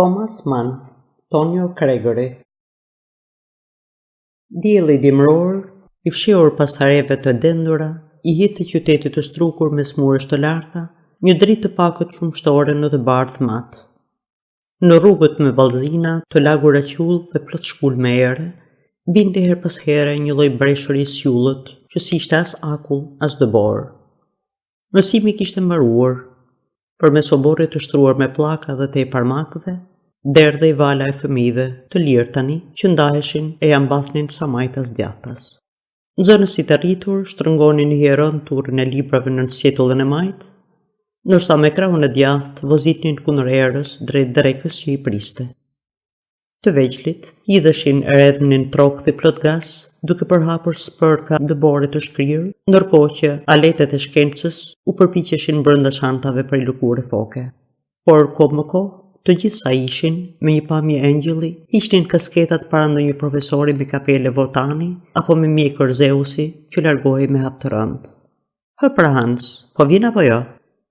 Thomas Mann, Tonio Kregeri. Dielli dimror, I fshihur pas hareve të dendura, I hit të qytetit të strukur me smurësh të larta, një dritë të pakët qumshtore në të bardhë matë. Në rrugët me vallëzina, të lagura qull dhe plot shkull me ere, binte her pas here një lloj breshëri sjullët, që si ishte as akull, as dëborë. Mësimi kishte mbaruar, përmes oborrit të shtruar me pllaka dhe te parmakëve, derdhej vala e fëmijëve të lirë tani që ndaheshin e ja mbathnin sa majtas djathtas. Nxënësit e rritur shtrëngonin hieron turrin e librave në sjetullën e majt, ndërsa me krahun e djathtë vozitnin kundër erës drejt drekës që I priste. Të vegjlit hidheshin e redhnin trokthi plot gas, duke përhapur spërka dëbore të shkrirë, ndërkohë që aletet e shkencës u përpiqeshin brenda çantave prej lëkure foke. Por kohë më kohë, të gjithë sa ishin, me një pamje engjëlli, hiqnin kasketat para ndonjë profesori me kapele votani, apo me mjekër Zeusi që largohej me hap të rëndë. "Hë pra Hans, po vjen apo jo?"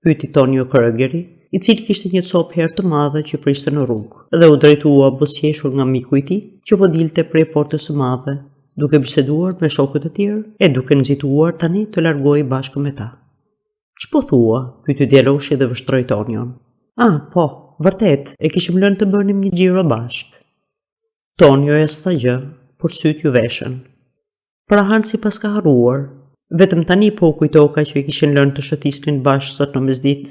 pyeti Tonio Kregeri, I cili kishte një copë herë të madhe që priste në rrugë, dhe u drejtua buzëqeshur nga miku I tij, që po dilte prej portës së madhe, duke biseduar me shokët e tjerë e duke nxituar tani të largohej bashkë me ta. "Ç'po thua?" pyeti djaloshi dhe vështroi Tonion. "Ah, po, vërtet, e kishim lënë të bënim një xhiro bashkë." Tonio e sta gjë, por syt ju veshën. Pra Hansi pas ka harruar, vetëm tani po u kujtoka që I kishin lënë të shëtisnin bashkë sot në mesditë,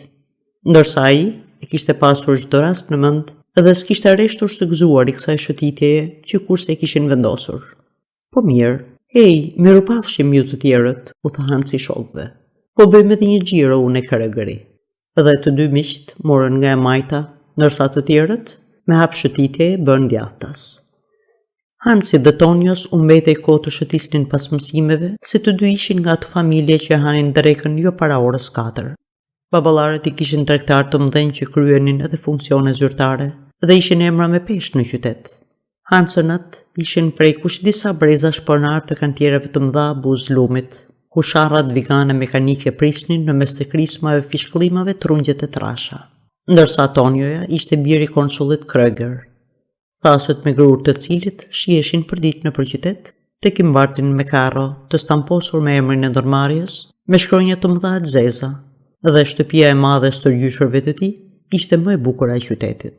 ndërsa ai e kishte pasur çdo rast në mend dhe s'kishte rreshtur së gëzuar I kësaj shëtitjeje që kurse e kishin vendosur. "Po mirë, hej, mirupafshim ju të tjerët," u tha Hansi shokëve. "Po bëjmë edhe një xhiro unë e Kregeri." Dhe të dy miqt morën nga e majta, ndërsa të tjerët me hap shëtitjeje bën djathtas. Hansi dhe Tonios u mbetej kohë të shëtisnin pas mësimeve, se të dy ishin nga ato familje që hanin drekën jo para orës 4. Baballarët I kishin tregtar të mëdhenj që kryenin edhe funksione zyrtare dhe ishin emra me peshë në qytet. Hansënat ishin prej kush disa breza shponar të kantiereve të mëdha buz lumit, ku sharrat vigane mekanike prisnin në mes të krismave fishkëllimave trungjet e trasha. Ndërsa Tonioja ishte biri I konsullit Kreger. Thasët me grur të cilit shiheshin për ditë në qytet, tek I mbartin me karro të stamposur me emrin e ndërmarrjes, me shkronja të mëdha të zeza, dhe shtëpia e madhe e stërgjyshërve të tij ishte më e bukur e qytetit.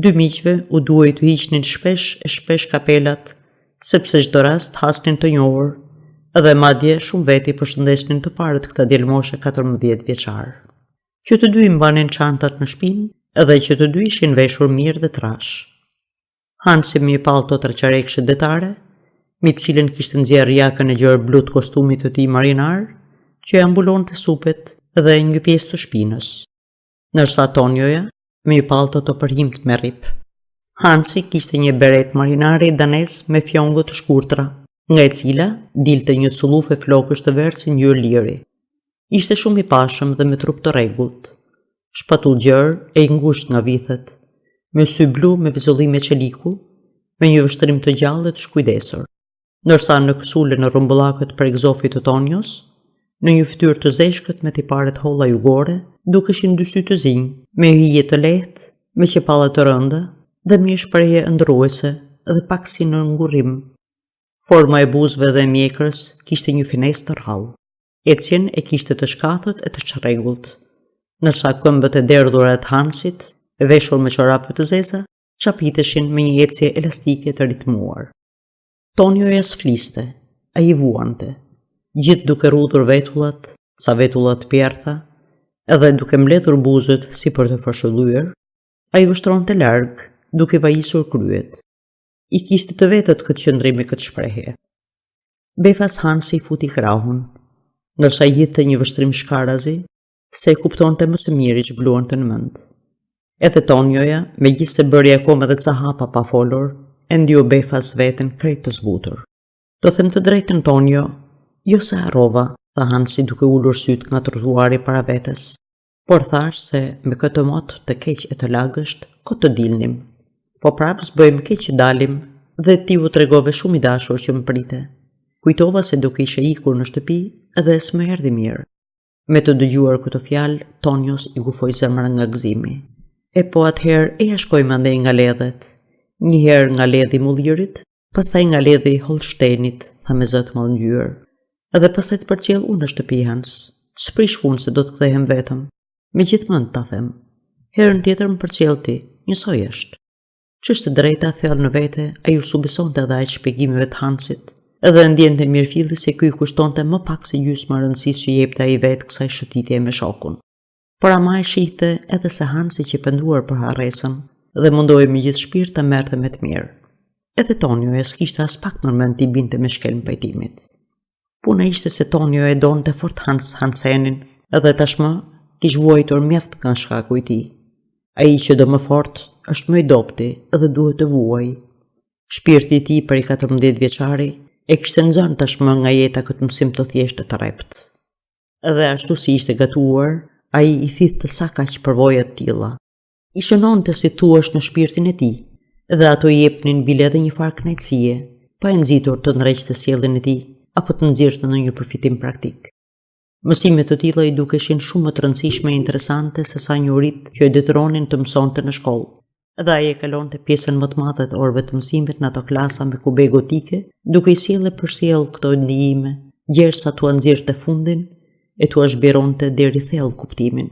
Dy miqve u duhej të hiqnin shpesh kapelat, sepse çdo rast hasnin të njohur, dhe madje shumë veti përshëndesnin të parët këta djelmoshe 14 vjeçar. Që të dy I mbanin çantat në shpinë, dhe që të dy ishin veshur mirë dhe trash. Hansi me pallto treqarekshë detare, me të cilën kishte nxjerrë jakën e gjerë blu të kostumit të tij marinar, që e ambulonte supet dhe një pjesë të shpinës, ndërsa Tonioja me një pallto të përhimt me rip. Hansi kishte një beret marinari danes me fjongë të shkurtra, nga e cila dilte një cullufe flokësh të verdhë si ngjyrë liri. Ishte shumë I pashëm dhe me trup të rregullt, shpatull gjerë e I ngushtë nga vithet, me sy blu me vizollime qeliku, me një vështrim të gjallë të shkujdesur, ndërsa në kësullën e rumbullakët për egzofit të Tonios, në një fytyrë të zeshkët me tiparet holla jugore, dukeshin dy sy të zinj, me hije të lehtë, me qepalla të rënda dhe me një shprehje ëndrruese dhe pak si në ngurrim. Forma e buzëve dhe mjekrës kishte një finesë të rrallë. Ecjen e kishte të shkathët e të çrregullt, ndërsa këmbët e derdhura të Hansit, e veshur me çorape të zeza, çapiteshin me një ecje elastike të ritmuar. Tonioja s'fliste, ai vuante, gjithë duke rrudhur vetullat, sa vetullat pjertha, edhe duke mbledhur buzët si për të fërshëllyer, ai vështronte larg, duke vajisur kryet. I kishte të vetët këtë qëndrim me këtë shprehje. Befas Hansi I futi krahun, ndërsa I hitte një vështrim shkarazi, se e kuptonte më së miri që bluante në mend. Edhe Tonioja, megjithse bëri akoma edhe ca hapa pa folur, e ndiu befas veten krejt të zbutur. "Do them të drejtën, Tonio, jo se harrova," tha Hansi duke ulur syt nga trotuari para vetes, "por thash se me këtë mot të keq e të lagësht, ko të dilnim. Po prapë s'bëjmë keq që dalim, dhe ti u tregove shumë I dashur që më prite. Kujtova se duke ishe ikur në shtëpi, edhe s'më erdhi mirë." Me të dëgjuar këtë fjalë, Tonios I gufoi zemra nga gëzimi. E po atëherë e ja shkojmë andej nga ledhet. Njëherë nga ledhi Mullirit, pastaj nga ledhi Holsteinit, tha me zot mallngjyrë. Edhe pastaj të përcjell unë në shtëpi Hans. S'prish unë se do të kthehem vetëm. Megjithmonë ta them. Herën tjetër më përcjell ti, njësoj është. Ç'është e drejta thellë në vete, ai u subisonte edhe aq shpjegimeve të Hansit, edhe ndjente mirëfilli se ky kushtonte më pak se gjysma rëndësisë që jepte ai vetë kësaj shëtitje me shokun. Por ama e shihte edhe se Hansi që penduar për harresën dhe mundoi me gjithë shpirt të merrte me të mirë. Edhe Tonio e s'kishte as pak nërmend t'i binte me shkelm pajtimit. Puna ishte se Tonio e donte fort Hansenin, edhe tashmë kishte vuajtur mjaft nga shkaku i tij. Ai që do më fort është më i dobti edhe duhet të vuaj. Shpirti i tij për i 14 vjeçari e kishte nxënë tashmë nga jeta këtë mësim të thjeshtë të rrept. Edhe ashtu si ishte gatuar, ai i thithte sa kaq përvoja të tilla. I shënonte si thuash në shpirtin e tij, dhe ato i jepnin bile edhe një farë kënaqësie, pa e nxitur të ndreqte sjelljen e tij apo të nxirrte në një përfitim praktik. Mësimet të tilla i dukeshin shumë më të rëndësishme e interesante se sa njohuritë që e detyronin të mësonte në shkollë. Dhe ai e kalonte pjesën më të madhe të orëve të mësimit në ato klasa me kube gotike, duke i sjellë përsjell këto ndijime, gjersa tua nxirrte fundin e tua zhbironte deri thellë kuptimin.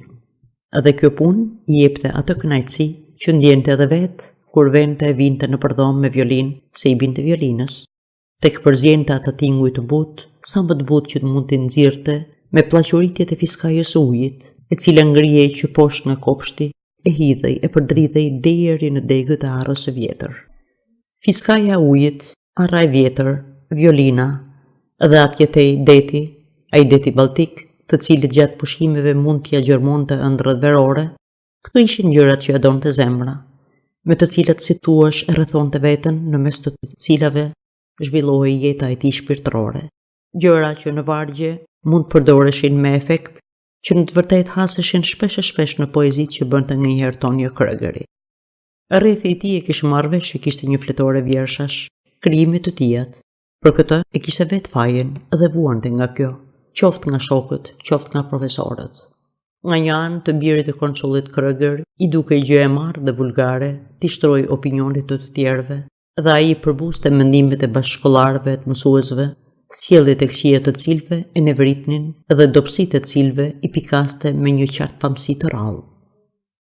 Edhe kjo punë i jepte atë kënaqësi që ndjente edhe vetë kur vente e vinte në përdhom me violinë, se i binte violinës, tek përzjente atë tinguj të butë, sa më të butë që të mund të nxirrte me pllaqëritjet e fiskajës së ujit, e cila ngrihej që poshtë nga kopshti, e hidhej e përdridhej deri në degët e arrës së vjetër. Fiskaja e ujit, arra e vjetër, violina, dhe atjetej deti, ai deti Baltik, të cilit gjatë pushimeve mund t'ia gjermonte ëndrrat verore, këto ishin gjërat që e donte zemra, me të cilat si thuash e rrethonte veten në mes të cilave zhvillohej jeta e tij shpirtërore. Gjëra që në vargje mund përdoreshin me efekt që në të vërtet haseshin shpesh në poezitë që bënte njëherë Tonio Kregeri. Rrethi i tij e kishte marrë vesh që kishte një fletore vjershash, krijimi të tijat. Për këtë e kishte vetë fajen dhe vuante nga kjo, qoftë nga shokët, qoftë nga profesorët. Nga një anë të birit e konsullit Kreger i dukej gjë e marrë dhe vulgare t'i shtroi opinionit të tjerëve, dhe ai i përbuste mendimet e bashkëshkollarëve të mësuesve, sjelljet e këqija të cilëve e nevritnin dhe dobësitë të cilëve i pikaste me një qartpamësi të rrallë.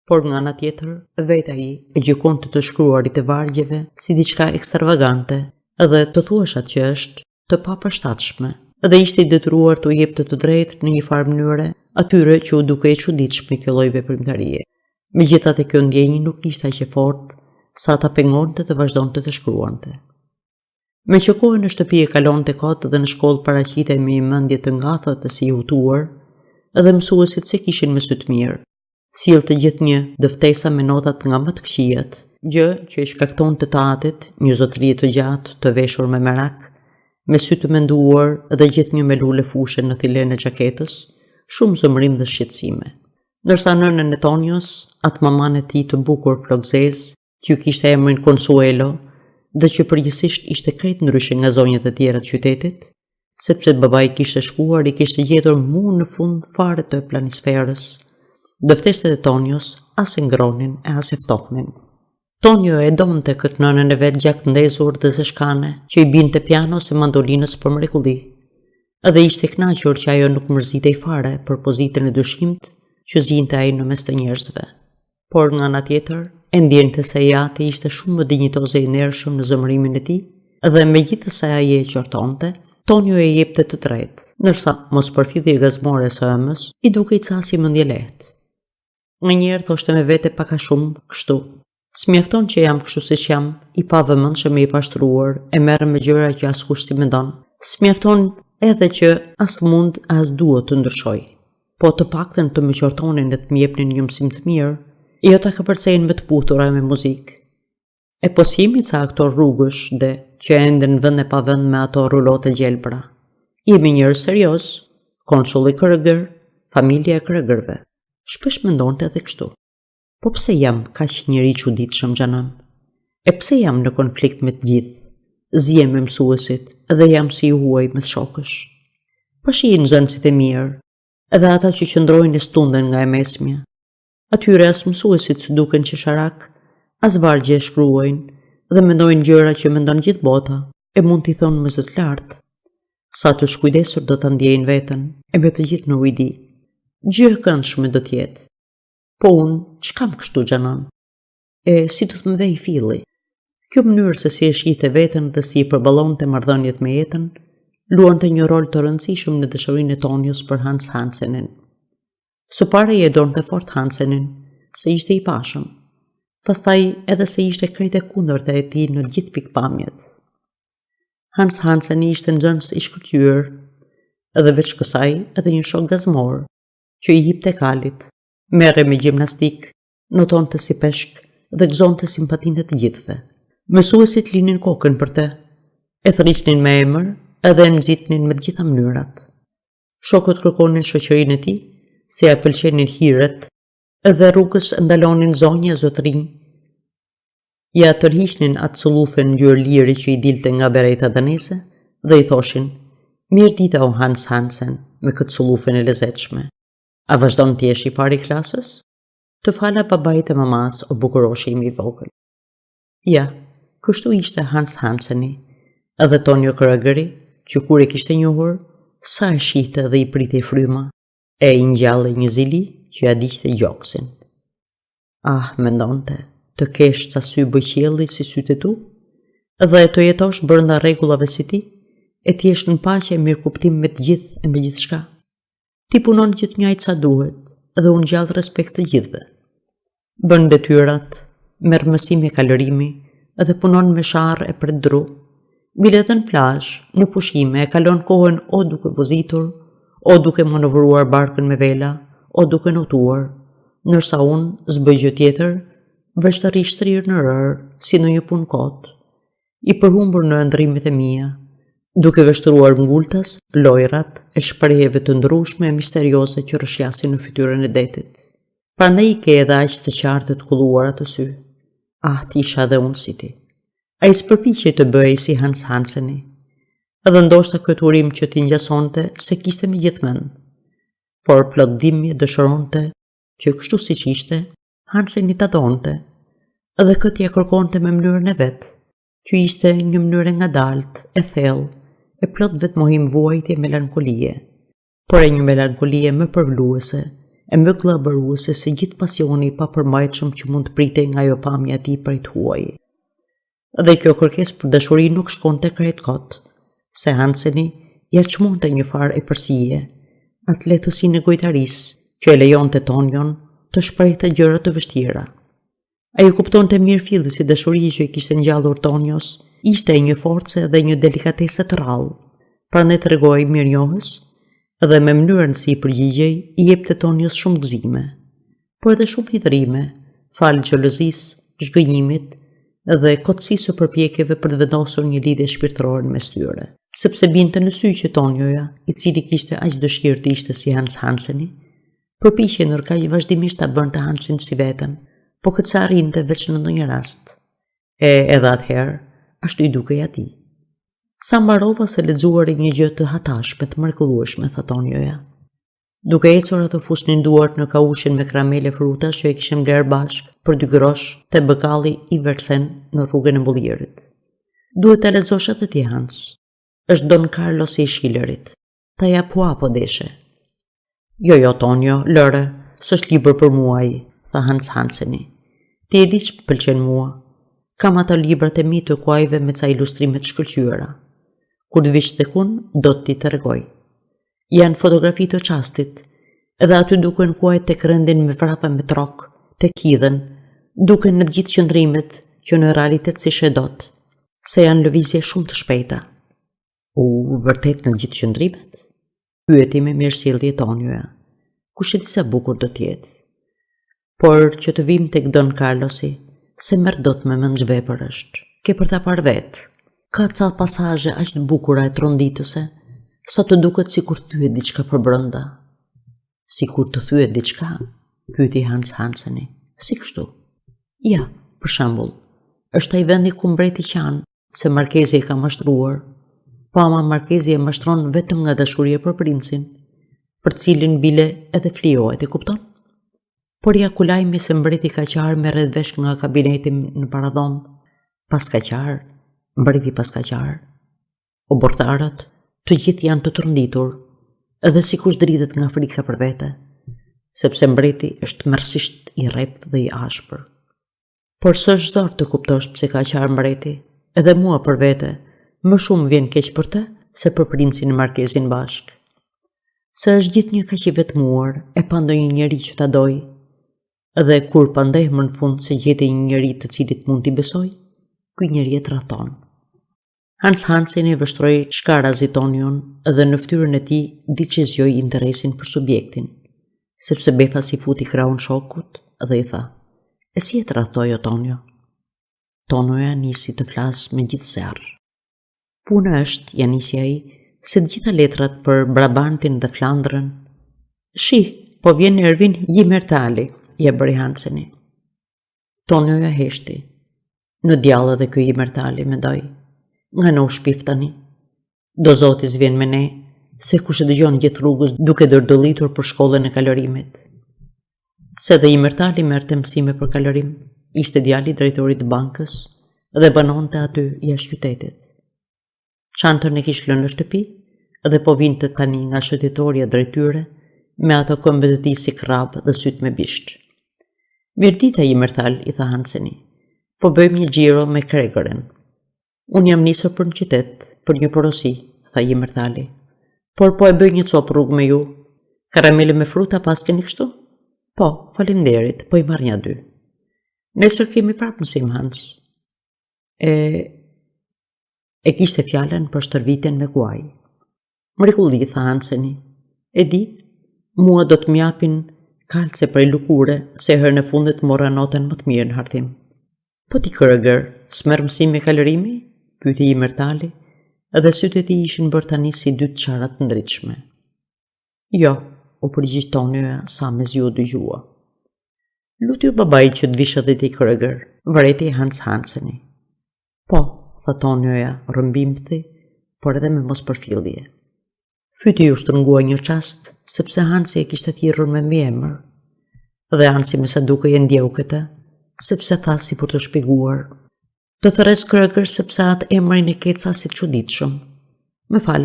Por nga ana tjetër, vetë ai e gjykonte të shkruarit e vargjeve si diçka ekstravagante dhe të thuashat që është të papërshtatshme, dhe ishte i detyruar të u jepte të drejtë në një farë mënyre atyre që u dukej çuditshme kjo lloj veprimtarie. Megjithatë kjo ndjenjë nuk ishte aq e fortë sa ta pengonte të vazhdonte të shkruante. Me që kohën në shtëpi e kalonte kot dhe në shkollë paraqitej me një mendje të ngathët si i hutuar, edhe mësuesit se kishin me sy të mirë. Sillte gjithnjë dëftesa me notat nga më të këqijat, gjë që i shkaktonte të atit një zotëri të gjatë të veshur me merak, me sy të menduar dhe gjithnjë me lule fushe në thilen e xhaketës, shumë zëmrim dhe shqetësime. Ndërsa nënën e Tonios, atë maman e tij të bukur flokzez, që kishte emrin Consuelo, dhe që përgjithsisht ishte krejt ndryshe nga zonjat e tjera të qytetit, sepse babai kishte shkuar i kishte gjetur mu në fund fare të planisferës. Dëfteset e Tonios as e ngronin e as e ftohnin. Tonio e donte këtë nënën e vet gjak ndezur dhe zeshkane, që i binte piano se mandolinës për mrekulli. Edhe ishte kënaqur që ajo nuk mërzitej fare për pozitën e dyshimt që zinte ai në mes të njerëzve. Por nga ana tjetër, e ndjente se jati ishte shumë më dinjitoz e i nershëm në zëmërimin e tij, dhe megjithëse ai e qortonte, Tonio e jepte të drejtë, ndërsa mos përfillje gazmore së ëmës i dukej ca si mendje lehtë. Nganjëherë thoshte me vete pak a shumë kështu: s'mjafton që jam kështu siç jam, i pavëmendshëm e i pashtruar, e merrem me gjëra që askush si mendon. S'mjafton edhe që as mund as duhet të ndryshoj. Po të paktën të më qortonin dhe të më jepnin një mësim të mirë, jo ta këpërcejnë me të puthura me muzikë. E po s'jemi ca aktor rrugësh dhe që ende në vend e pa vend me ato rulote gjelbra. Jemi njerëz serioz, konsulli Kreger, familja e Kregerve. Shpesh mendonte edhe kështu. Po pse jam kaq njeri çuditshëm xhanam? E pse jam në konflikt me të gjithë? Zjem me mësuesit dhe jam si i huaj me shokësh. Po shihin nxënësit e mirë, edhe ata që qëndrojnë e stunden nga e mesmja. Atyre as mësuesit së duken qesharak, as vargje e shkruajnë dhe mendojnë gjëra që mendon gjithë bota e mund t'i thonë më zë të lartë. Sa të shkujdesur do të ndjejnë vetën e me të gjithë në ujdi. Gjë e këndshme do t'jetë. Po unë, që kam kështu gjanon? E si të të mdhej filli? Kjo mënyrë se si e shihte veten dhe si i përballonte marrëdhëniet me jetën, luante një rol të rëndësishëm në dëshirinë e Tonios për Hans Hansenin. Së pari e donte fort Hansenin, se ishte i pashëm, pastaj edhe se ishte krejt e kundërta e tij në gjithë pikpamjet. Hans Hanseni ishte nxënës i shkëlqyer, edhe veç kësaj edhe një shok gazmor, që i jipte kalit, merre me gjimnastik, notonte si peshk dhe gëzonte simpatinë e të gjithëve. Mësuesit linin kokën për të, e thrisnin me emër edhe e nxitnin me të gjitha mënyrat. Shokët kërkonin shoqërinë e tij, se ja pëlqenin hiret, edhe rrugës ndalonin zonja zotërinj. Ja tërhiqnin atë sullufe në ngjyrë liri që i dilte nga bereta danese dhe i thoshin: "Mirë dita o Hans Hansen, me këtë sullufen e lezetshme. A vazhdon të jesh i pari i klasës? Të fala babait e mamas o bukuroshi im i vogël." Ja, kështu ishte Hans Hanseni, edhe Tonio Kregeri, që kur e kishte njohur, sa e shihte dhe i priti fryma, e i ngjalli një zili që ja diqte gjoksin. Ah, mendonte, të kesh ca sy bëqjelli si sytë e tu, dhe të jetosh brenda rregullave si ti, e të jesh në paqe e mirëkuptim me të gjithë e me gjithçka. Ti punon gjithnjëjtë sa duhet, dhe unë gjallë respekt të gjithëve. Bën detyrat, merr mësime kalorimi, edhe punon me sharr e pret dru. Bile edhe në plazh, në pushime e kalon kohën o duke vozitur, o duke manovruar barkën me vela, o duke notuar, ndërsa unë s'bëj gjë tjetër, veç të rishtrirë në rër, si në një punë kot, i përhumbur në ëndrimet e mia, duke vështruar ngultas, lojrat e shprehjeve të ndryshme e misterioze që rrëshjasin në fytyrën e detit. Prandaj i ke edhe aq të qartë të kulluara të sy. Ah, ti isha dhe unë si ti. A i s'përpiqej të bëhej si Hans Hanseni, edhe ndoshta këtë urim që t'i ngjasonte se kiste me gjithmen, por plot dhimbje dëshironte që kështu siç ishte, Hanseni ta donte, edhe këtë ja kërkonte me mënyrën e vet, që ishte një mënyrë e ngadalt, e thellë, e plot vetmohim vuajtje melankolie, por e një melankolie më përvluese, e më gllabëruese se gjithë pasioni i papërmbajtshëm që mund të pritej nga ajo pamja e tij prej të huaj. Dhe kjo kërkesë për dashuri nuk shkonte krejt kot, se Hanseni ja çmonte një farë e përsije, atë lehtësinë e gojtarisë që e lejonte Tonion të shprehte gjëra të vështira. Ai kuptonte mirë filli si dashuria që i kishte ngjallur Tonios ishte e një force dhe një delikatese të rrallë, prandaj tregoi mirënjohës dhe me mënyrën si i përgjigjej i jepte Tonios shumë gëzime, por edhe shumë hidhrime, falë xhelozisë, zhgënjimit dhe kotësisë së përpjekjeve për të vendosur një lidhje shpirtërore mes tyre, sepse binte në sy që Tonioja, i cili kishte aq dëshirë të ishte si Hans Hanseni, përpiqej ndërkaq vazhdimisht ta bënte Hansin si veten, po këtë sa arrinte veç në ndonjë rast. E edhe atëherë, ashtu i dukej atij. Sa mbarova se lexuari një gjë të hatashme të mrekullueshme, tha Tonioja. Duke ecur ato fusnin duart në kaushin me karamele frutash që e kishim bler bashk për 2 grosh te bëkalli i Versen në rrugën e Mbullirit. Duhet ta lexosh atë ti, Hans. Është Don Carlos i Schillerit. Ta jap apo deshe. Jo, Tonio, lëre, s'është libër për mua ai, tha Hans Hanseni. Ti e di që pëlqen mua. Kam ato librat e mi të kuajve me ca ilustrime të shkëlqyera. Kur të vish tek unë, do t'i tregoj. Janë fotografi të qastit, edhe aty duken kuajt tek rëndin me vrapa me trok, tek hidhen, duken në gjithë qëndrimet që në realitet si shedot, se janë lëvizje shumë të shpejta. Vërtet në gjithë qëndrimet? Pyeti me mirësjellje Tonioja. Kush e di sa bukur do t'jetë. Por që të vim tek Don Carlosi, se merr dot me mend ç'vepër është. Ke për ta parë vet. Ka ca pasazhe aq të bukura e tronditëse, sa të duket sikur thyet diçka për brenda. Sikur të thyet diçka? Pyeti Hans Hanseni. Si kështu? Ja, për shembull, është ai vendi ku mbreti qan, se markezi e ka mashtruar. Po ama markezi e mashtron vetëm nga dashuria për princin, për cilin bile edhe flijohet, e kupton? por ja kulajmi se mbreti ka qarë me rreth vesh nga kabineti në paradhom. Pas ka qarë, mbreti pas ka qarë. O bortarët, të gjithë janë të tërnditur, edhe sikush dritet nga frika për vete, sepse mbreti është mërësisht i rrept dhe i ashpër. Por së është dorë të kuptosh pse ka qarë mbreti, edhe mua për vete, më shumë vjen keq për të se për princin e markezin bashk. Se është gjithë një kaq i vetmuar e pa ndonjë njeri që ta doj, edhe kur pandej më në fund se gjeti një njeri të cilit mund t'i besoj, ky njeri e traton. Hansen e vështroi shkarazi Tonion dhe në fytyrën e tij diçezjoi interesin për subjektin, sepse befa si futi krahun shokut dhe i tha: "E si e tradhtoi o Tonio?" Tonioja nisi të flasë me gjithë zerr. "Puna është, ja nisi ai, se të gjitha letrat për Brabantin dhe Flandrën." "Shih, po vjen Ervin Jimertali", ja bëri Hanseni. Tonioja heshti. "Në djallë dhe ky Jimertali, mendoj. Nga në u shpif tani. Do zoti s'vjen me ne, se kush e dëgjon gjithë rrugës duke dërdëllitur për shkollën e kalorimit." Se dhe Jimertali merrte mësime për kalorim, ishte djali i drejtorit të bankës dhe banonte aty jashtë qytetit. Çantën e kishte lënë në shtëpi dhe po vinte tani nga shëtitorja drejt tyre me ato këmbët e tij si krab dhe syt me bisht. "Mirdita, Jimertal", i tha Hanseni. "Po bëjmë një xhiro me Kregerin." "Unë jam nisur për në qytet, për një porosi", tha Jimertali. "Por po e bëj një copë rrugë me ju. Karamele me fruta pas keni kështu?" "Po, faleminderit, po i marr një dy." "Nesër kemi prapë mësim, Hans." E kishte fjalën për shtërvitjen me guaj. "Mrekulli", tha Hanseni. "E di, mua do të m'japin kalce prej lukure, se herën e fundit mora notën më të mirë në hartim." "Po ti Kreger, s'merr mësim me kalorimi?" pyeti Jimertali, edhe sytë e tij ishin bërë tani si dy çara të ndritshme. "Jo", u përgjigj Tonioja sa me zgju dëgjua. "Lutju babai që të vish edhe ti Kreger", vëreti Hanseni. "Po", tha Tonioja, rrëmbimthi, por edhe me mos përfillje. Fyti u shtrëngua një çast, sepse Hansi e kishte thirrur me mbiemër, dhe Hansi me sa dukej e ndjeu këtë, sepse tha si për të shpjeguar: "Të thërres Kreger sepse atë emrin e keca si të çuditshëm. Më fal,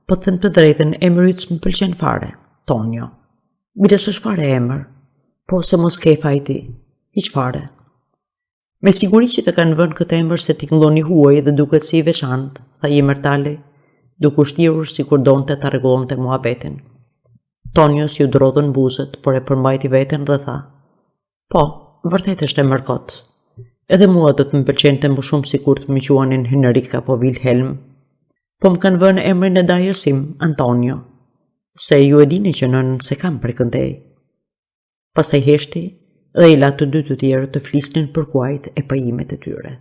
po të them të drejtën, emri yt më pëlqen fare, Tonio. Bile s'është fare emër, po se mos ke fajti, hiç fare." "Me siguri që të kanë vënë këtë emër se ti nglloni huaj dhe duket si i veçantë", tha Jimertali, duke u shtirur sikur donte ta rregullonte muhabetin. Tonio si u drodhën buzët, por e përmbajti veten dhe tha: "Po, vërtet është emër kot. Edhe mua do të më pëlqente më shumë sikur të më quanin Henrik apo Wilhelm. Po më kanë vënë emrin e dajërsim, Antonio, se ju e dini që nënën se kam prej këndej." Pastaj heshti dhe i la të dy të tjerë të flisnin për kuajt e pajimet e tyre.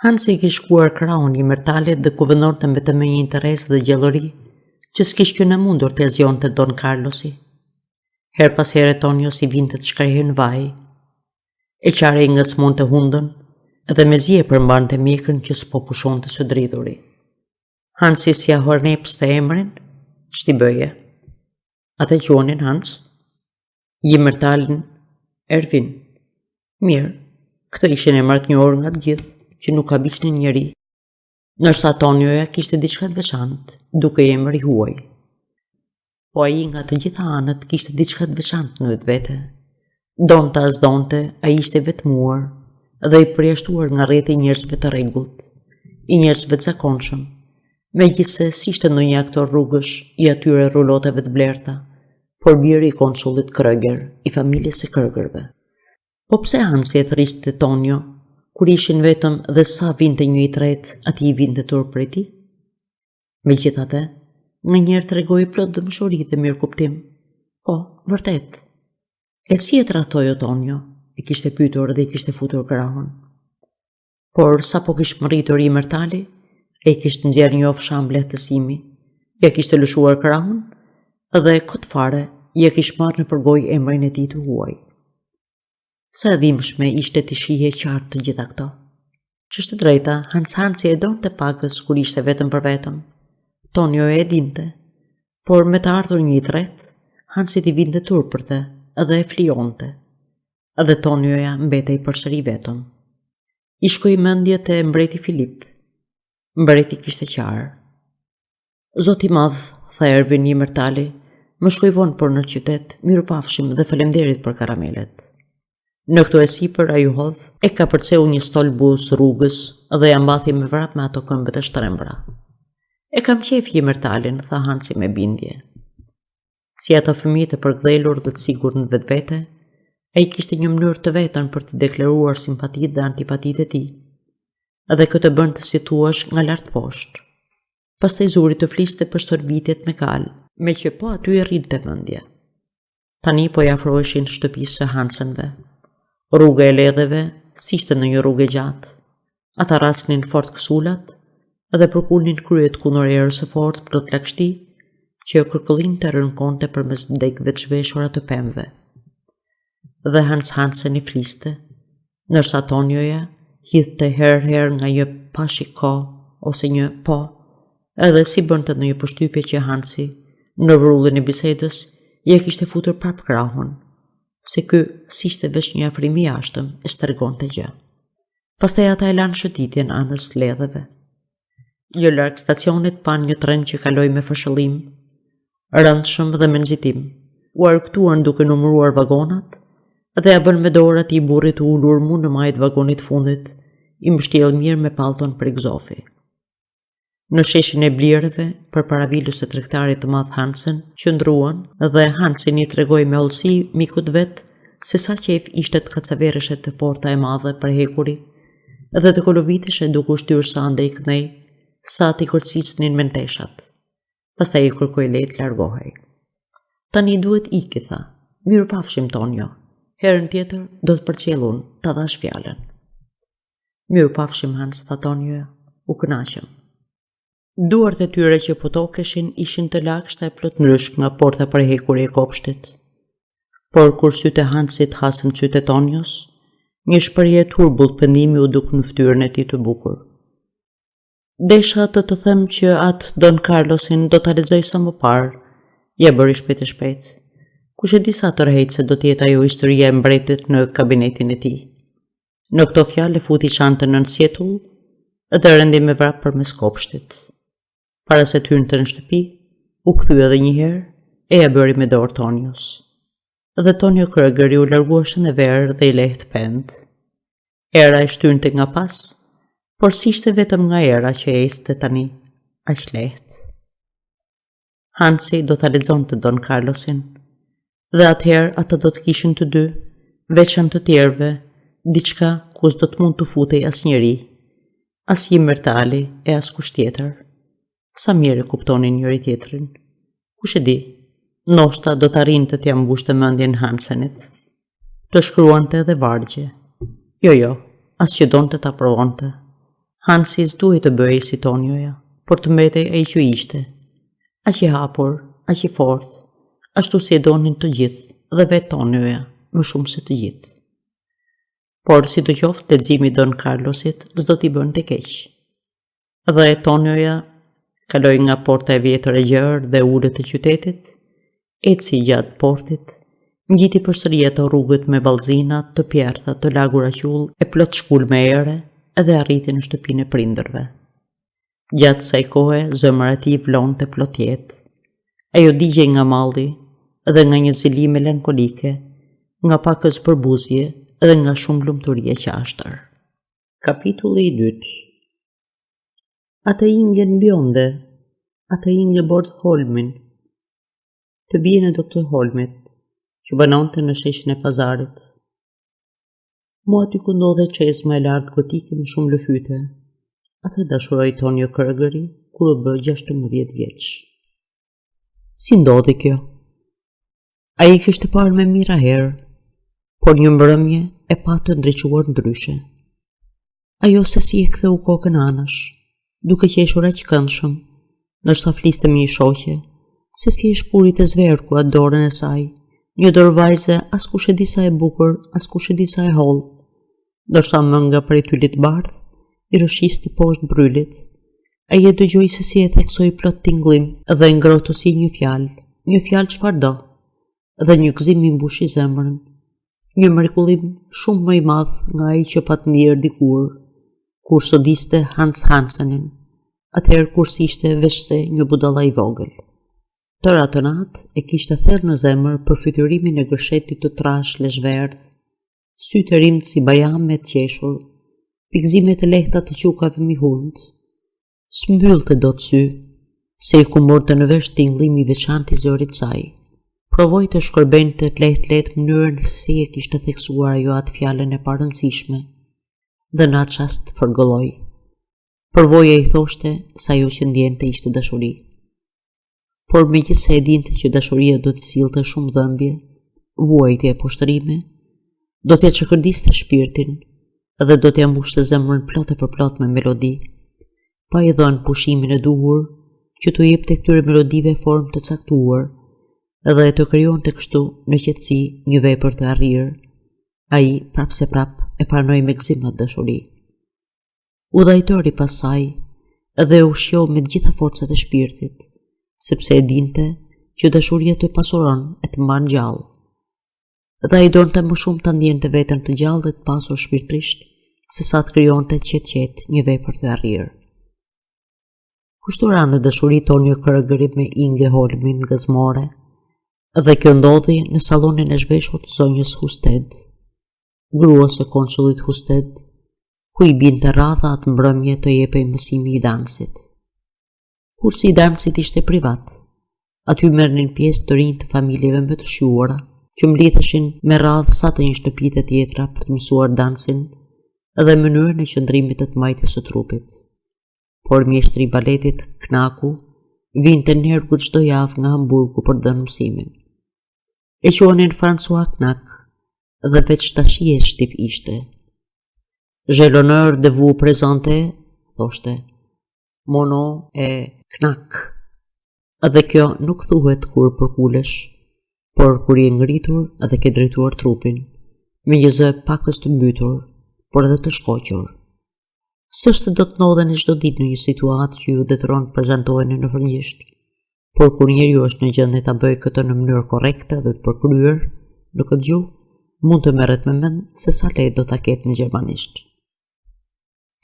Hansi i kishte shkuar krahun Jimertalit dhe kuvendonte vetëm me një interes dhe gjallëri që s'kishte qenë mundur të zgjonte Don Carlosi. Her pas here Tonio si vinte të shkrehej në vaj, e qare i ngacmonte hundën dhe me zi e përmbante mjekën që s'po pushonte së dridhuri. Hansi si ja hornepste emrin, ç'ti bëje? Atë quonin Hans? Jimertalin Ervin. Mirë, këto ishin emrat një orë nga të gjithë, që nuk ka bisnin njeri, nërsa Tonioja kishte diçka të veçantë, duke i emër i huaj. Po ai nga të gjitha anët kishte diçka të veçantë në vetvete. Donte as donte, ai ishte vetmuar dhe i përjashtuar nga rreti i njerëzve të rregullt, i njerëzve të zakonshëm, megjithse s'ishte ndonjë aktor rrugësh i atyre ruloteve të blerta, por biri i konsullit Kreger, i familjes së Kregerve. Po pse Hansi e thriste Tonio, kur ishin vetëm dhe sa vinte një i tretë, ati i vinte turp prej tij? Megjithatë, nga njerë tregoi plot dëmshuri dhe mirë kuptim. Po, vërtet. "E si e tradhtoi Tonio?" e kishte pyetur dhe i kishte futur krahun. Por sa po kishte mritur Jimertali, e kishte nxjerrë një ofsham lehtësimi, ja kishte lëshuar krahun dhe kot fare ja kishte marrë në përgoj emrin e tij të huaj. Sa e dhimbshme ishte të shihej qartë të gjitha këto. Ç'është e drejta, Hansi e donte pakës kur ishte vetëm për vetëm. Tonio e dinte, por me të ardhur një i tretë, Hansi t'i vinte turp për të dhe e flijonte, Edhe Tonioja mbetej përsëri vetëm. I shkoi mendja te mbreti Filip. Mbreti kishte qarë. Zoti madh, tha Ervin Mërtali, më shkoi vonë për në qytet, mirupafshim dhe faleminderit për karamelet. Në këto e sipër ai u hodh, e ka përceu një stol bus rrugës dhe ja mbathi me vrap me ato këmbët e shtrembra. E kam qef Mërtalin, tha Hansi me bindje. Si ato fëmijët e përkdhelur dhe të sigurt në vetvete, ai kishte një mënyrë të vetën për të deklaruar simpatitë dhe antipatitë e tij. Edhe këtë bënte si thuash nga lart poshtë. Pastaj zuri të fliste për shërbitjet me kal, me që po aty e rrinte mendja. Tani po i afroheshin shtëpisë së Hansenve. Rruga e ledheve, si ishte në një rrugë gjatë. Ata rasnin fort kësullat dhe përkulnin kryet kundër erës së fortë plot lagështi që kërkëllinte rënkonte përmes dekëve të zhveshura të pemëve. Dhe Hansen i fliste, ndërsa Tonioja hidhte herë nga një pashiko ose një po, edhe si bënte në një përshtypje që Hansi, në vrullin e bisedës, ja kishte futur prap krahun, se ky si ishte veç një afrim i jashtëm e stërgonte gjë. Pastaj ata e lanë shëtitjen anës ledheve. Jo larg stacionit pan një tren që kaloi me fshëllim, rëndshëm dhe me nxitim, u arktuan duke numëruar vagonat dhe ja bën me dorë atij burrit të ulur mu në majt vagonit fundit, i mbështjell mirë me pallton për egzofi. Në sheshin e blirëve, për paravilës e tregtarit të madh Hansen, qëndruan dhe Hansen i tregoi me hollësi mikut vet se sa qef ishte të kacavereshet të porta e madhe për hekuri dhe të koloviteshe duke u shtyrë sa ande i kënej, sa t'i kërcisnin me nteshat. Pastaj i kërkoi leje të largohej. Tani duhet iki, tha. Mirupafshim Tonio. Herën tjetër do të përcjellun, ta dhash fjalën. Mirupafshim Hans, tha Tonio. U kënaqëm. Duart e tyre që po tokeshin ishin të lagshta e plot ndryshk nga porta për hekuri e kopshtit. Por kur sytë e Hansit hasën sytë e Tonios, një shprehje e turbull pendimi u duk në fytyrën e tij të bukur. Desha të them që atë Don Carlosin do ta lexoj sa më parë, ja bëri shpejt e shpejt. Kush e di sa tërheqëse do të jetë ajo historia e mbretit në kabinetin e tij. Në këto fjalë futi çantën nën sjetull dhe rendi me vrap përmes kopshtit. Para se të hynte në shtëpi, u kthye edhe një herë e ja bëri me dorë Tonios. Dhe Tonio Kreger u largua shën e verë dhe i lehtë pend. Era e shtynte nga pas, por si ishte vetëm nga era që e iste tani, aq lehtë. Hansi do ta lexonte Don Carlosin, dhe atëherë ata do të kishin të dy, veçan të tjerëve, diçka ku s'do të mund të futej asnjëri, as Mërtali e as kush tjetër. Sa mirë e kuptonin njëri tjetrin. Kush e di, ndoshta do të arrinte t'ja mbushte mendjen Hansenit. Të shkruante edhe vargje. Jo, as që donte ta provonte. Hansi s'duhej të bëhej si Tonioja, por të mbetej ai që ishte. Aq i hapur, aq i fortë, ashtu si e donin të gjithë, dhe vetë Tonioja, më shumë se të gjithë. Por sidoqoftë leximi i Don Carlosit s'do t'i bënte keq. Dhe Tonioja kaloi nga porta e vjetër e gjerë dhe ulët e qytetit, eci gjatë portit, ngjiti përsëri ato rrugët me ballzina të pjertha të lagura qull e plot shkull me ere, edhe arriti në shtëpinë e prindërve. Gjatë kësaj kohe, zemra e tij vlonte plot jetë. Ajo digjej nga malli dhe nga një zili melankolike, nga pakës përbuzje dhe nga shumë lumturi e qashtër. Kapitulli i 2. Ata ingjen bjonde, ata ingje bord Holmin. Të bien e doktor Holmit, që banonte në sheshin e pazarit. Mua aty ku ndodhe çezma e lartë gotike me shumë lëfyte. Atë dashuroi Tonio Kregeri, kur u bë 16 vjeç. Si ndodhi kjo? Ai i kishte parë me mira herë, por një mbrëmje e pa të ndriçuar ndryshe. Ajo se si e ktheu kokën anash, duke qeshur aq këndshëm, ndërsa fliste me një shoqe, se si e shpuri të zverku atë dorën e saj, një dorë vajze askush e di sa e bukur, askush e di sa e hollë, ndërsa mënga prej tylit bardh i rëshisti poshtë brylit. Ai e dëgjoi se si e theksoi plot tingëllim dhe ngrotosi një fjalë çfarëdo, dhe një gëzim i mbushi zemrën. një mrekullim shumë më i madh nga ai që pat mirë dikur, kur sodiste Hans Hansenin, atëherë kur ishte veçse një budalla i vogël. Tërë atë natë e kishte thellë në zemër për fytyrimin e gërshetit të trash lezhverdh, sytë e rimët si bajame të qeshur, pikëzimet e lehta të qukave mi hund. S'mbyllte dot sy, se i kumorte në vesh tingëllimi i veçantë i zërit saj. Provoi të shkërbente të lehtë mënyrën si e kishte theksuar ajo atë fjalën e parëndësishme, dhe në atë çast fërgëlloi. Përvoja i thoshte se ajo që ndjente ishte dashuri. Por megjithse e dinte që dashuria do të sillte shumë dhëmbje, vuajtje e poshtërime, do t'ja çakërdiste shpirtin dhe do t'ja mbushte zemrën plot e përplot me melodi, pa i dhënë pushimin e duhur që t'u jepte këtyre melodive formë të caktuar dhe të krijonte kështu në qetësi një vepër të arrirë. Ai prap se prap e pranoi me gëzim atë dashuri. Udhëhetori pas saj dhe u shjo me të gjitha forcat e shpirtit, sepse e dinte që dashuria të pasuron e të mban gjallë. Dhe ai donte më shumë ta ndjente veten të gjallë dhe të pasur shpirtrisht, se sa të krijonte qet një vepër të arrirë. Kushtu ra në dashuri Tonio Kregerit me Inge Holmin gëzmore, dhe kjo ndodhi në sallonin e zhveshur të zonjës Husted, gruas së konsullit Husted, ku i binte radha atë mbrëmje të jepej mësimi i dansit. Kursi i dansit ishte privat, aty merrnin pjesë të rinj të familjeve më të shjuara, që mblidheshin me radhë sa të një shtëpite tjetra për të mësuar dansin dhe mënyrën e qëndrimit të majtjes së trupit. Por mjeshtri i baletit Knaku vinte nërgu çdo javë nga Hamburgu për dhënë mësimin. E quanin François Knak dhe veç tashie shtyp ishte. J'ai l'honneur de vous présenter, thoshte, mon nom est Knak. Dhe kjo nuk thuhet kur përkulesh, por kur je ngritur dhe ke drejtuar trupin, me një zë pakës të mbytur, por edhe të shkoqur. S'është do të ndodhen çdo ditë në një situatë që ju detyron të prezantoheni në frëngjisht, por kur njeriu është në gjendje ta bëjë këtë në mënyrë korrekte dhe të përkryer në këtë gjuhë, mund të merret me mend se sa lehtë do ta ketë në gjermanisht.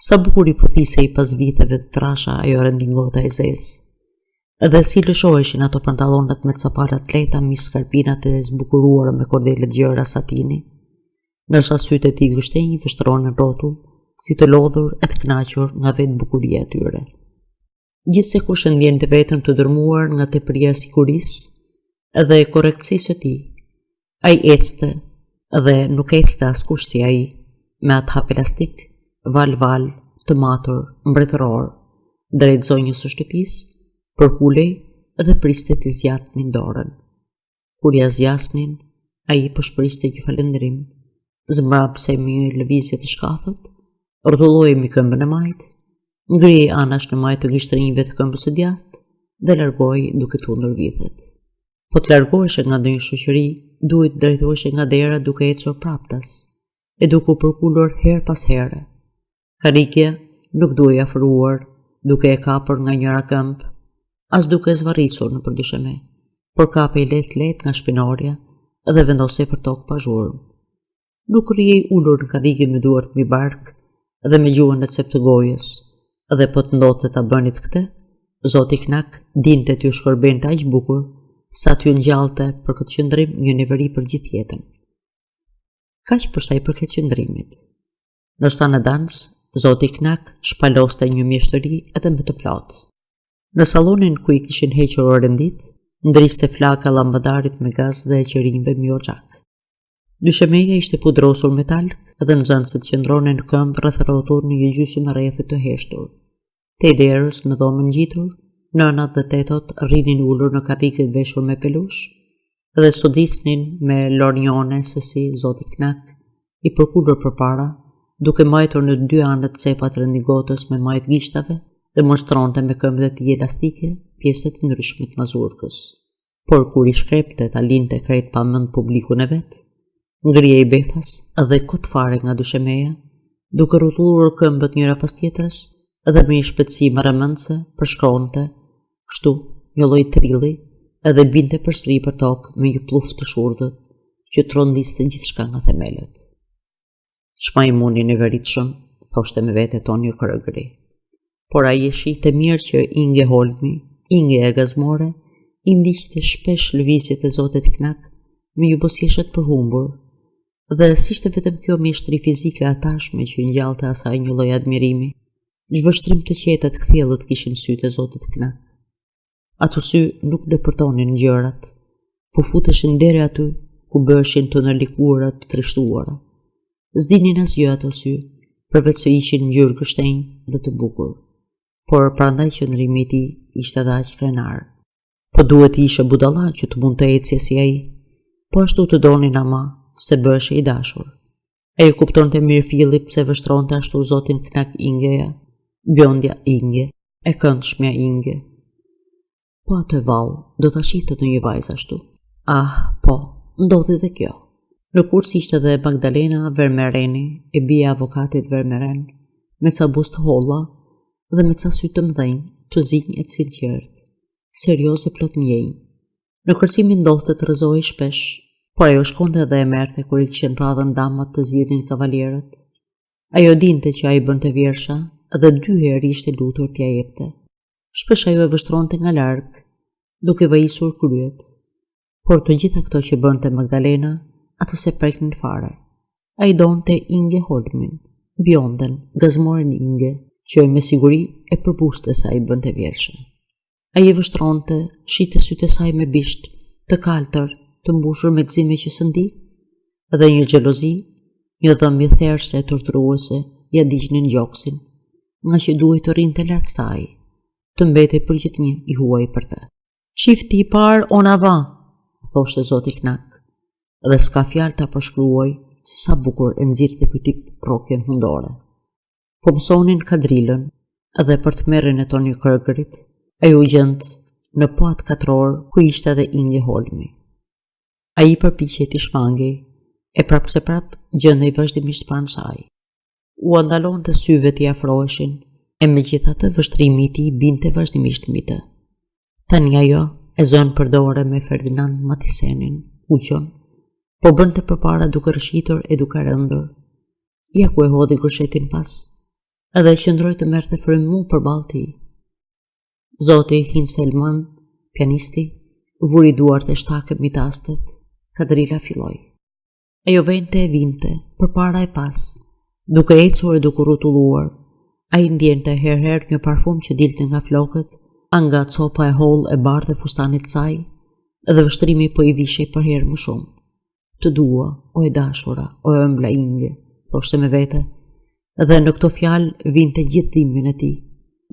Sa bukur i puthise i pas viteve të trasha ajo rendingota e zezë, edhe si lëshoheshin ato pantallonat me caparat të lehta me skarpinat e zbukuruara me kordele gjëra satini, ndërsa sytë e tij gështenj vështronin rrotull, si të lodhur e të kënaqur nga vetë bukuria e tyre. Gjithse kush e ndjente veten të dërmuar nga tepria e sigurisë dhe e korrektësisë së tij, ai ecte dhe nuk ecte askush si ai, me atë hap elastik, val të matur, mbretëror, drejt zonjës së shtëpisë, përkulej dhe priste të zjatnin dorën. Kur ja zjasnin, ai përshpriste një falendrim, zmbrapse me një lëvizje të shkathët, rrotuloi mi këmbën e majt, ngrihej anash në majt të gishtrinjve të këmbës së djathtë dhe largoi duke tundur vithet. Po të largoheshe nga ndonjë shoqëri, duhet drejtoheshe nga dera duke ecur praptas, e duke u përkulur her pas here. Karikja nuk duhej afruar, duke e kapur nga njëra këmbë, as duke zvarricur në përdysheme, por kapej lehtë nga shpinorja dhe vendosej për tokë pa zhurmë. Nuk rrihej ulur në karike me duart mbi bark dhe me gjuhën e cep të gojës, dhe po të ndodhte ta bënit këtë, Zoti Knak dinte t'ju shkërbente aq bukur sa t'ju ngjallte për këtë qëndrim një neveri për gjithë jetën. Kaq për sa i përket qëndrimit. Ndërsa në dans, Zoti Knak shpaloste një mjeshtëri edhe më të plotë. Në sallonin ku i kishin hequr orëndit, ndriste flaka llambadarit me gaz dhe e qerinjve me oxhak. Dyshemeja ishte pudrosur me talk dhe nxënësit qëndronin në këmbë rreth rrotull në një gjysmë rrethit të heshtur. Te derës në dhomën ngjitur, nënat dhe tetot rrinin ulur në karriket veshur me pelush dhe sodisnin me lornjone se si Zoti Knak i përkulur përpara, duke majtur në dy anët cepat rendingotës me majt gishtave dhe monstronte me këmbët e tij elastike pjesët të ndryshme të mazurkës. Por kur i shkrepte ta linte krejt pa mend publikun e vet, ngrihej befas dhe kot fare nga dyshemeja, duke rrotulluar këmbët njëra pas tjetrës dhe me një shpejtësi marrëmendse përshkronte, kështu një lloj trilli, edhe binte përsëri për tokë me një pluf të shurdhët, që trondiste gjithçka nga themelet. Shmajmuni në veritshëm, thoshte me vete Tonio Kregeri. Por ai e shihte mirë që Inge Holmi, Inge e gazmore, i ndiqte shpesh lëvizjet e zotit Knak me një bosjeshet për humbur, dhe s'ishte vetëm kjo mjeshtri fizike atashme që ngjallte asaj një lloj admirimi, zhvështrim të qetë të kthjellët kishin sytë e zotit Knak. Ato sy nuk depërtonin gjërat, po futeshin deri aty ku bëshin të nërlikuara të trishtuara. S'dinin asgjë ato sy, përveç se ishin ngjyrë gështenj dhe të bukur. Por prandaj qëndrimi i tij ishte edhe aq krenar. Po duhet ishe budalla që të mund të ecje si ai, po ashtu të donin ama se bëshe i dashur. Ai kuptonte mirë filli pse vështronte ashtu zotin Knak Ingeja, bjondja Inge, e këndshmja Inge. Po atë vallë do ta shitet në një vajzë ashtu. Ah, po, ndodhi dhe kjo. Në kurs ishte dhe Magdalena Vermereni, e bia avokatit Vermeren, me ca buzë të holla dhe me ca sy të mdhenj, të zinj e të sinqert, serioze plot njëjnë. Në kërcimin ndodhte të rrëzohej shpesh, po ajo shkonte dhe e merrte kur i kishin radhën damat të zgjidhin kavalierët. Ajo dinte që ai bënte vjersha dhe 2 herë ishte lutur t'ia jepte. Shpesh ajo e vështronte nga larg, duke vajisur kryet. Por të gjitha këto që bënte Magdalena, ato se preknin fare. Ai donte Inge Holmin, bjonden, gazmoren Inge, që me siguri e përbuste sa i bënte vjershën. Ai e vështronte, shite sytë e saj me bisht, të kaltër, të mbushur me gëzime që së ndi, dhe një xhelozi, një dhëmbje therrse e torturuese, ja diqnin gjoksin, nga që duhet të rinte larg saj, të mbetej për gjithnjë i huaj për të. Çifti i parë on avant, thoshte zoti Knak, dhe s'ka fjalë ta përshkruaj se sa bukur e nxirrte ky tip rrokjen hundore. Po mësonin kadrilën, edhe për të merren e Tonio Kregerit, ai u gjend në puat katror ku ishte edhe Inge Holmi. Ai përpiqej t'i shmangej, e prap se prap gjendej vazhdimisht pranë saj. U andalonte syve t'i afroheshin, e megjithatë vështrimi i tij binte vazhdimisht mbi të. Tani ajo e zën për dore me Ferdinand Matisenin, kuqon, po bënte përpara duke rëshitur e duke rëndër. Ja ku e hodhi gërshetin pas, edhe qëndroi të merrte frymë përballë tij. Zoti Hinselman, pianisti, vuri duart e shtake mbi tastet, kadrila filloi. Ajo vente e vinte, përpara e pas, duke ecur e duke rrotulluar. Ai ndjente herëherë një parfum që dilte nga flokët, nga copa e hollë e bardhë e fustanit të saj, dhe vështrimi po i vishej për herë më shumë. Të dua, o e dashura, o e ëmbla Inge, thoshte me vete, dhe në këto fjalë vinte gjithë dhimbjen e tij,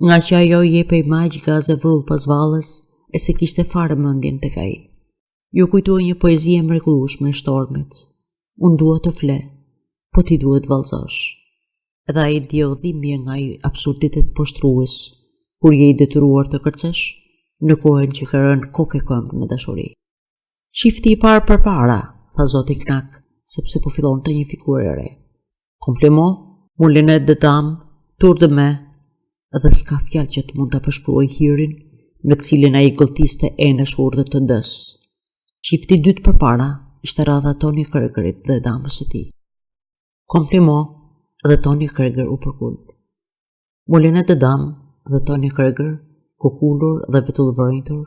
nga që ajo i jepej magj gaze vrull pas vallës, e se kishte fare mendjen tek ai. Ju kujtoi një poezi e mrekullueshme e shtormit. Unë dua të fle, po ti duhet vallëzosh. Edhe ai ndjeu dhimbje nga ai absurditet poshtrues, kur je i detyruar të kërcesh, në kohën që ka rënë kokë këmbë në dashuri. Çifti i parë përpara, tha zoti Knak, sepse po fillonte një figurë e re. Kompliment, mulinet de dam, tour de main, edhe s'ka fjalë që të mund ta përshkruaj hirin me të cilin ai golltiste enesh urdhë të dës. Çifti i dytë përpara ishte radha Tonio Kregerit dhe damës së tij. Kompliment, dhe Tonio Kreger u përkul. Mulinet de dam dhe Tonio Kreger, kokullur dhe vetullvërinjtur,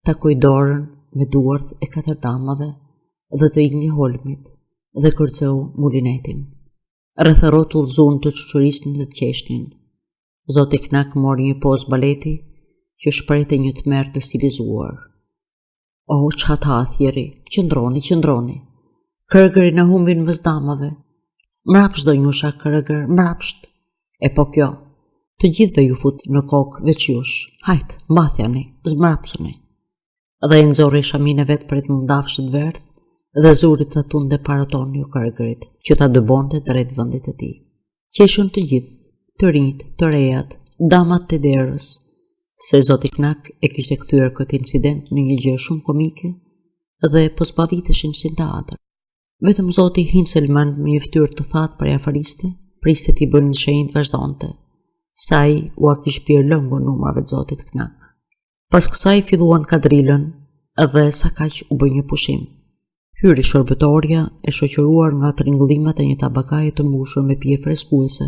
takoi dorën me duart e 4 damave dhe të Inge Holmit dhe kërceu mulinetin. Rreth rrotull zun të çuçurisnin dhe të qeshnin. Zoti Knak mori një pozë baleti që shprehte një tmerr të stilizuar. O, çata thjeri, qëndroni. Kregeri na humbin mes damave. Mrapsht do njusha Kreger, mrapsht. E po kjo, të gjithëve ju fut në kokë veç jush. Hajt, mbathjani, zmrapsuni. Dhe i nxorri shamin e vet për të mundafshit verdh dhe zurit të tunde para Tonio Kregerit, që ta dëbonte drejt vendit të tij. Qeshën të gjithë, të rinjt, të rejat, damat të derës, se zoti Knak e kishte kthyer këtë incident në një gjë shumë komike dhe po zbaviteshin si në teatër. Vetëm zoti Hinselman me një fytyrë të thatë për afariste, priste t'i bën një shenjë të vazhdonte. Sa ai u kish pirë lëngun numrave të zotit Knak. Pas kësaj filluan kadrilën dhe sa kaq u bë një pushim. Hyri shërbëtorja e shoqëruar nga tringëllimet e një tabakaje të mbushur me pije freskuese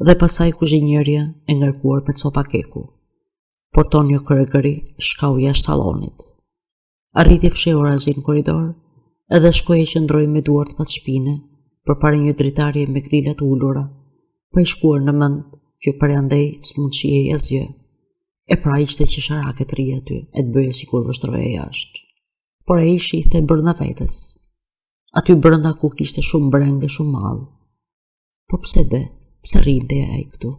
dhe pasaj kuzhinjerja e ngarkuar me copa keku. Por Tonio Kregeri shkau jashtë sallonit. Arriti fshehur azi në korridor edhe shkoi e qëndroi me duart pas shpine përpara një dritarje me grilat ulura, pa i shkuar në mend që përandej s'mund shihej asgjë. E pra ishte qesharake të ri aty, e të bëje sikur vështroje jashtë. Por ai shihte brenda vetes. Aty brenda ku kishte shumë brengë, shumë mall. Po pse rrinte ai këtu?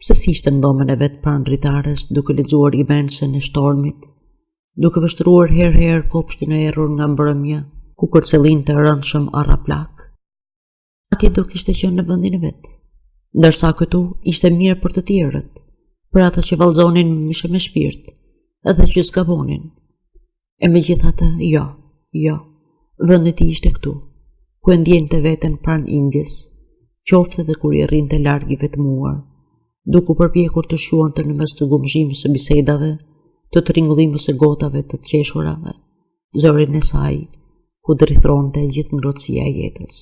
Pse s'ishte në dhomën e vet pranë dritares, duke lexuar imensën e shtormit, duke vështruar herë kopshtin e errur nga mbrëmja, ku kërcellinte rëndshëm arra plak? Atje do kishte qenë në vendin e vet, ndërsa këtu ishte mirë për të tjerët, për ata që vallëzonin mishe me shpirt, edhe që zgabonin. E megjithatë, jo, vendi i ishte këtu, ku e ndjente veten pranë Indjes, qoftë edhe kur i rrinte larg i vetmuar, duke përpjekur të shjuante në mes të gumzhimit së bisedave, të tringullimit së gotave të qeshurave, zërin e saj, ku drithronte gjithë ngrohtësia e jetës.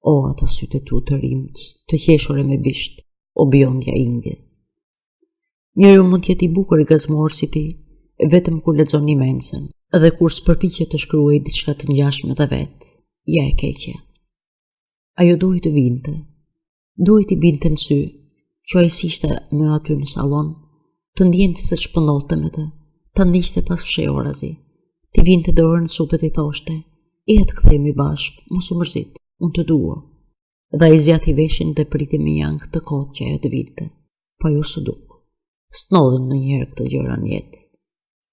O, ata sytë e tu të rimët, të qeshore me bisht, o bjondja Indje. Njeriu mund t'jeti bukur i gazmuar si ti, vetëm kur lexon imensën, edhe kur s'përpiqet të shkruajë diçka të ngjashme të vet, ja e keqja. Ajo duhet të vinte, duhet i binte në sy, që ai ishte me aty në sallon, të ndjente se shpëndolte me të, ta ndiqte pas fshehur azi, t'i vinte dorën supet i thoshte, e të kthehemi bashkë, mos u mërzit, unë të dua. Dhe ai zjati veshin dhe priti me jankë të kotë që ajo të vinte, po ajo s'u duk. S'nodhen ndonjëherë këto gjëra në jetë.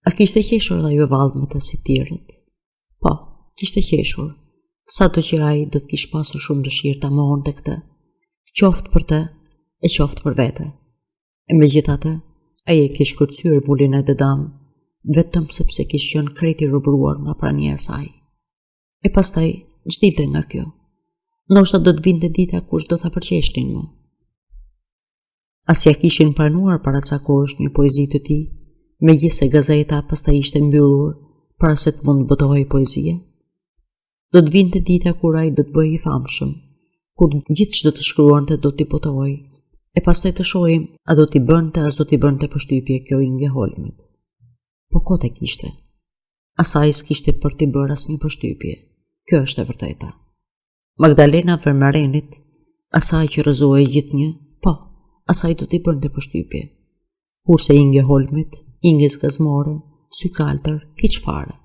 A kishte qeshur dhe ajo vallë të si tjerët? Po, kishte qeshur, sa të që ai do të kishte pasur shumë dëshirë ta mohonte këtë, qoftë për të e qoftë për vete. E megjithatë, ai e kishte kërcyer bulin e dëdam, vetëm sepse kishte qenë krejt i robëruar nga prania e saj. E pastaj çdilte nga kjo. Ndoshta do të vinte dita kur do ta përqeshnin më. As ja kishin pranuar para ca kohësh një poezi të tij, megjithse gazeta pastaj ishte mbyllur para se të mund botohej poezie. Do të vinte dita kur ai do të bëhej i famshëm, kur gjithë çdo të shkruante do t'i botohej, e pastaj të shohim a do t'i bënte as do t'i bënte përshtypje kjo Inge Holmit. Po kote kishte. Asaj s'kishte për t'i bërë asnjë përshtypje. Kjo është e vërteta. Magdalena Vermerenit, asaj që rrëzohej gjithnjë, po, asaj do t'i bënte përshtypje. Kurse Inge Holmit, Inge zgazmore, sy kaltër, hiç fare.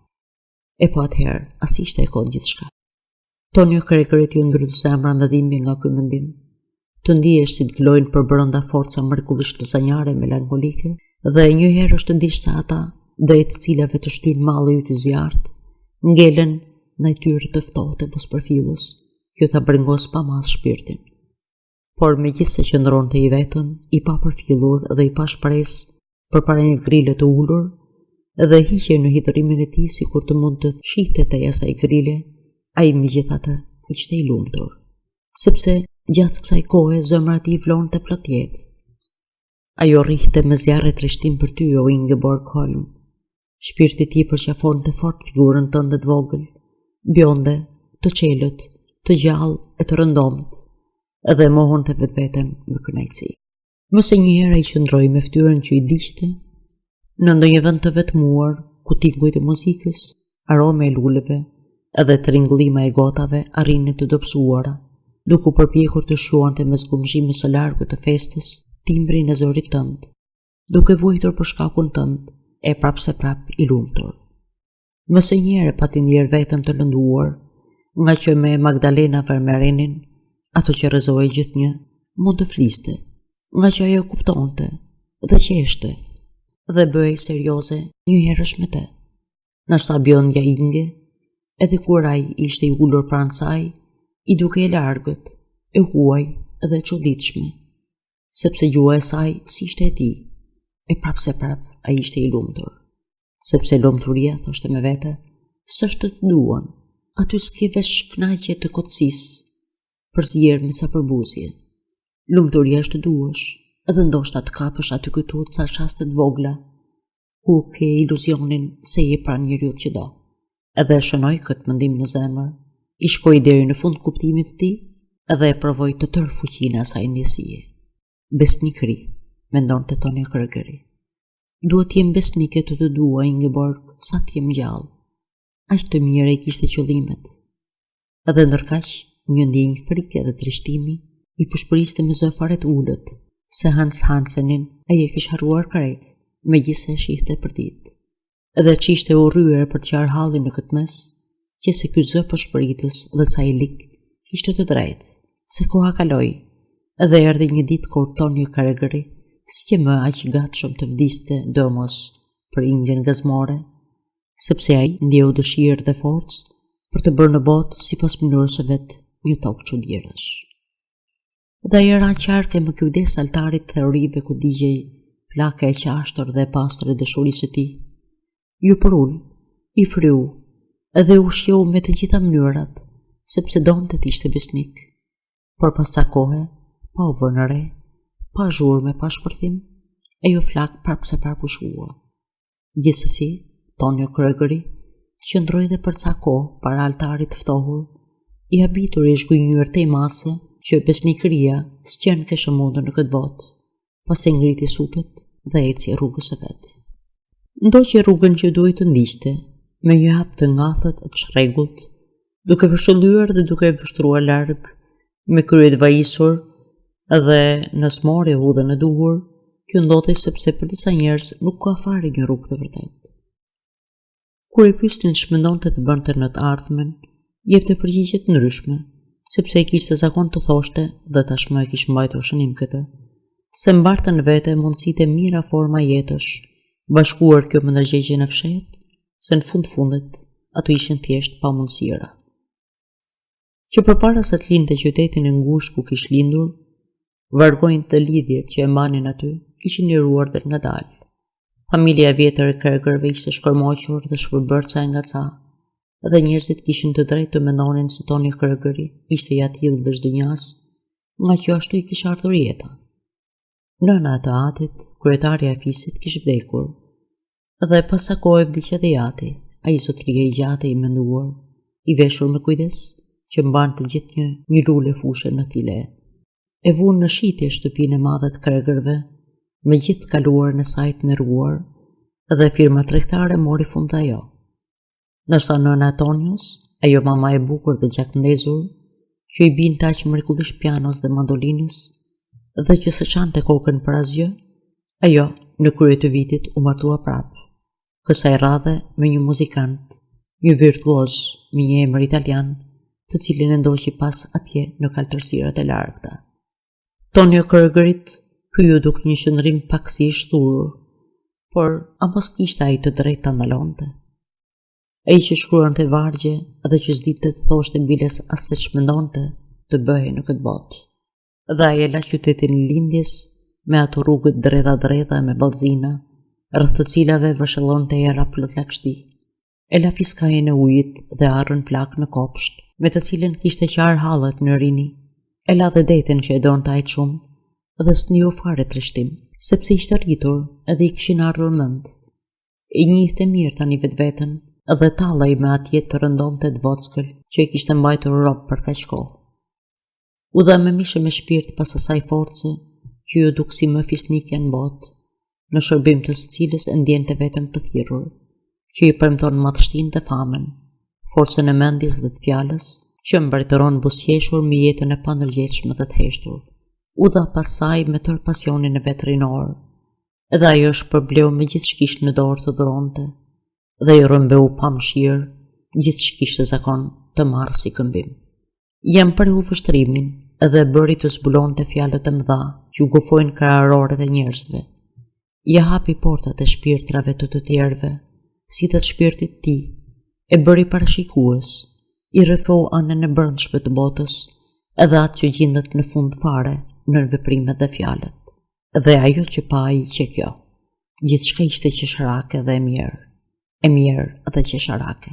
E po atëherë, as ishte e kot gjithçka. Tonio Kregerit ju ndrytë zemra në dhimbje nga ky mendim. Të ndihesh si të glojnë për brenda forca mrekullisht lozanjare melankolike, dhe një herë është të dish se ata, drejt cilave të shtyn malli yt i zjarrt, ngelen ndaj tyre të ftohtë mos përfillës, kjo ta brengos pa mas shpirtin. Por megjithse qëndronte i vetëm, i pa përfillur dhe i pa shpresë përpara një grile të ulur, dhe hiqej në hidhrimin e tij sikur të mund të shihte tej asaj grile, ai megjithatë ishte i lumtur, sepse gjatë kësaj kohe zemra e tij vlonte plot jetë. Ajo rrihte me zjarre trishtim për ty, o Ingeborg Holm. Shpirti i tij përqafonte fort figurën tënde të vogël, bjonde, të qelët, të gjallë e të rëndomët, edhe mohonte vetveten me kënaqësi. Mëse njëherë ai qëndroi me fytyrën që i diqte në ndonjë vend të vetmuar, ku tingujt e muzikës, aroma e luleve edhe tringullima e gotave arrinin të dobësuara, duke u përpjekur të shjuante me zgumzhimin së largët të festës timbrin e zorit tënd, duke vuajtur për shkakun tënd, e prapse prap i lumtur. Mëse njëherë pati ndjer veten të lënduar, nga që me Magdalena Vermerenin, ato që rrëzohej gjithnjë, mund të fliste, nga që ajo kuptonte dhe qeshte, dhe bëhej serioze një herësh me të. Ndërsa bjondja Inge, edhe kur ai ishte i ulur pranë saj, i duke e largët, e huaj dhe çuditshme, sepse gjua e saj si ishte e tij, e prapse prap ai ishte i lumtur, sepse lumturia, thoshte me vete, s'është të duan, aty s'ke vesh kënaqje të kotësisë, përzierë me sa përbuzje. Lumturia është të duash, edhe ndoshta të kapësh aty këtu ca çaste të vogla, ku ke iluzionin se je pranë njeriut që do. Edhe e shënoi këtë mendim në zemër, i shkoi deri në fund kuptimit të tij, edhe e provoi të tërë fuqinë e asaj ndjesie. Besnikëri, mendonte Tonio Kregeri. Duhet të jem besnike të duaj Ingeborg sa të jem gjallë. Aq të mira i kishte qëllimet. Edhe ndërkaq, një ndjenjë frike dhe trishtimi i përshpëriste me zë fare të ulët, se Hans Hansenin ai e kishte harruar krejt, megjithse e shihte për ditë. Edhe që ishte u rryer për të qarë hallin në këtë mes, që se ky zë përshpëritës dhe ca i lik kishte të drejtë, se koha kaloi, edhe erdhi një ditë kur Tonio Kregeri s'ke më aq gatshëm të vdiste domos për Ingen gazmore, sepse ai ndjeu dëshirë dhe forcë për të bërë në botë sipas mënyrës së vet një tokë çuditësh. Dhe ai era qartë me kujdes altarit teorive ku digjej flaka e qashtër dhe e pastër e dashurisë së tij. Ju përul, i fryu, edhe u shjeu me të gjitha mënyrat, sepse donte të ishte besnik. Por pas ca kohe, pa u vënë re, pa zhurmë, pa shpërthim, ajo flak prapse parpushua. Gjithsesi, Tonio Kregeri qëndroi dhe për ca kohë para altarit të ftohur, i habitur i zhgënjur te mase që besnikëria s'qen ke shëmundër në këtë botë, pas e ngriti supet dhe eci rrugës së vet. Ndoqi rrugën që duhet të ndiqte, me një hap të ngathët e të shregullt, duke vëshëllyer dhe duke vështruar larg, me kryet vajisur edhe në smorë hudhën e duhur, kjo ndodhej sepse për disa njerëz nuk ka fare një rrugë të vërtetë. Kur i pyesnin ç'mendonte të bënte në të ardhmen, jepte përgjigje të ndryshme, sepse i kishte zakon të thoshte, dhe tashmë e kishte mbajtur shënim këtë, se mbarte në vete mundësitë e mira forma jetësh, bashkuar kjo me ndërgjegjen e fshehtë, se në fundet ato ishin thjesht pamundësira. Që përpara se të lindte qytetin e ngushtë ku kishte lindur, vargojnë të lidhjet që e mbanin aty kishin liruar dhe ngadalë. Familja e vjetër e Kregerve ishte shkërmoqur dhe shpërbërca e nga ca, dhe njerëzit kishin të drejtë të mendonin se Tonio Kregeri ishte i atill dhe çdonjas, nga që ashtu i kishte ardhur jeta. Nëna e të atit, kryetarja e fisit, kishte vdekur, dhe pas sa kohë vdiq edhe ati, ai zotëria i gjatë i menduar, i veshur me kujdes, që mbante gjithnjë një lule fushe në thile. E vunë në shitje shtëpinë e madhe të Kregerve, me gjithë kaluarën e saj të nervuar, dhe firma tregtare mori fund të ajo. Ndërsa nëna e Tonios, ajo mama e bukur dhe gjakndezur, që i binte aq mrekullisht pianos dhe mandolinës, dhe që së çante kokën për asgjë, ajo në krye të vitit u martua prapë, kësaj radhe me një muzikant, një virtuoz me një emër italian, të cilin e ndoqi pas atje në kaltërsirat e largta. Tonio Kregerit hyu duke një qëndrim pak si i shturur, por a mos kishte ai të drejtë ta ndalonte? Ai që shkruante vargje dhe që s'dite të thoshte biles as se ç'mendonte të bëhej në këtë botë. Dhe ai e la qytetin e lindjes me ato rrugët dredha me ballzina, rreth të cilave vëshëllonte era plot lagështi. E la fiskajin e ujit dhe arrën plak në kopsht, me të cilën kishte qarë hallet në rini. E la dhe detin që e donte aq shumë, dhe s'ndiu fare trishtim, sepse ishte rritur edhe i kishin ardhur mend. I njihte mirë tani vetveten, dhe tallej me atje të rëndonte të vockël që i kishte mbajtur rob për kaq kohë. U dha me mishë me shpirt pas asaj force që ju duk si më fisnikja në botë, në shërbim të së cilës e ndjente veten të thirrur, që i premton madhështinë dhe famën, forcën e mendjes dhe të fjalës, që mbretëron buzëqeshur mbi jetën e pandërgjegjshme dhe të heshtur. U dha pas saj me tërë pasionin e vet rinor, edhe ajo shpërbleu me gjithë ç'kishte në dorë të dhuronte, dhe i rrëmbeu pa mëshirë gjithë ç'kishte zakon të marrë si këmbim. Jam përhu vështrimin edhe bëri të zbulonte fjalët e mëdha që u gufojnë krahëroret e njerëzve. Ja hapi portat e shpirtrave të tjerëve, si të shpirtit ti, e bëri parashikues, i rrethou anën e brendshme të botës, edhe atë që gjendet në fund fare në veprimet dhe fjalët. Dhe ajo që pa ai që kjo, gjithçka ishte qesharake dhe e mirë dhe qesharake.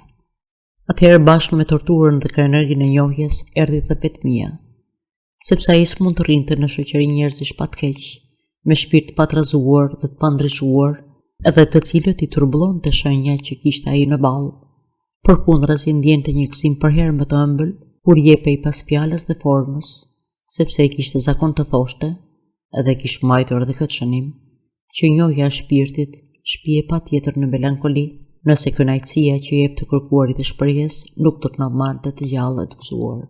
Atëherë bashkë me torturën dhe krenërin e njohjes erdhi dhe vetmia, sepse ai s'mund të rrinte në shoqëri njerëzish pa të keq, me shpirt pa të rrëzuar dhe të pandryshuar, edhe të cilët i turbullonte shenja që kishte ai në ball, Përkundrazi ndjente një gëzim përherë më të ëmbël kur jepej pas fjalës dhe formës, sepse e kishte zakon të thoshte, edhe kishte mbajtur edhe këtë shënim, që njohja e shpirtit shpije patjetër në melankoli, nëse kënaqësia që jep të kërkuarit të shprehjes nuk do të na marrë të gjallë të gëzuar.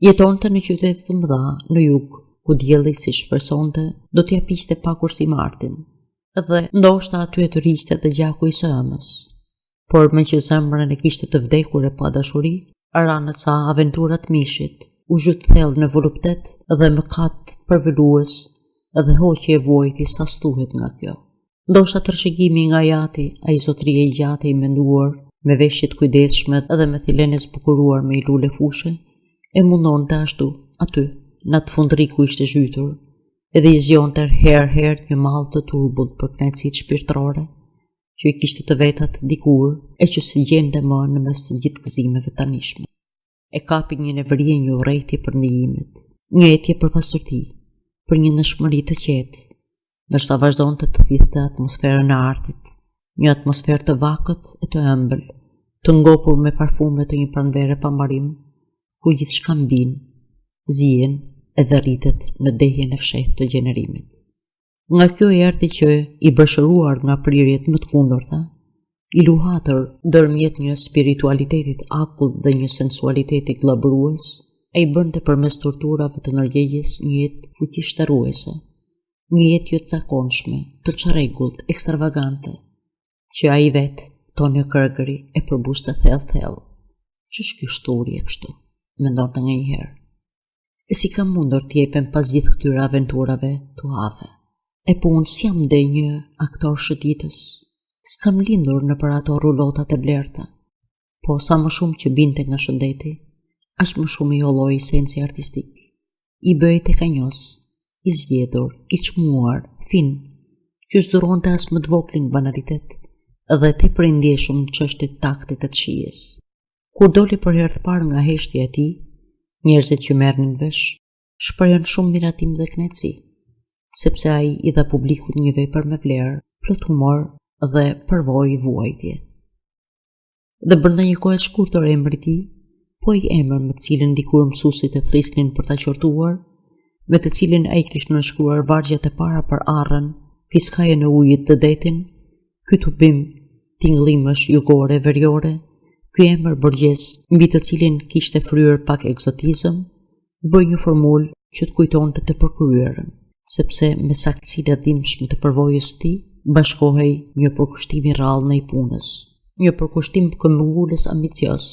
Jetonte në qytete të mëdha në jug, ku dielli si shpresonte do t'ia piqte pakursi Martin, dhe ndoshta aty e të riqte dhe gjaku i së ëmës. Por me që zemrën e kishte të vdekur e pa dashuri, ra në ca aventurat mishit, u zhyt thellë në voluptet dhe mëkat përvelues dhe hoqje e vuajti sa stuhet nga kjo. Ndoshta tërshëgimi nga jati, ai zotëria i gjatë i menduar, me veshjet kujdesshme dhe me thilen e zbukuruar me i lule fushe, e mundon të ashtu, aty, në atë fundri ku ishte zhytur, edhe i zjonte herë një mall të turbull për kënaqësitë shpirtërore, që i kishte të vetat dikur e që si gjende më në mes të gjithë gëzimeve tanishme. E kapi një nevërije, një urrejtje për ndijimit, një etje për pasërti, për një nëshmëri të qetë, ndërsa vazhdonte të thithte atmosferën e artit, një atmosferë të vakët e të ëmbël, të ngopur me parfume të një pranvere pa mbarim, ku gjithçka mbin, zihen edhe rritet në dehjen e fshehtë të gjenerimit. Nga kjo erdhi që, i bërshëruar nga prirjet më të kundërta, i luhatër ndërmjet një spiritualitetit akull dhe një sensualiteti glabërues, ai bënte përmes torturave të nërgjegjes një jetë fuqishtaruese, një jetë jo të zakonshme, të çarregullt, ekstravagante, që ai vetë, Tonio Kregeri, e përbuste thellë. Ç'është ky shturi e kështu? Mendonte nganjëherë. E si kam mundur t'jepen pas gjithë këtyre aventurave të ave? E po unë si jam dhe një aktor shëtitës, s'kam lindur në për ato rulotat e blerta, po sa më shumë që binte nga shëndeti, aq më shumë i holloi sensi artistik, i bëj të kanjos, i zgjedhur, i çmuar, fin, që s'duronte as më të voglin banalitet, dhe tepër i ndjeshëm në çështjet taktit të shijes. Kur doli për herë të parë nga heshtja e tij, njerëzit që merrnin vesh shprehën shumë miratim dhe kënaqësi, sepse ai i dha publikut një vepër me vlerë, plot humor dhe përvojë vuajtje. Dhe brenda një kohe të shkurtër emri i tij, po ai emër me të cilin dikur mësuesit e thrisnin për ta qortuar, me të cilin ai kishte nënshkruar vargjat e para për arrën, fiskajën e ujit dhe detin, ky tubim tingëllimësh jugore veriore, ky emër borgjes mbi të cilin kishte fryer pak egzotizëm, bëj një formulë që të kujtonte të përkryerën, sepse me saktësinë e dhimbshme të përvojës së tij bashkohej një përkushtim i rrallë ndaj punës, një përkushtim këmbëngulës ambicioz,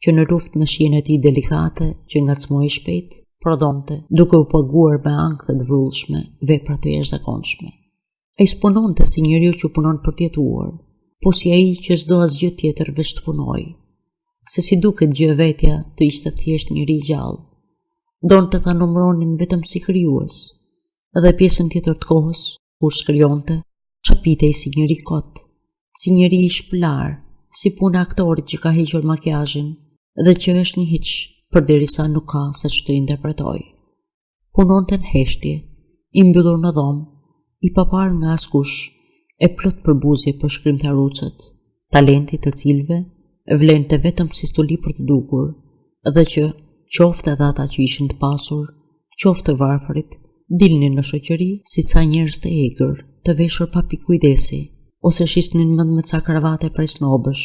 që në luftë me shijen e tij delikate që ngacmoi shpejt, prodhonte, duke u paguar me ankth të vrullshme vepra të jashtëzakonshme. Ai spunonte si njeriu që punon për të jetuar, po si ai që s'do asgjë tjetër veç të punojë. Se si duket gjë vetja të ishte thjesht njeri gjallë, donte ta numëronin vetëm si krijues, dhe pjesën tjetër të kohës, kur shkrijonte, çapitej si njeri kot, si njeri i shpëlar, si puna aktorit që ka hequr makiazhin dhe që është një hiç, përderisa nuk ka se ç'të interpretoj. Punonte në heshtje, i mbyllur në dhomë, i papar nga askush, e plot përbuzje për shkrimtarucët, talenti të cilëve vlente vetëm si stoli për të dukur, dhe që qoftë edhe ata që ishin të pasur, qoftë të varfërit, dilnin në shoqëri si ca njerëz të egër, të veshur pa pikë kujdesi, ose shisnin mend me ca kravate prej snobësh,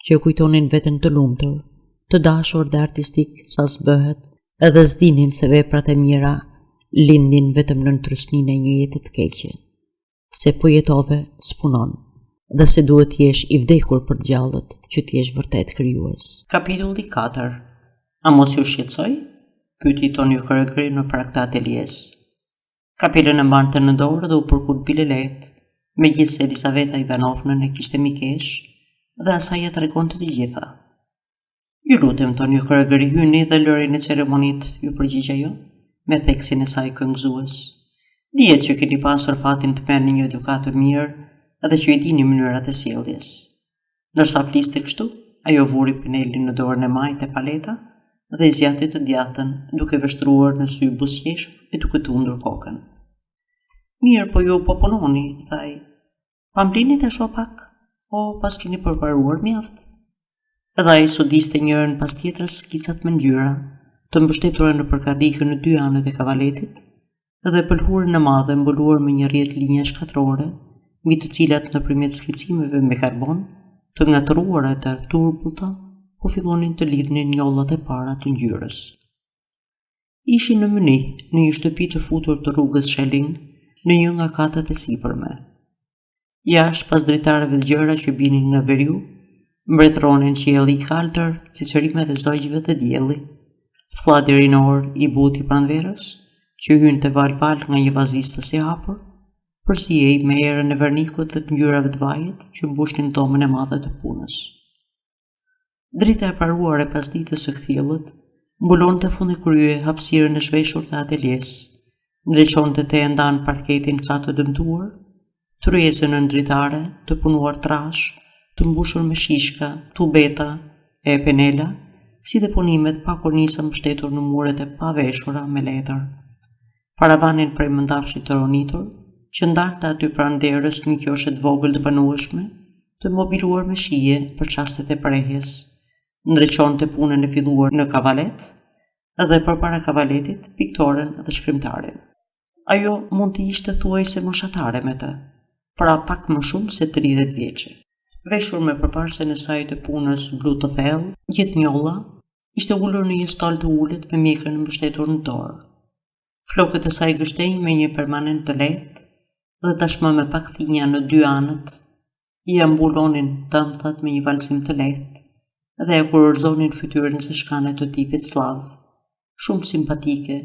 që kujtonin veten të lumtur, të dashur dhe artistik sa s'bëhet, edhe s'dinin se veprat e mira lindin vetëm në trysninë e një jete të keqe. Se po jetove s'punon, dhe se duhet t'jesh i vdekur për gjallët që t'jesh vërtet krijues. Kapitulli 4. A mos ju shqetësoj? Pyeti Tonio Kregeri në prag të ateljes. Kapelën e mbante në dorë dhe u përkut bile lehtë, megjithse Elisaveta Ivanovna e kishte mikesh dhe asaj ja tregonte të gjitha. Ju lutem, Tonio Kreger, hyni dhe lërin e ceremonit, ju përgjigj ajo, me theksin e saj këngëzues. Dihet që keni pasur fatin të merrni një edukat të mirë edhe që i dini mënyrat e sjelljes. Ndërsa fliste kështu, ajo vuri pinelin në dorën e majt e paleta dhe i zjati të djatën, duke vështruar në sy buzëqeshur e duke tundur kokën. Mirë, po ju po punoni, thaj. Pa mblini të sho pak, o pas keni përparuar mjaft. Edhe ai sodiste njërën pas tjetrës skicat me ngjyra, të mbështetura në përkarrikën në dy anët e kavaletit, dhe pëlhurën e madhe mbuluar me një rrjet linja shkatrore, mbi të cilat nëpërmjet skicimeve me karbon, të ngatëruara e të turbullta, po fillonin të lidhnin njollat e para të ngjyrës. Ishin në mëni, në një shtëpi të futur të rrugës Schelling, në një nga katet e sipërme. Jashtë pas dritarëve të gjëra që binin në veriu, mbretëronin qielli i kaltër, cicërimet e zogjve të dielli, fllati rinor i buti pranverës, që hyn të val nga një vazistë së hapur, përziej me erën e vernikut dhe të ngjyrave të vajit që mbushnin dhomën e madhe të punës. Drita e paruar e pasditës së kthjellët mbulonte fundi krye hapësirën e zhveshur të ateljes, ndriçonte te e ndan parketin ca të dëmtuar, tryezën në dritare të punuar trash, të mbushur me shishka, tubeta e penela, si deponimet pa kornisa mbështetur në muret e paveshura me letër. Paravanin prej mëndarshit të ronitur, që ndartë aty pranë derës një qoshe të vogël të banueshme, të mobiluar me shije për çastet e prehjes, ndriçonte punën e filluar në kavalet, edhe përpara kavaletit, piktoren dhe shkrimtarin. Ajo mund të ishte thuajse moshatare me të, pra pak më shumë se 30 vjeçe. Veshur me përparsen e saj të punës blu të thellë, gjithnjolla, ishte ulur në një stol të ulët me mjekrën mbështetur në dorë. Flokët e saj gështenj me një permanent të lehtë dhe tashmë me pak thinja në dy anët, i ambulonin dëmthat me një valsim të lehtë dhe e kurorzonin fytyrën se shkane të tipit slav, shumë simpatike,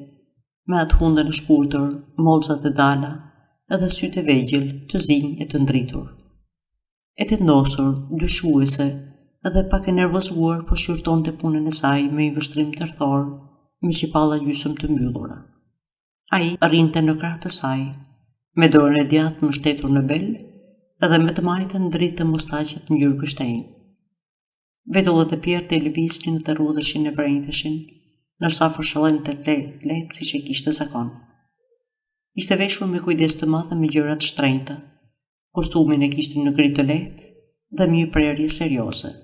me atë hundën e shkurtër, molzat e dala, edhe sytë e vegjël, të zinj e të ndritur. E të ndosur, dyshuese, edhe pak e nervozuar, po shqyrtonte punën e saj me një vështrim tërthor, me qipalla gjysmë të mbyllura. Ai arrinte në krah të saj, me dorën e djathtë mbështetur në bel, edhe me të majtën dritë mustaqet në ngjyrë gështenj. Vetullët e pjertë e lëviznin dhe rudheshin e vrenjteshin, nërsa fërshëllen të letë si që kishte zakon. Ishte veshur me kujdes të madhe me gjërat shtrenjta, kostumin e kishte në gri të lehtë dhe një prerje serioze.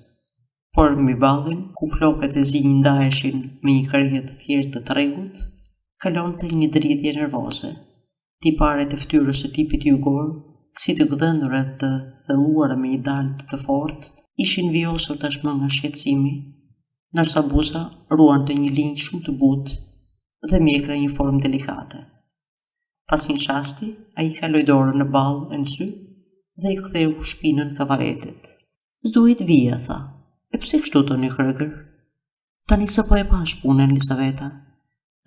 Por mbi ballin, ku flokët e zinj ndaheshin me një karrje të thjeshtë të treggut, kalonte një dridhje nervoze. Tiparet e fytyrës së tipit jugor, si të gdhënura të thelluara me një dalë të fortë, ishin vjosur tashmë nga shqetësimi, nërsa buza ruante një linjë shumë të butë dhe mjekra një formë delikate. Pas një çasti, ai kaloi dorën në ballë e në sy dhe i ktheu shpinën kavaletit. "S'duhet vija", tha. "E pse kështu, Tonio Kreger? Tani sapo e pash punën, Elisaveta.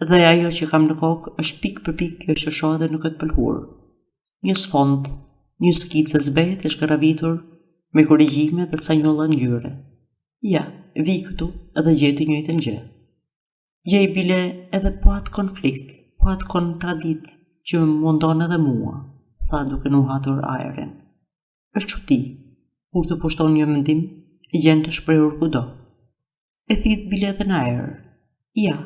Dhe ajo që kam në kokë është pikë për pikë kjo që shoh edhe në këtë pëlhur. Një sfond, një skicë zbehtë e shkaravitur me korrigjime dhe ca njolla ngjyre. Ja, vi këtu edhe gjeti njëjtën gjë. Gjej bile edhe po atë konflikt, po atë kontradit që më mundon edhe mua", tha duke nuhatur ajrin. "Është çudi, kur të pushton një mendim, e gjen të shprehur kudo. E thith bile edhe në ajër. Ja,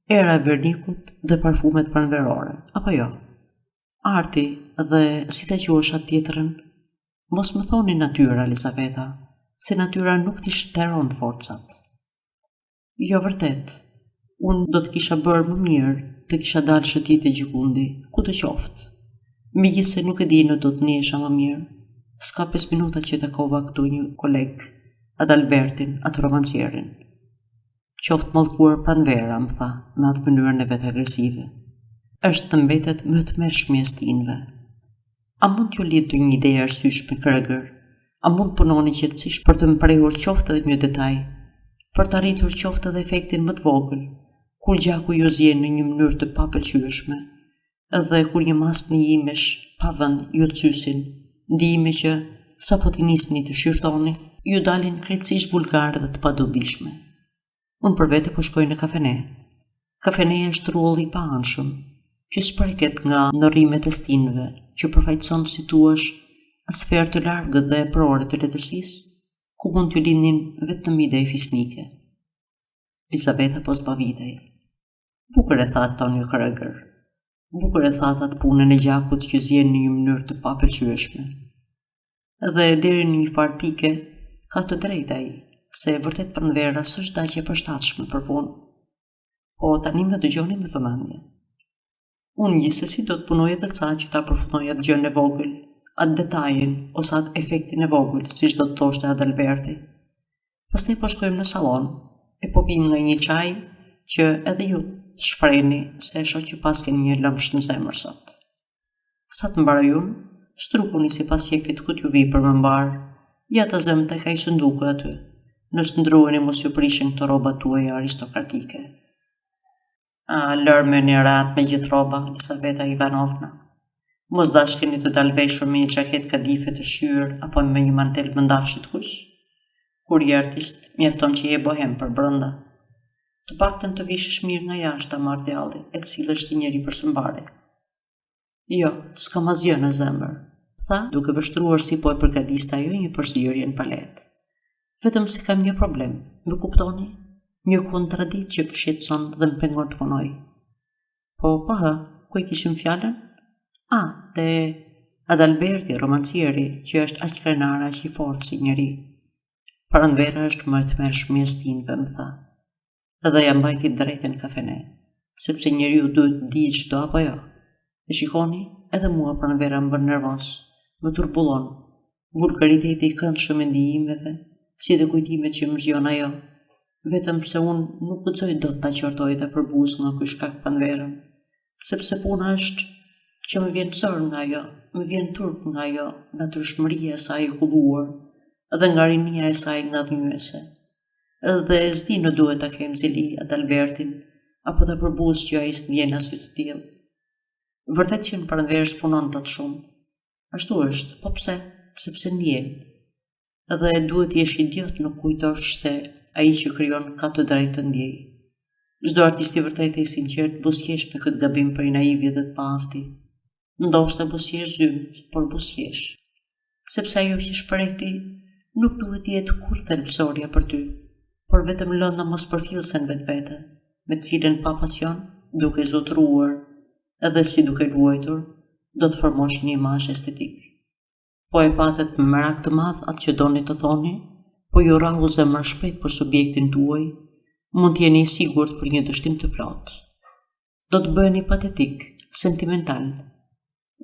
era e vernikut dhe parfumet pranverore, apo jo? Arti dhe si ta quash atë tjetrën? Mos më thoni natyra, Elisaveta, se natyra nuk t'i shëteron forcat." "Jo vërtet, unë do të kisha bërë më mirë të kisha dalë shëtit e gjikundi, ku të qoftë. Megjithse nuk e di në do të nihesha më mirë, s'ka 5 minuta që takova këtu një koleg, Adalbertin, atë romancierin. Qoftë mallkuar pranvera, më tha, me atë mënyrën e vetë agresive. Është të mbetet më të mërshme e stinve. A mund t'ju lidhë një ide arsysh me Kreger? A mund punoni qetësisht për të më prehur qoftë edhe një detaj, për të arritur qoftë edhe efektin më të vogël, kur gjaku ju zjen në një mënyrë të papëlqyeshme, edhe kur një mas në jimesh pa vend ju të cysin, ndihme që sa po t'i nisni të shqyrtoni, ju dalin krejtësisht vulgar dhe të padobishme. Unë për vete po shkoj në kafene. Kafeneja është rulli i paanshëm, që spreket nga ndërrimet e stinëve, që përfaqëson si thuash sferë të largët dhe e prore të letërsisë, ku mund t'ju lindnin vetëm ide fisnike. Elisaveta po zbavitej. Bukur e tha Tonio Kreger. Bukur e tha atë punën e gjakut që zjen në një mënyrë të papëlqyeshme. Dhe deri në një farë pike ka të drejtë ai. se vërtet pranvera s'është daqe e përshtatshme për punë. Po tani më dëgjoni me vëmendje. Unë gjithsesi do të punoj edhe ca që ta përfundoj atë gjën e vogël, atë detajin ose atë efektin e vogël, siç do të thoshte Adalberti. Pastaj po shkojmë në sallon e po pim nga një çaj që edhe ju të shfreni se e shoh që pas keni një lëmsh në zemër sot. Sa të mbaroj unë, shtrukuni sipas shefit ku t'ju vi për më mbar, ja të zëmë tek ai sunduku aty, nëse ndruheni mos ju prishin këto rroba tuaja aristokratike. A lërme një rat me gjithë rroba, Elisaveta Ivanovna. Mos dashkeni të dalveshur me një xhaket kadife të shyrë apo me një mantel mëndafshi të kuq. Kur je artist, mjafton që je bohem për brenda. Të paktën të vishësh mirë nga jashtë marr djalli, e të sillesh si njeri përshëmbare. Jo, s'kam asgjë në zemër, tha, duke vështruar si po e përgatiste ajo një përzierje në palet. Vetëm se kam një problem, më kuptoni? Një kontradikt që më shqetëson dhe më pengon të punoj. Po, ku e kishim fjalën? Te Adalberti, romancieri, që është aq krenar, aq i fortë si njeri. Pranvera është më e tmerrshme mjestinëve, më tha. Edhe ja mbajti drejtën kafene, sepse njeriu duhet të di çdo apo jo. E shikoni, edhe mua pranvera më bën nervoz, më turbullon, vulgariteti i këndshëm i ndijimeve, si dhe kujtimet që më zgjon ajo, vetëm pse unë nuk guxoj dot ta qortoj dhe përbuz nga ky shkak pranverën, sepse puna është që më vjen sër nga ajo, më vjen turp nga ajo, natyrshmëria e saj e kulluar, edhe nga rinia e saj ngadhnjyese. Edhe e s'di në duhet ta kem zili Adalbertin, apo ta përbuz që ai s'ndjen as të tillë. Vërtet që në pranverë s'punon dot shumë. Ashtu është, po pse? Sepse ndjen. Edhe duhet jesh idiot nuk kujtosh se ai që krijon ka të drejtë të ndjej. Çdo artist i vërtet e i sinqert buzqesh me këtë gabim për i naivi dhe të paafti. Ndoshta buzqesh zymt, por buzqesh. Sepse ajo që shprehti nuk duhet jetë kur thelbësorja për ty, por vetëm lënda mos përfillse në vetvete, me të cilën pa pasion, duke zotëruar, edhe si duke luajtur, do të formosh një imazh estetik. Po e patet me merak të madh atë që doni të thoni, po ju rrahu zemër shpejt për subjektin tuaj, mund të jeni i sigurt për një dështim të plotë. Do të bëheni patetik, sentimental.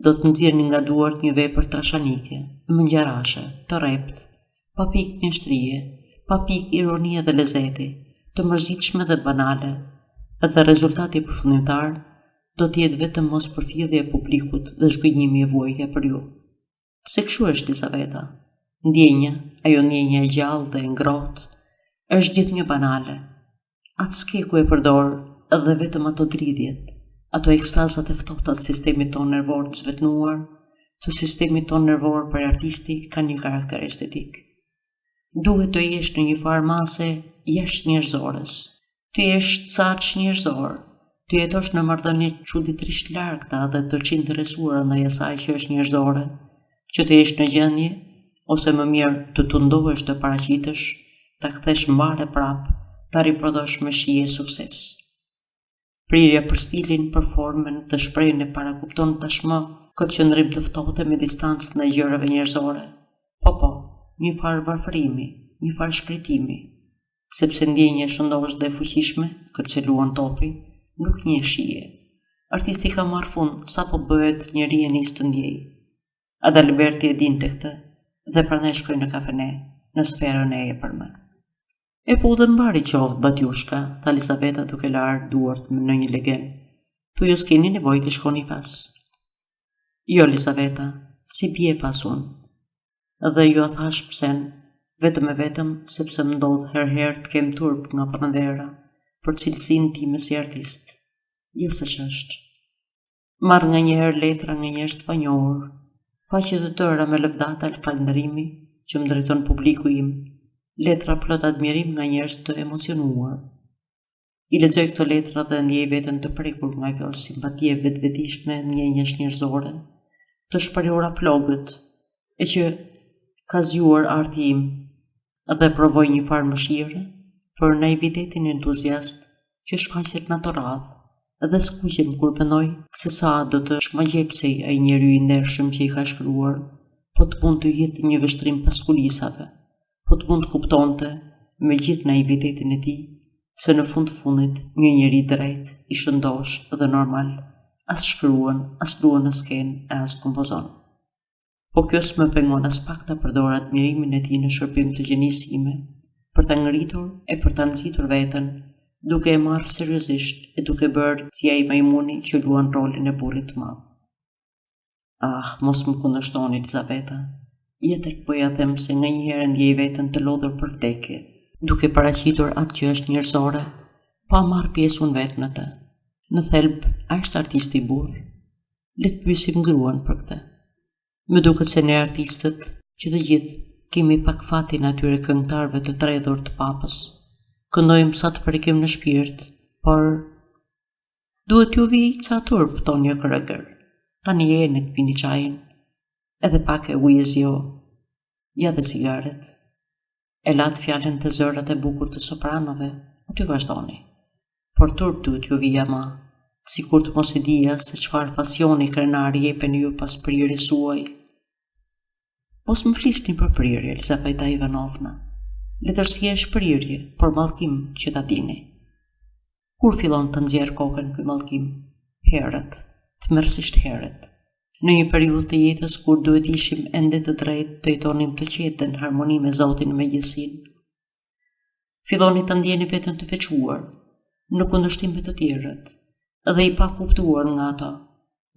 Do të nxjerrni nga duart një vepër trashanike, mëngjarashe, të rrept, pa pikë mjeshtrije, pa pikë ironie dhe lezeti, të mërzitshme dhe banale, edhe rezultati përfundimtar do të jetë vetëm mos përfillje e publikut dhe zhgënjimi e vuajtja për ju. Se kështu është Elisaveta. Ndjenja, ajo ndjenja e gjallë dhe e ngrohtë, është gjithnjë banale. Atë skeku e përdor edhe vetëm ato dridhjet, ato ekstazat e ftohta të sistemit tonë nervor të zvetnuar, të sistemit tonë nervor për artisti kanë një karakter estetik. Duhet të jesh në një farë mase jashtë njerëzores, të jesh caç njerëzor, të jetosh në marrëdhënie çuditërisht largta dhe të çinteresuar ndaj asaj që është njerëzore, që të jesh në gjendje, ose më mirë të tundohesh të paraqitesh, ta kthesh mbare prap, ta riprodhosh me shije sukses. Prirja për stilin, për formën, të shprehjen e parakupton tashmë këtë qëndrim të ftohtë me distancë ndaj gjërave njerëzore. Po, një farë varfërimi, një farë shkretimi, sepse ndjenja e shëndosh dhe fuqishme, këtë që luan topi, nuk një shije. Artisti ka marrë fund sa po bëhet njeri e nis të ndjej. Adalberti e dinte këtë dhe prandaj shkoi në kafene, në sferën e epërme. E po dhe mbari qoftë Batjushka, tha Elisaveta duke larë duart në një legen. Tu ju s'keni nevojë të shkoni pas. Jo, Elisaveta, si bie pas unë. Dhe ju a thash psen, vetëm e vetëm sepse më ndodh herë të kem turp nga pranvera për cilësinë time si artist. Jo se ç'është. Marr nga njëherë letra nga njerëz të panjohur, faqe të tëra me lëvdata e falënderimi që më drejton publiku im, letra plot admirim nga njerëz të emocionuar. I lexoj këto letra dhe ndjej veten të prekur nga kjo simpatie vetvetishme ndjenjash njerëzore, të shprehura plogët, e që ka zgjuar arti im, dhe provoj një farë mëshire për naivitetin entuziast që shfaqet natyral, dhe skuqem kur pendoj se sa do të shmagjepsej ai njeriu i ndershëm që i ka shkruar, po të mund të jetë një vështrim pas kulisave, po të mund të kuptonte me gjithë naivitetin e tij, se në fundit një njeri drejt, i shëndosh dhe normal, as shkruan, as luan në skenë e as kompozon. Po kjo s'më pengon as pak të përdor admirimin e tij në shërbim të gjenisë ime, për ta ngritur e për ta nxitur veten, duke e marrë seriozisht e duke bërë si ai majmuni që luan rolin e burrit të madh. Ah, mos më kundërshtoni Elizaveta. Ja tek po ja them se nganjëherë ndjej veten të lodhur për vdekje, duke paraqitur atë që është njerëzore, pa marrë pjesë unë vetë në të. Në thelb, a është artisti i burr? Le të pyesim gruan për këtë. Më duket se ne artistët, që të gjithë kemi pak fatin atyre këngëtarëve të tredhur të papës. Këndojmë sa të prekim në shpirt, por duhet ju vi ca turp, Tonio Kreger. Tani jeni të pini çajin, edhe pak e ujë zjo, ja dhe cigaret. E latë fjallën të zërat e bukur të sopranove, aty vazhdoni. Por turp duhet ju vija ma, si kur të mos i dija se çfarë pasioni krenari jepen ju pas prirjes suaj. Mos më flisni për prirje, Elizaveta Ivanovna. Letërsia është prirje, por mallkim që ta dini. Kur fillon të nxjerr kokën ky mallkim? Herët, tmerrsisht herët. Në një periudhë të jetës kur duhet ishim ende të drejtë të jetonim të qetë në harmoni me Zotin me gjithësinë. Filloni të ndjeni veten të veçuar, në kundërshtim me të tjerët, dhe i pa kuptuar nga ato,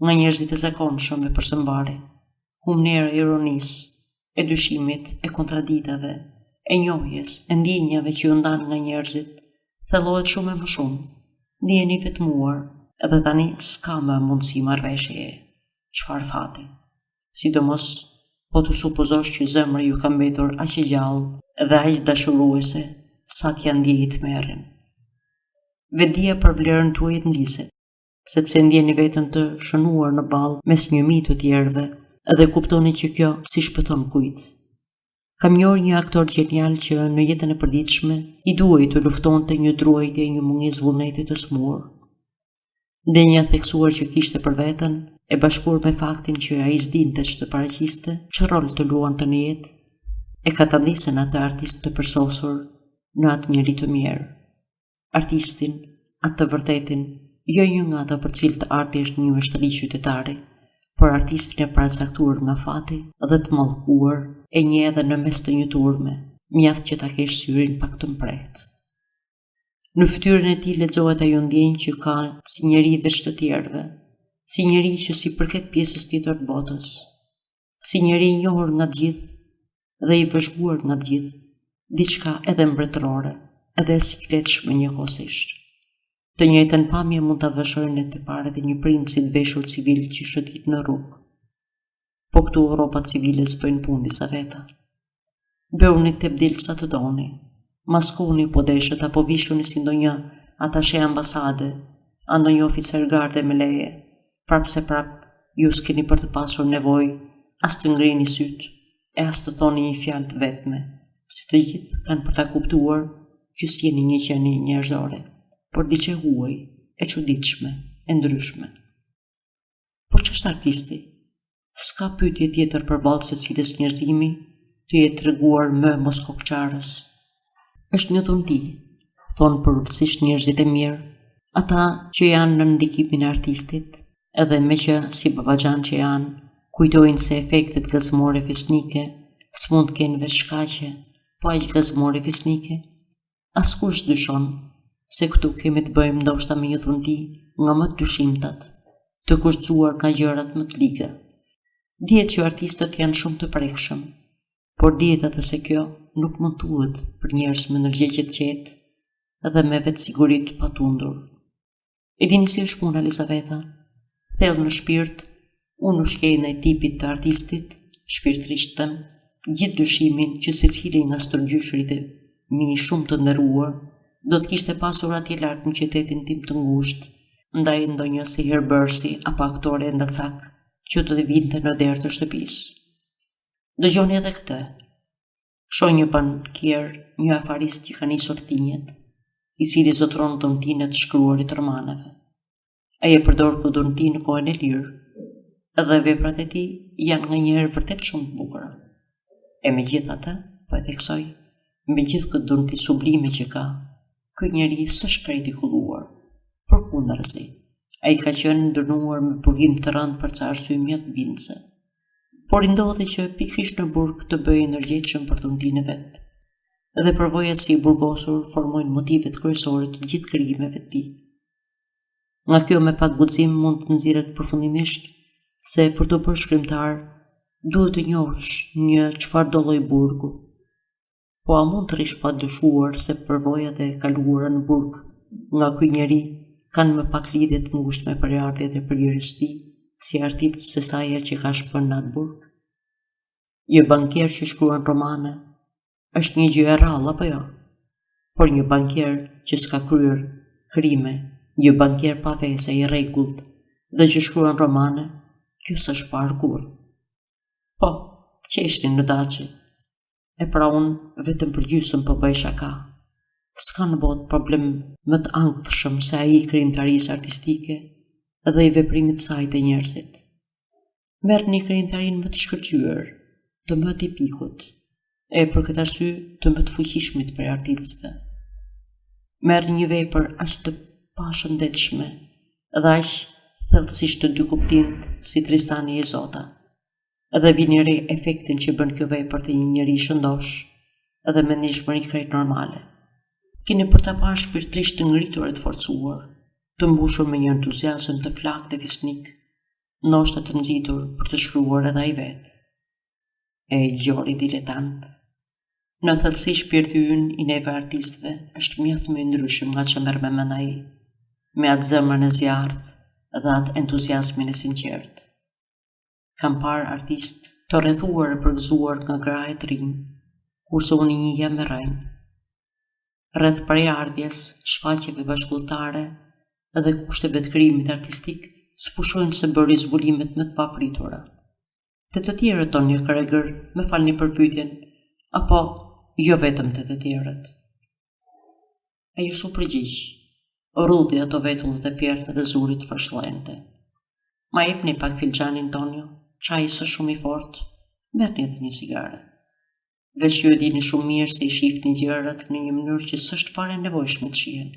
nga njerëzit e zakonshëm e përsëmbari, humnera e ironisë, e dyshimit, e kontraditave, e njohjes, e ndjenjave që ju ndan nga njerëzit, thellohet shumë e më shumë. Ndjeni vetmuar, edhe tani s'ka më mundësi marrëveshjeje. Çfarë fati? Sidomos, po të supozosh që zemra ju ka mbetur aq e gjallë dhe aq dashuruese, sa t'ja ndjejit merren. Vedia për vlerën tuaj të ndiset, sepse ndjeni veten të shënuar në ballë mes një mijë të tjerëve, dhe kuptoni që kjo si shpëton kujt. Kam njohur një aktor genial që në jetën e përditshme i duhej të luftonte një druajtje e një mungesë vullneti të smur. Ndenja theksuar që kishte për veten, e bashkuar me faktin që ai s'dinte ç'të paraqiste, ç'ë rol të luante në jetë, e ka ta ndisen atë artist të përsosur në atë njeri të mirë. Artistin, atë të vërtetin, jo një nga ata për cilët arti është një mashtëri qytetare, por artistin e paracaktuar nga fati dhe të mallkuar, e një edhe në mes të një turme, mjaft që ta kesh syrin pak të mprehtë. Në fytyrën e tij lexohet ajo ndjenjë që ka si njeri veç të tjerëve, si njeri që si përket pjesës tjetër të botës, si njeri i njohur nga gjithë dhe i vëzhguar nga gjithë, diçka edhe mbretërore, edhe e sikletshme njëkohësisht. Të njëjtën pamje mund ta vëshojnë të parët e një princi të veshur civil që shëtit në rrugë. Po këtu rrobat civile s'bëjnë punë Elizaveta. Bëuni të bdil sa të doni, maskoni po deshët apo vishuni si ndonjë atashe ambasade, a ndonjë oficer garde me leje, prapse ju s'keni për të pasur nevojë as të ngrini sytë e as të thoni një fjalë të vetme, si të gjithë kanë për ta kuptuar që s'jeni një qenie njerëzore, por diçka huaj, e çuditshme, e ndryshme. Por ç'është artisti? S'ka pyetje tjetër përballë se cilës njerëzimi të jetë treguar më mos kokçarës. Është një dhunti, thonë përgjithsisht njerëzit e mirë, ata që janë në ndikimin e artistit, edhe me që si babaxhan që janë, kujtojnë se efektet gëzmore fisnike s'mund të kenë veç shkaqe, po aq gëzmore fisnike. Askush dyshon se këtu kemi të bëjmë ndoshta me një dhunti nga më të dyshimtat, të kushtzuar nga gjërat më të liga. Dihet që artistët janë shumë të prekshëm, por dihet edhe se kjo nuk mund thuhet për njerëz me ndërgjegje të qetë dhe me vetë siguri të patundur. E dini si është puna, Elizaveta? Thellë në shpirt, unë ushqej ndaj tipit të artistit, shpirtërisht them, gjithë dyshimin që secili nga stërgjyshrit e mi shumë të nderuar do të kishte pasur atje lart në qytetin tim të ngushtë, ndaj ndonjë si herbërsi apo aktore ndacak që do të vinte në derë të shtëpisë. Dëgjoni edhe këtë. Shoh një bankier, një afarist që ka nisur thinjet, i cili zotron dhuntinë të shkruarit të romaneve. Ai e përdor këtë dhunti në kohën e lirë, edhe veprat e tij janë nganjëherë vërtet shumë të bukura. E megjithatë, po e theksoj, Me gjithë këtë dhunti sublime që ka, ky njeri s'është krejt i kulluar. Përkundërzi, ai ka qenë ndërnuar me burgim të rënd për ca arsye mjaft bindëse. Por i ndodhi që pikërisht në burg të bëhej ndërgjegjshëm për dhuntinë e vet. Dhe përvojat si i burgosur formojnë motivet kryesore të gjithë krijimeve të tij. Nga kjo me pak guxim mund të nxirret përfundimisht se për të bërë shkrimtar duhet të njohësh një çfarë do lloj burgu. Po a mund të rish pa dyshuar se përvojat e kaluara në burg nga ky njeri kanë më pak lidhje të ngushtë me përardhjet e përhyrjes së tij si artist se sa ajo që ka shpërndarë në atë burg? Një bankier që shkruan romane është një gjë e rrallë apo jo? Por një bankier që s'ka kryer krime, një bankier pa vese i rregullt dhe që shkruan romane, kjo s'është parë kurrë. Po, qeshtin në daçi. E pra unë vetëm për gjysmë po bëj shaka. S'ka në botë problem më të ankthshëm se ai i krijimtarisë artistike dhe i veprimit saj të njerëzit. Merrni krijimtarinë më të shkëlqyer, të më tipikut, e për këtë arsye të më të fuqishmit për artistëve. Merr një vepër aq të pashëndetshme dhe aq thellësisht të dy kuptimt si Tristani e Izota, dhe vini re efektin që bën kjo vepër të një njeri shëndosh dhe me ndjeshmëri krejt normale. Keni për ta parë shpirtërisht të ngritur e të forcuar, të mbushur me një entuziazëm të flakët e fisnik, ndoshta të nxitur për të shkruar edhe ai vetë. E gjori diletant. Në thellësi shpirti ynë i neve artistëve është mjaft më i ndryshëm nga që merr me mend ai, me atë zemrën e zjarrt dhe atë entuziazmin e sinqert. Kam parë artist të rrethuar e përgëzuar nga gra e të rinj, kurse unë i njihja me rrënjë. Rreth përardhjes, shfaqjeve bashkëkombëtare dhe kushteve të krijimit artistik spushojnë se bëri zbulimet më të papritura. Të tjerët Tonio Kreger, më falni për pyetjen, apo jo vetëm të tjerët. Ai u përgjigj, rrudhi ato vetullet e pjerta dhe zurit fërshëllente. Ma jepni pak filxhanin Tonio, çaji s'është shumë i fortë, merrni edhe një cigare. Veç ju e dini shumë mirë se i shihni gjërat në një mënyrë që s'është fare nevojshme të shihen.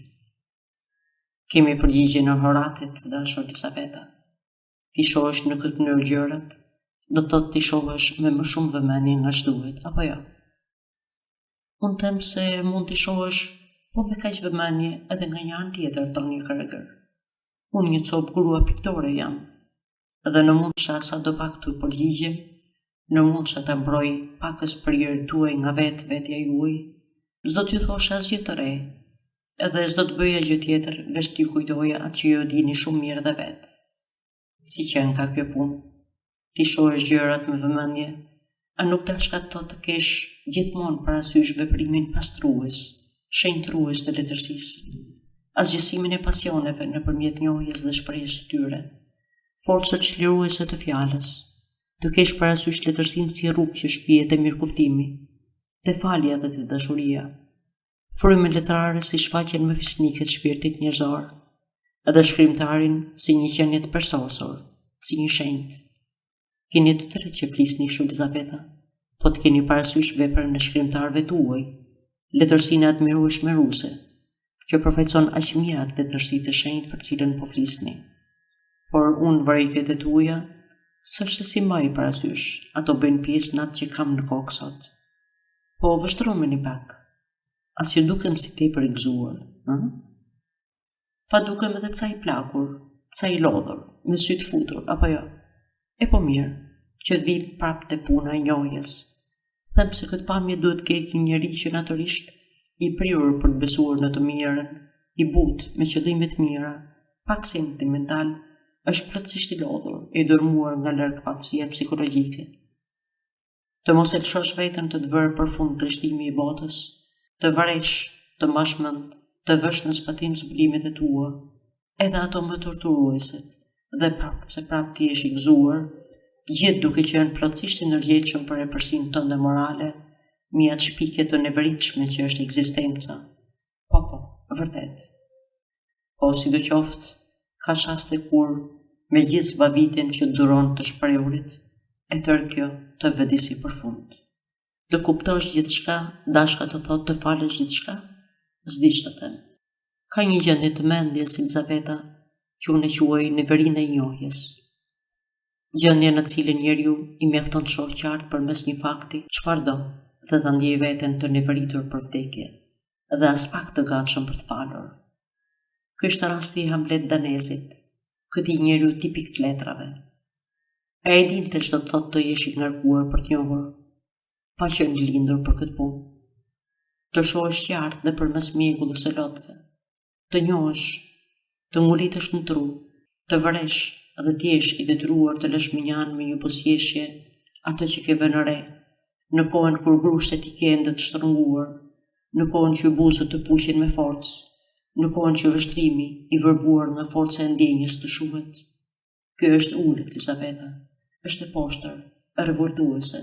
Kemi përgjigje në horatet dhe ashtu Elisaveta. Ti shohësh në këtë mënyrë gjërat, do thotë ti shohësh me më shumë vëmendje nga ç'duhet, apo jo? Unë them se mund t'i shohësh, po me kaq vëmendje edhe nga një anë tjetër, Tonio Kreger. Unë një copë grua piktore jam, dhe në mundsha sa do pak të përgjigjem, në mundsha ta mbroj pakës prirë tuaj nga vetja juaj, s'do t'ju thosh asgjë të re, edhe s'do të bëja gjë tjetër veç t'ju kujtoja atë që ju dini shumë mirë dhe vetë. Si qenë ka kjo punë, ti shohësh gjërat me vëmendje, a nuk ta shkatëton të kesh gjithmonë parasysh veprimin pastrues, shenjtrues të letërsisë, asgjësimin e pasioneve nëpërmjet njohjes dhe shprehjes së tyre, forcën çliruese të fjalës, të kesh parasysh letërsinë si rrugë që shpihet e mirëkuptimi, të falja dhe të dashuria, frymën letrare si shfaqjen më fisnike të shpirtit njerëzor, edhe shkrimtarin si një qenie të përsosur, si një shenjtë. Keni të drejtë që flisni kështu Elisaveta, po të keni parasysh veprën e shkrimtarëve tuaj, letërsinë e admirueshme ruse, që përfaqëson aq mirë atë letërsi të shenjtë për cilën po flisni. Por unë vërejtjet e tuaja, s'është si mbaj parasysh, ato bëjnë pjesë në atë që kam në kokë sot. Po vështromeni pak, as ju dukem si tepër i gëzuar, Pa dukem edhe ca i plakur, ca i lodhur, me sy të futur, apo jo? E po mirë, që dhim prap të puna e njohjes. Them se këtë pamje duhet keq një njeri që natyrisht i prirur për të besuar në të mirën, i butë me qëllime të mira, pak sentimental, është plotësisht i lodhur, e dërmuar nga larg pamësia psikologjike. Të mos e lëshosh veten të të vërë për fund trishtimi i botës, të varesh, të mbash mend, të vësh në zbatim zbulimet e tua, edhe ato më torturueset, dhe prap ti jesh i gëzuar, gjithë duke qenë plotësisht i ndërgjegjshëm për epërsinë tënde morale, mi atë shpikje të nevëritshme që është ekzistenca. Po, vërtet. Po, sidoqoftë, ka shaste kur, me gjithë zbavitjen që duron të shprehurit, e tërë kjo të vëdisi përfund. Të kuptosh gjithçka, dashka të thotë të falësh gjithçka? S'di ç'të them. Ka një gjendje të mendjes, Elizaveta, që unë e quaj neverinë e njohjes. Gjendje në cilën njeriu i mjafton të shohë qartë përmes një fakti çfarë do dhe ta ndjej veten të neveritur për vdekje dhe as pak të gatshëm për të falur. Ky është rasti i Hamlet danezit, këtij njeriu tipik të letrave. Ai dinte ç'do të thotë të jesh i ngarkuar për të njohur, pa qenë i lindur për këtë punë. Të shohësh qartë dhe përmes mjegullës së lotëve, të njohësh, të ngulitesh në tru, të vëresh dhe të jesh i detyruar të lësh minjan me një buzëqeshje atë që ke vënë re, në kohën kur grushtet i ke ende të shtrënguar, në kohën që buzët të puqen me forcë, në kohën që vështrimi i vërbuar nga forca e ndjenjës të shuhet. Kjo është ulët, Elizaveta, është e poshtër, e revoltuese.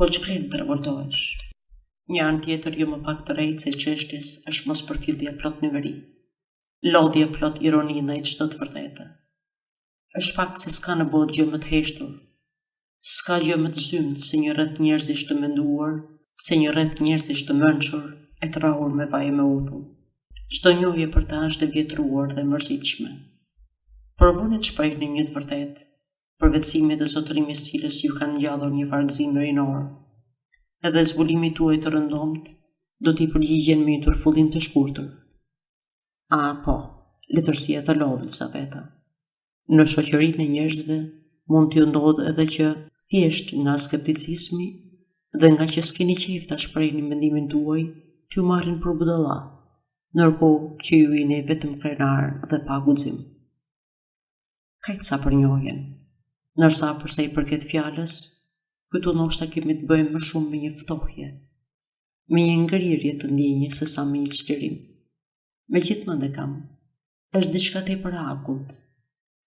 Po ç'vlen të revoltohesh? Një anë tjetër jo më pak të rejtë se çështjes është mos përfillja plot neveri, lodhje plot ironi ndaj çdo të vërtetë. Është fakt se s'ka në botë gjë më të heshtur, s'ka gjë më të zymt se një rreth njerëzish të menduar, se një rreth njerëzish të mençur e të rrahur me vaj e me uthull. Çdo njohje për ta është e vjetruar dhe mërzitshme. Provoni të shprehni një të vërtetë, për vetësimit dhe zotërimis cilës ju kanë ngjallur një fargëzim rinor. Edhe zbulimi tuaj të rëndomt do t'i përgjigjen me një turfullim të shkurtër. Po, letërsia të lodhë, Elizaveta. Në shoqërinë e njerëzve mund t'ju ndodhë edhe që thjesht nga skepticizmi dhe nga që s'keni qejf ta shprehni mendimin tuaj, t'ju marrin për budalla, ndërkohë që ju jeni vetëm krenar dhe pa guxim. Kaq sa për njohjen. Ndërsa përsa i përket fjalës, këtu ndoshta kemi të bëjmë më shumë me një ftohje, me një ngrirje të ndjenjes se sa me një çlirim. Megjithmend e kam, është diçka tepër e akullt,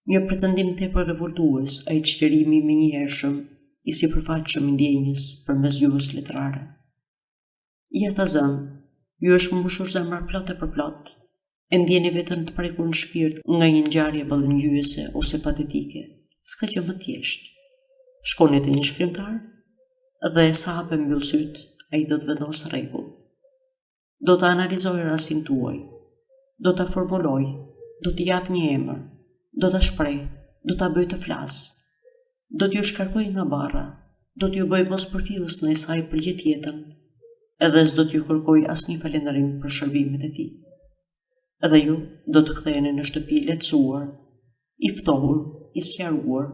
një pretendim tepër revoltues ai çlirimi me njëhershëm i sipërfaqshëm i ndjenjes përmes gjuhës letrare. Ja ta zëm, ju është mbushur zemra plot e përplot, e ndjeni veten të prekur në shpirt nga një ngjarje ballëngjyese ose patetike. S'ka gjë më thjesht. Shkoni te një shkrimtar dhe sa hape mbyll syt, ai do të vendosë rregull. Do të analizojë rastin tuaj, do ta formuloj, do t'i jap një emër, do ta shpreh, do ta bëj të flas, do t'ju shkarkoj nga barra, do t'ju bëj mos përfillës në saj për gjithë jetën, edhe s'do t'ju kërkoj asnjë falënderim për shërbimet e tij. Edhe ju do të ktheheni në shtëpi lehtësuar, i ftohur, i sqaruar,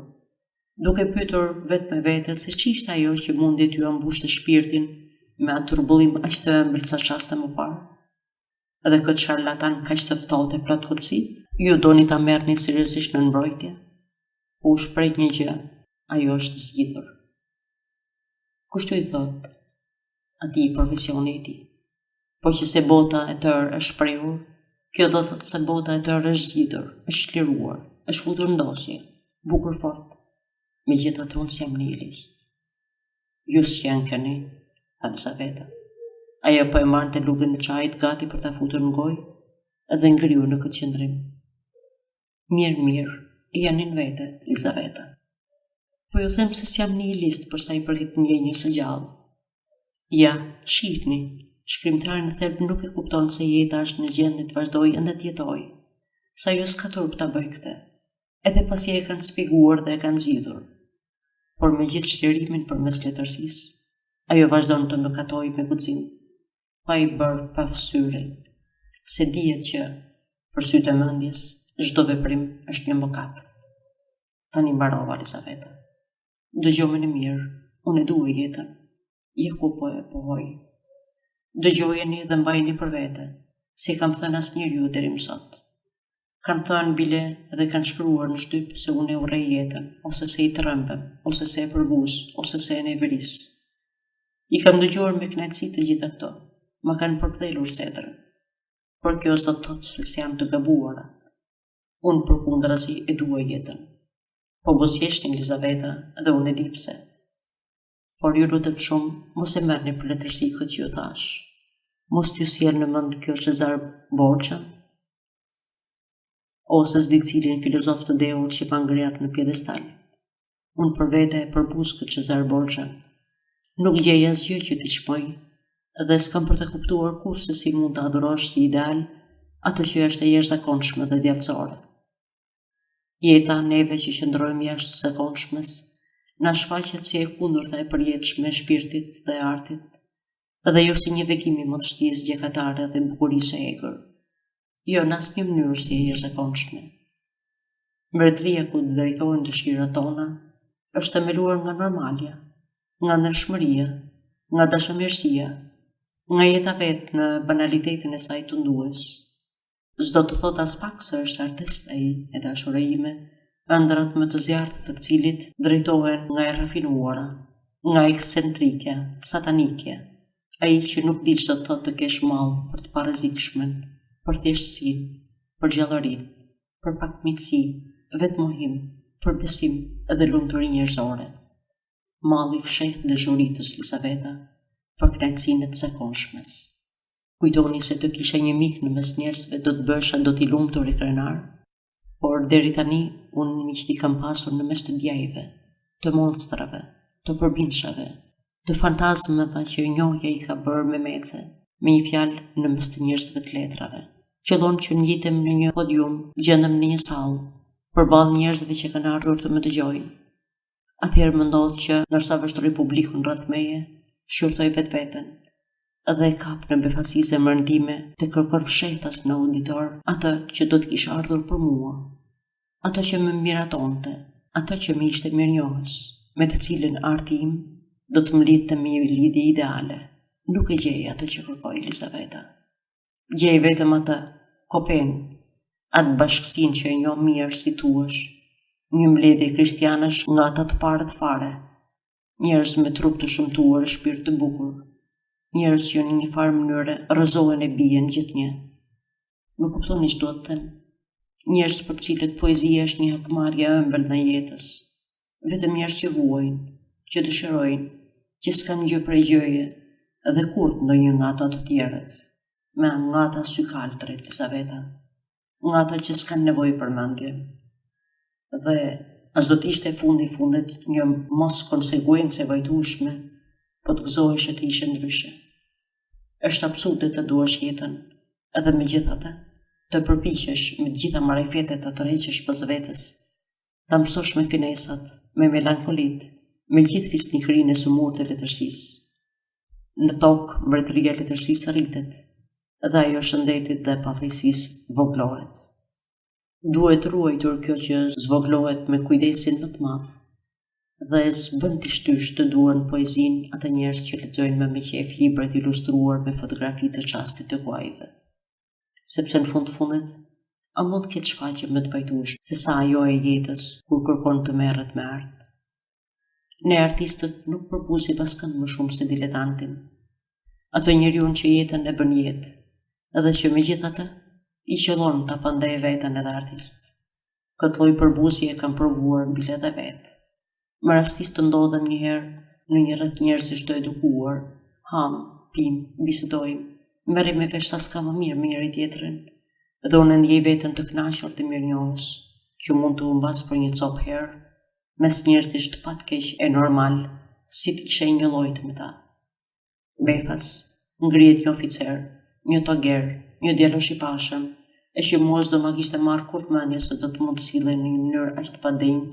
duke pyetur vetë me vete se ç'ishte ajo që mundi t'ju ambushte shpirtin me atë turbullim aq të ëmbël sa çaste më parë. Edhe këtë sharlatan kaq të ftohtë plot hutësi, ju doni ta merrni seriozisht në mbrojtje? U shpreh një gjë, ajo është zgjidhur. Kushtu i thot, atij profesioni i tij. Po që se bota e tërë është shprehur, kjo do thotë se bota e tërë është zgjidhur, është çliruar, është futur ndosje, bukur fort. Megjithatë unë s'jam nihilist. Ju s'janë këni, Elizaveta. Ajo po e marrte lugën e çajit gati për ta futur në gojë edhe ngriu në këtë qëndrim. Mirë, janin vete, Elizaveta. Po ju them se s'jam nihilist për sa i përket ndjenjës së gjallë. Ja, shihni, shkrimtari në thelb nuk e kupton se jeta është në gjendje të vazhdojë ende të jetojë. Sa jo s'ka turp ta bëj këtë, edhe pasi e kanë shpjeguar dhe e kanë zgjidhur. Por me gjithë çlirimin përmes letërsisë, ajo vazhdon të mëkatojë me guxim, pa i bërë pa fysyre, se dihet që, për sytë e mendjes, çdo veprim është një mëkat. Tani mbarova, Elizaveta. Dëgjojeni mirë, unë e dua jetën, je ku po e pohoj. Dëgjojeni dhe mbajini për vete, si kam thënë asnjëri ju deri më sot. Kanë thënë bile dhe kanë shkruar në shtyp se unë e urrej jetën, ose se i trembem, ose se e përbuz, ose se e neveris. I kam dëgjuar me kënaqësi të gjitha këto, ma kanë përkthjelur setrën. Por kjo s'do të thotë se jam të gabuara. Unë përkundrazi e dua jetën. Po buzëqeshni, Elizaveta, dhe unë e di pse. Por ju lutem shumë, mos e merrni për letërsi këtë që ju thash. Mos t'ju sjell në mend kjo Cezar Borgia, ose s'di cilin filozof të dehur që pa ngriat në pjedestal. Unë për vete e përbuz këtë Cezar Borgia. Nuk gjej asgjë që t'i shpoj, dhe s'kam për të kuptuar kur se si mund të adhurosh si ideal ato që është e jashtëzakonshme dhe djalësore. Jeta neve që qëndrojmë jashtë zakonshmes na shfaqet si e kundërta e përjetshme e shpirtit dhe artit, dhe jo si një vegim i modështisë gjekatare dhe bukurisë së egër, jo në asnjë mënyrë si e jashtëzakonshme. Mbretëria ku drejtohen dëshirat tona është themeluar nga normalja, nga ndershmëria, nga dashamirësia, nga jeta vetë në banalitetin e saj tundues. S'do të thot as pak se është artist ai e dashura ime, ëndrat më të zjarrta të cilit drejtohen nga e rafinuara, nga ekscentrike, satanike, ai që nuk di ç'do të thotë të kesh mall për të parrezikshmën, për thjeshtësinë, për gjallërinë, për pakmiqësi, vetmohim, për besim edhe lumturi njerëzore. Malli fshehtë dashuritës Lisaveta, për kënaqësinë e të zakonshmes. Kujtoni se të kisha një mik në mes njerëzve do të bësha do t'i lumtur i krenar, por deri tani unë miqti kam pasur në mes të djajve, të monstrave, të përbindshave, të fantazmeve që njohja i ka bërë me mece, me një fjalë në mes të njerëzve të letrave. Qëllon që ngjitem në një podium, gjendem në një sallë, përballë njerëzve që kanë ardhur të më dëgjojnë. Atëherë më ndodh që ndërsa vështroj publikun rreth meje, shqyrtoj vetveten, dhe e kap në befasi zemrën time të kërkon fshehtas në auditor atë që do të kishte ardhur për mua, atë që më miratonte, atë që më ishte mirënjohës, me të cilën arti im do të mlidhte me një lidhje ideale. Nuk e gjej atë që kërkoj Elisaveta. Gjej vetëm atë kopen, atë bashkësinë që e njoh mirë si thuash, një mbledhje kristianash nga ata të parët fare, njerëz me trup të shëmtuar e shpirt të bukur, njerëz që në një farë mënyre rrëzohen e bien gjithnjë. Më kuptoni ç'do të them? Njerëz për cilët poezia është një hakmarrje e ëmbël në jetës, vetëm njerëz që vuajnë, që dëshirojnë, që s'kan gjë prej gjëje, dhe kurrë ndonjë nga ata të tjerët, me nga ata sykaltër Elisaveta, nga ata që s'kan nevojë për mendje. Dhe as do t'ishte fundi i fundit një mos konsekuencë e vajtueshme, po të gëzohesh të ishe ndryshe. Është absurde të duash jetën, edhe megjithatë, të përpiqesh me të gjitha marrëfjetet të tërheqësh pas vetes, ta mësosh me finesat, me melankolit, me gjithë fisnikërinë e sumur të letërsisë. Në tokë mbretëria e letërsisë rritet, dhe ajo shëndetit dhe pafajësisë voglohet. Duhet ruajtur kjo që zvoglohet me kujdesin më të madh, dhe s'bën t'i shtysh të duan poezinë ata njerëz që lexojnë me qejf librat ilustruar me fotografi të çastit të kuajve. Sepse në fundit, a mund të ketë shfaqje më të vajtueshme se sa ajo e jetës kur kërkon të merret me art. Ne artistët nuk përbusim askënd më shumë se diletantin, ato njeriu që jetën e bën jetë, edhe që megjithatë i qëllon ta pandej veten edhe artist. Këtë lloj përbuzje e kam provuar mbi edhe vetë. Më rastis të ndodhem njëherë në një rreth njerëzish të edukuar, ham, pim, bisedojmë, merrim me vesh sa s'ka më mirë me njëri tjetrin, dhe unë ndjej veten të kënaqur të mirënjohës, që mund të humbas për një copë herë, mes njerëzish të patkeq e normal, si të kishe një lloj me ta. Befas, ngrihet një oficer, një toger, një djalosh i pashëm, e që mua s'do ma kishte marrë kur mendje se do të mund të sillej në një mënyrë aq të padenjë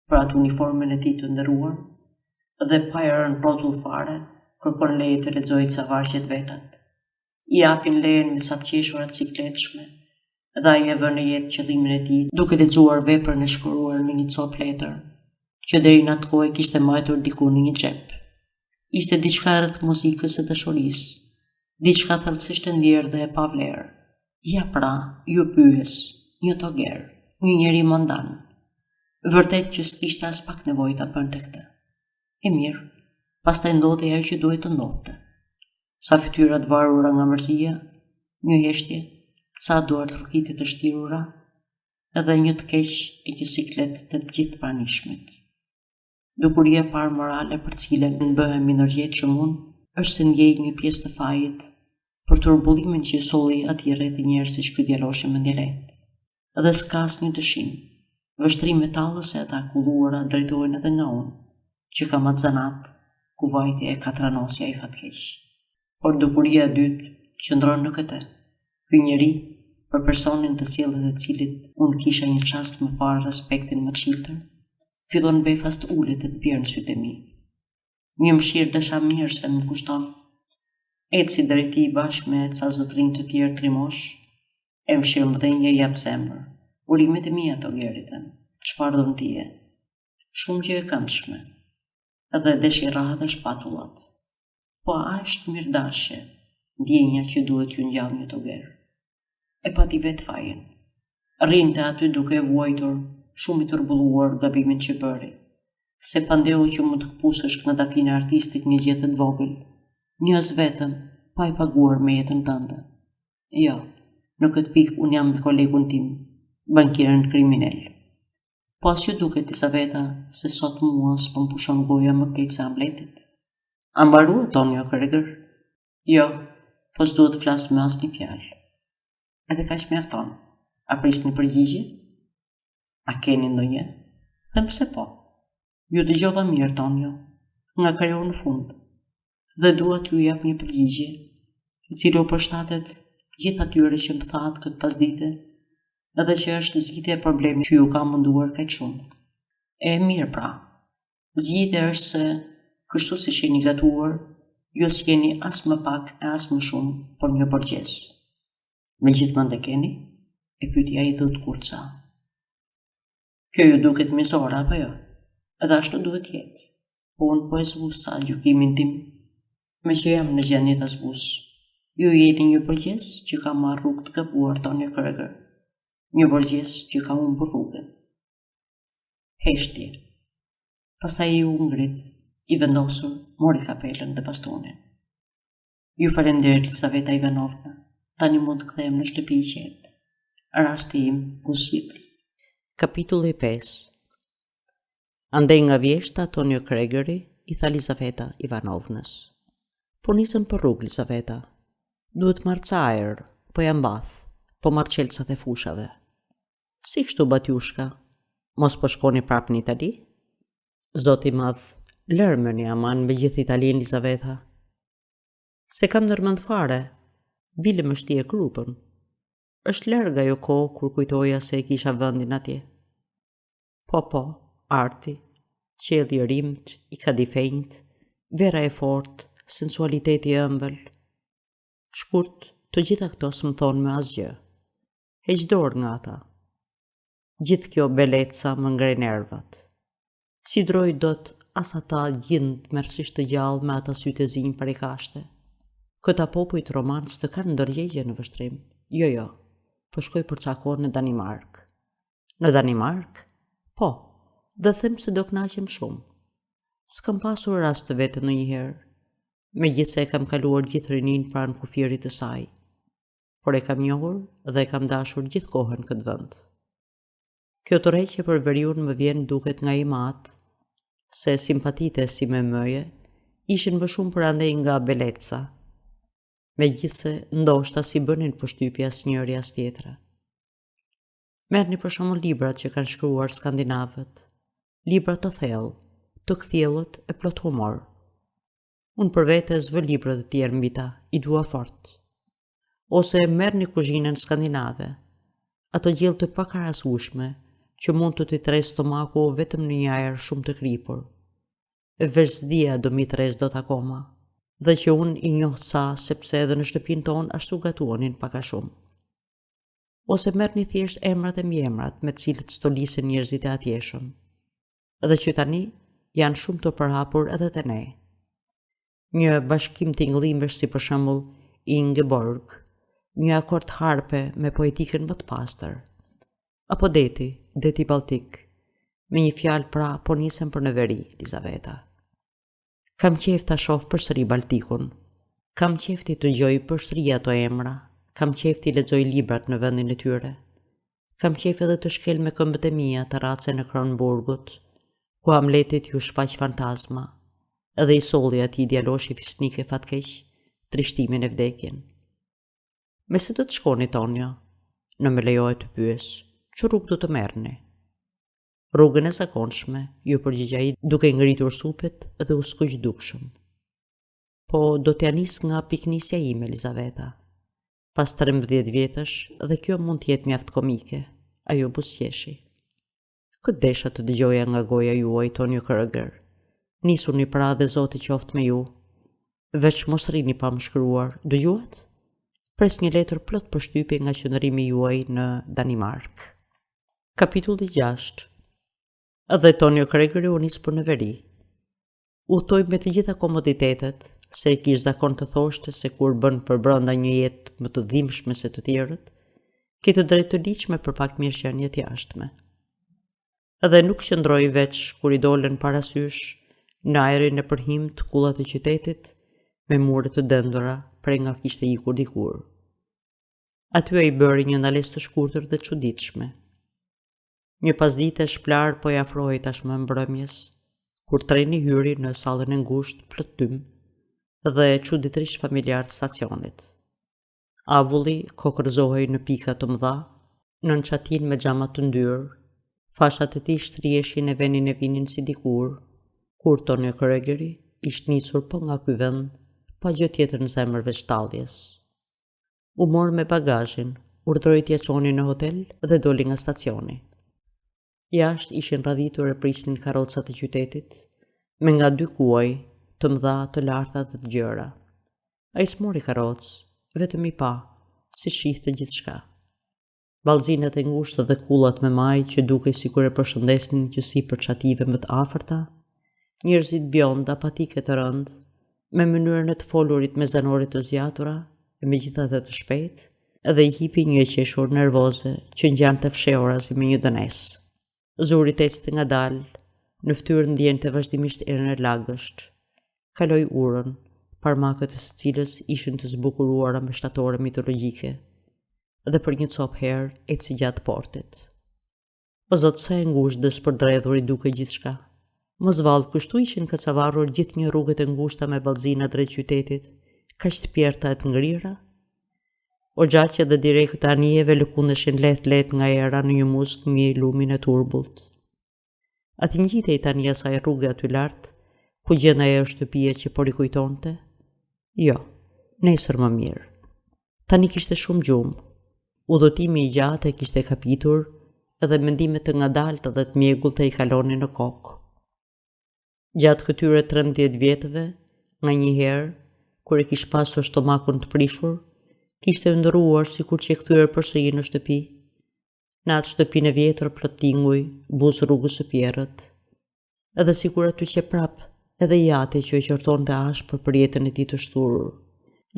për atë uniformën e tij të nderuar, dhe pa e rënë rrotull fare, kërkon leje të lexojë ca vargjet vetat. I japin lejen me ca të qeshura të sikletshme, dhe ai e vën në jetë qëllimin e tij, duke lexuar veprën e shkruar në një copë letër, që deri në atë kohë kishte mbajtur diku në një xhep. Ishte diçka rreth muzikës së dashurisë, diçka thellësisht e ndjerë dhe e pavlerë. Ja pra, ju pyes, një toger, një njeri mondan. Vërtet që s'kishte as pak nevojë ta bënte këtë. E mirë, pastaj ndodhi ajo që duhet të ndodhte. Sa fytyra të varura nga mërzia, një heshtje, sa duart rrokite të shtirura, edhe një të keq e një siklet të gjithë pranishmit. Dukuria parë morale për cilën bëhemi ndërgjegjshëm unë, është se ndjej një pjesë të fajit për turbullimin që solli atij rreth njerëzish ky djaloshi me ndjelet. Dhe s'ka asnjë dëshim. Vështrim metallëse ata kulluara drejtohen edhe nga unë, që kam atë zanat, ku vajti e katranosja I fatkeq. Por dukuria e dytë qëndron në këtë. Ky njeri, për personin të sjellët e cilit unë kisha një çast më parë respektin më të çiltër, fillon befas të ulet e të bjerë në sytë e mi. Një mëshirë dësha mirë se më kushton. Eci drejti bashkë me ca zotrin të tjerë trimosh, e mëshirë mdhenje jap zemër. Urimet e mia to geritën, çfarë do tije? Shumë gjë e këndshme, edhe dëshira dhe shpatullat. Po a është mirëdashje, ndjenja që duhet ju ngjall një toger. E pati vetë fajen. Rrinte aty duke e vuajtur, shumë I turbulluar gabimin që bëri. Se pandeu që mund të këpusësh në dafine artistik një gjë të vogël, njës vetëm, pa I paguar me jetën tënde. Jo, në këtë pikë unë jam me kolegun tim, bankierën kriminal. Po as që duket Elisaveta se sot mua s'po më pushon goja më keq se Hamletit. A mbarua Tonio Kreger? Jo, po s'duhet flas me asnjë fjalë. Edhe kaq mjafton. A prish një përgjigje? A keni ndonjë? Them se po. Ju dëgjova mirë, Tonio, nga kreu në fund, dhe dua t'ju jap një përgjigje, I cili u përshtatet gjithë atyre që më thatë këtë pasdite, edhe që është zgjidhja e problemit që ju ka munduar kaq shumë. E mirë pra, zgjidhja është se, kështu si jeni gatuar, ju s'jeni as më pak e as më shumë, por një borgjes. Me gjithmonë dhe keni, e pyetja I dhut kurca. Kjo ju duket mizore apo jo? Edhe ashtu duhet jetë. Po unë po e zbus sa gjykimin tim, me që jam në gjendje ta zbus. Ju jeni një borgjes që ka marrë rrugë të gabuar Tonio Kreger. Një borgjes që ka humbur rrugën. Heshtje. Pastaj I u ngrit, I vendosur, mori kapelën dhe bastonin. Ju falenderoj Elisaveta Ivanovna. Tani mund të kthehem në shtëpi I qetë. Rasti im u zgjidh. Kapitulli 5. Andej nga vjeshta Tonio Kregeri I tha Elisaveta Ivanovnës. Po nisën për rrugë Elisaveta. Duhet marrë ca ajër, po jam bath, po marrë qelcat e fushave. Si kështu batjushka? Mos po shkoni prapë në Itali? Zoti madh, lërmën I aman me gjithë Italinë Elisaveta. Se kam ndërmend fare, bile më shtie krupën. Është larg ajo kohë kur kujtoja se e kisha vendin atje. Po, arti, qielli I rimt, I kadifenjt, vera e fortë, sensualiteti I ëmbël. Shkurt, të gjitha këto s'më thonë me asgjë. Heq dorë nga ata. Gjithë kjo beleca më ngre nervat. Si droj dot as ata gjindë mërësisht të gjallë me ata sytë e zinj për I kashte. Këta popujt romans të kanë ndërgjegje në vështrim. Jo, po shkoj për ca kohë në Danimark. Në Danimark? Po, dhe them se do kënaqem shumë. S'kam pasur rast të vetë ndonjëherë, megjithse e kam kaluar gjithë rinin pranë kufirit të saj, por e kam njohur dhe e kam dashur gjithë kohën këtë vend. Kjo tërheqje për veriun më vjen duket nga I matë, se simpatite si me mëje ishin më shumë për andej nga beleca, megjithse ndoshta si bënin përshtypje asnjëri as tjetra. Merrni për shembull librat që kanë shkruar skandinavët, libra të thellë, të kthjellët e plot humor. Unë për vete zvë libra të tjerë mbi ta, I dua fort. Ose merrni kuzhinën skandinave, ato gjellë të pakarasueshme që mund të t'i tresë stomaku vetëm në një ajër shumë të kripur. E veçdia do mi tresë dot akoma, dhe që unë I njoh sa sepse edhe në shtëpinë tonë ashtu gatuonin pak a shumë. Ose merrni thjesht emrat e mjemrat me të cilët stolisen njerëzit e atjeshëm, dhe që tani janë shumë të përhapur edhe te ne. Një bashkim tingëllimesh si për shembull Ingeborg, një akord harpe me poetikën më të pastër, apo deti Baltik, me një fjalë pra po nisem për në veri, Elisaveta. Kam qejf ta shoh përsëri Baltikun, kam qejf të dëgjoj përsëri ato emra, kam qejf të lexoj librat në vendin e tyre, kam qejf edhe të shkel me këmbët e mia të race në Kronburgut, ku Hamletit ju shfaq fantazma, edhe I solli atij djaloshi fisnike fatkeq, trishtimin e vdekjen. Me se do të shkoni, Tonio? Në me lejohet të pyes, që rrugë do të merrni? Rrugën e zakonshme, ju përgjigja ai duke ngritur supet dhe u skuq dukshëm. Po do t'ja nis nga piknisja ime, Elizaveta. Pas 13 vjetësh dhe kjo mund t'jetë mjaft komike, ajo buzëqeshi. Këtë desha të dëgjoja nga goja juaj, Tonio Kreger. Nisuni pra dhe Zoti qoftë me ju. Veç mos rrini pa më shkruar, dëgjuat? Pres një letër plot përshtypje nga qëndrimi juaj në Danimark. Kapitulli 6. Dhe Tonio Kregeri u nis për në veri. Udhtoi me të gjitha komoditetet, se i kish zakon të thoshte se kur bën për brenda një jetë më të dhimbshme se të tjerët, ke të drejtë të ligjshme për pak mirëqenie të jashtme. Edhe nuk qëndroi veç kur i dolën parasysh në ajrin e përhimt kullat e qytetit me mure të dëndura prej nga kishte ikur dikur. Aty ai bëri një ndalesë të shkurtër dhe çuditshme. Një pasdite shplar po i afrohej tashmë mbrëmjes, kur treni hyri në sallën e ngushtë plot tym dhe çuditërisht familjar të stacionit. Avulli kokërzohej në pika të mëdha, nën çatin me xhama të ndyrë, fashat e tij shtrieshin e venin e vinin si dikur, kur Tonio Kregeri ishte nicur po nga ky vend, pa gjë tjetër në zemër veç talljes. U mor me bagazhin, urdhëroi t'ia çonin në hotel dhe doli nga stacioni. Jashtë ishin radhitur e prisnin karrocat e qytetit, me nga 2 kuaj, të mëdha, të larta dhe të gjëra. Ai s'mori karrocë, vetëm i pa, si shihte gjithçka. Ballzinat e ngushta dhe kullat me maj që dukej sikur e përshëndesnin qësi për çative më të afërta, njerëzit bjond apatike të rënd, me mënyrën e të folurit me zanorit të zjatura e megjithatë të shpejt, edhe i hipi një qeshur nervoze që ngjante fshehura si me një dënesë. Zurit ecte ngadalë, në fytyrë ndjente vazhdimisht erën e lagësht. Kaloi urën, parmakët e së cilës ishin të zbukuruara me shtatore mitologjike, dhe për një copë herë eci gjatë portit. O Zot, sa e ngushtë dhe spërdredhur i duke gjithçka. Mos vallë, kështu ishin kacavarur gjithë një rrugët e ngushta me ballzina drejt qytetit, kaq të pjerta e të ngrira. O gjaqe dhe direkët e anijeve lëkundeshin let nga era në një musk mbi lumin e turbullt. Ati ngjitej tani asaj rruge aty lart, ku gjenda ajo shtëpia që po rikujtonte? Jo, nesër më mirë. Tani kishte shumë gjumë. Udhëtimi i gjatë e kishte kapitur edhe mendimet të ngadalta dhe të mjegulta i kalonin në kokë. Gjatë këtyre 13 vjetëve, nga një herë, kur e kish pasur stomakun të prishur, kishte ndëruar sikur që e kthyer përsëri në shtëpi. Në atë shtëpinë e vjetër plot tinguj, buzë rrugës së Pierrët. Edhe sikur aty që prap, edhe jati që e qortonte ashpër për jetën e tij të shturur,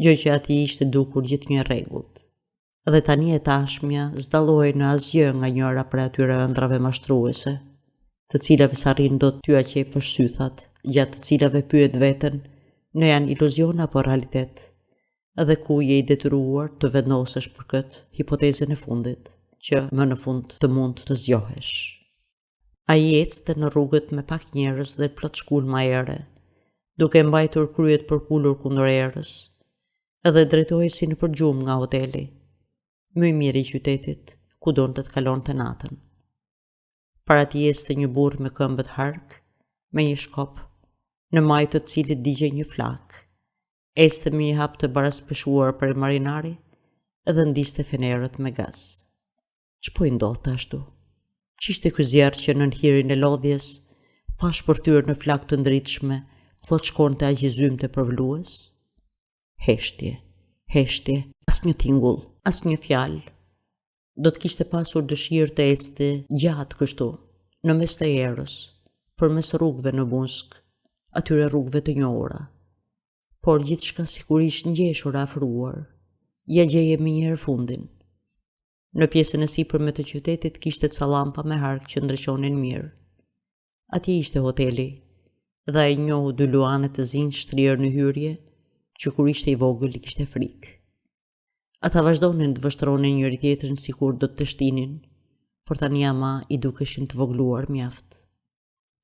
gjë që atij ishte dukur gjithnjë e rregullt. Dhe tani e tashmja s'dallohej në asgjë nga njëra prej atyre ëndrave mashtruese, të cilave s'arrin dot t'ya qej përsythat, gjatë të cilave pyet veten, në janë iluzion apo realitet, edhe ku je i detyruar të vendosesh për këtë hipotezën e fundit, që më në fund të mund të zgjohesh. Ai ecte në rrugët me pak njerëz dhe plot shkulma ere, duke mbajtur kryet përkulur kundër erës, edhe drejtohej si në përgjum nga hoteli, më i miri i qytetit, ku donte të kalonte natën. Para tij ecte një burr me këmbët hark, me një shkop, në majtë të cilit digjej një flak. Ecte me një hap të baraspeshuar për marinari, edhe ndiste fenerët me gaz. Ç'po i ndodhte ashtu? Ç'ishte ky zjarr që nën hirin e lodhjes, pa shpërthyer në flak të ndritshme, plot shkonte aq i zymte për vlues? Heshtje, asnjë tingull, asnjë fjalë. Do të kishte pasur dëshirë të ecte gjatë kështu, në mes të erës, përmes rrugëve në musk, atyre rrugëve të njohura. Por gjithçka sikur ishte ngjeshur e afruar, ja gjeje më njëherë fundin. Në pjesën e sipërme të qytetit kishte ca llampa me hark që ndriçonin mirë. Atje ishte hoteli, dhe ai njohu 2 luane të zinj shtrirë në hyrje, që kur ishte i vogël i kishte frikë. Ata vazhdonin të vështronin njëri tjetrin sikur do të shtinin, por tani ama i dukeshin të vogluar mjaft.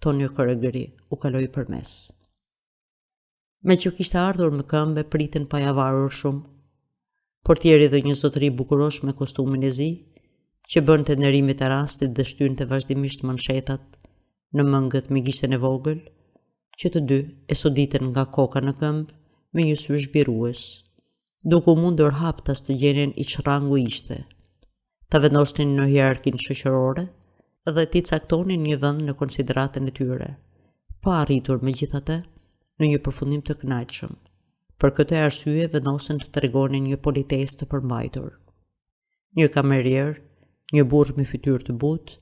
Tonio Kregeri u kaloi përmes. Me që kishte ardhur me këmbë, pritën pa ja varur shumë. Portieri dhe një zotëri bukurosh me kostumin e zi, që bën të nderimit e rastit dhe shtynte vazhdimisht manshetat në mëngët me gishten e vogël, që të dy e soditen nga koka në këmbë me një sy zhbirues, duke u mundur haptas të gjenin i çrangu ishte. Ta vendosnin në hierarkinë shoqërore dhe t'i caktonin një vend në konsideratën e tyre, pa arritur megjithatë në një përfundim të kënaqshëm. Për këtë arsye vendosen të tregonin një politesë të përmbajtur. Një kamerier, një burr me fytyrë të butë,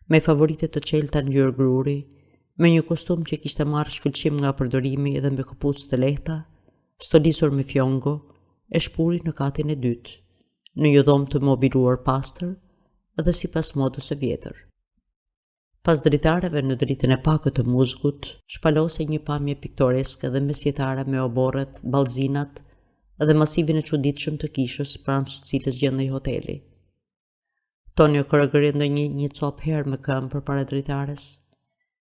me favorite të çelta ngjyrë gruri, me një kostum që kishte marrë shkëlqim nga përdorimi dhe me këpucë të lehta, stolisur me fjongo, e shpuri në katin e dytë, në një dhomë të mobiluar pastër dhe sipas modës së vjetër. Pas dritareve në dritën e pakët të muzgut, shpalose një pamje piktoreske dhe mesjetare me oborret, ballzinat dhe masivin e çuditshëm të kishës pranë së cilës gjendej hoteli. Tonio Kreger ndonjë një copë herë me këmbë përpara dritares,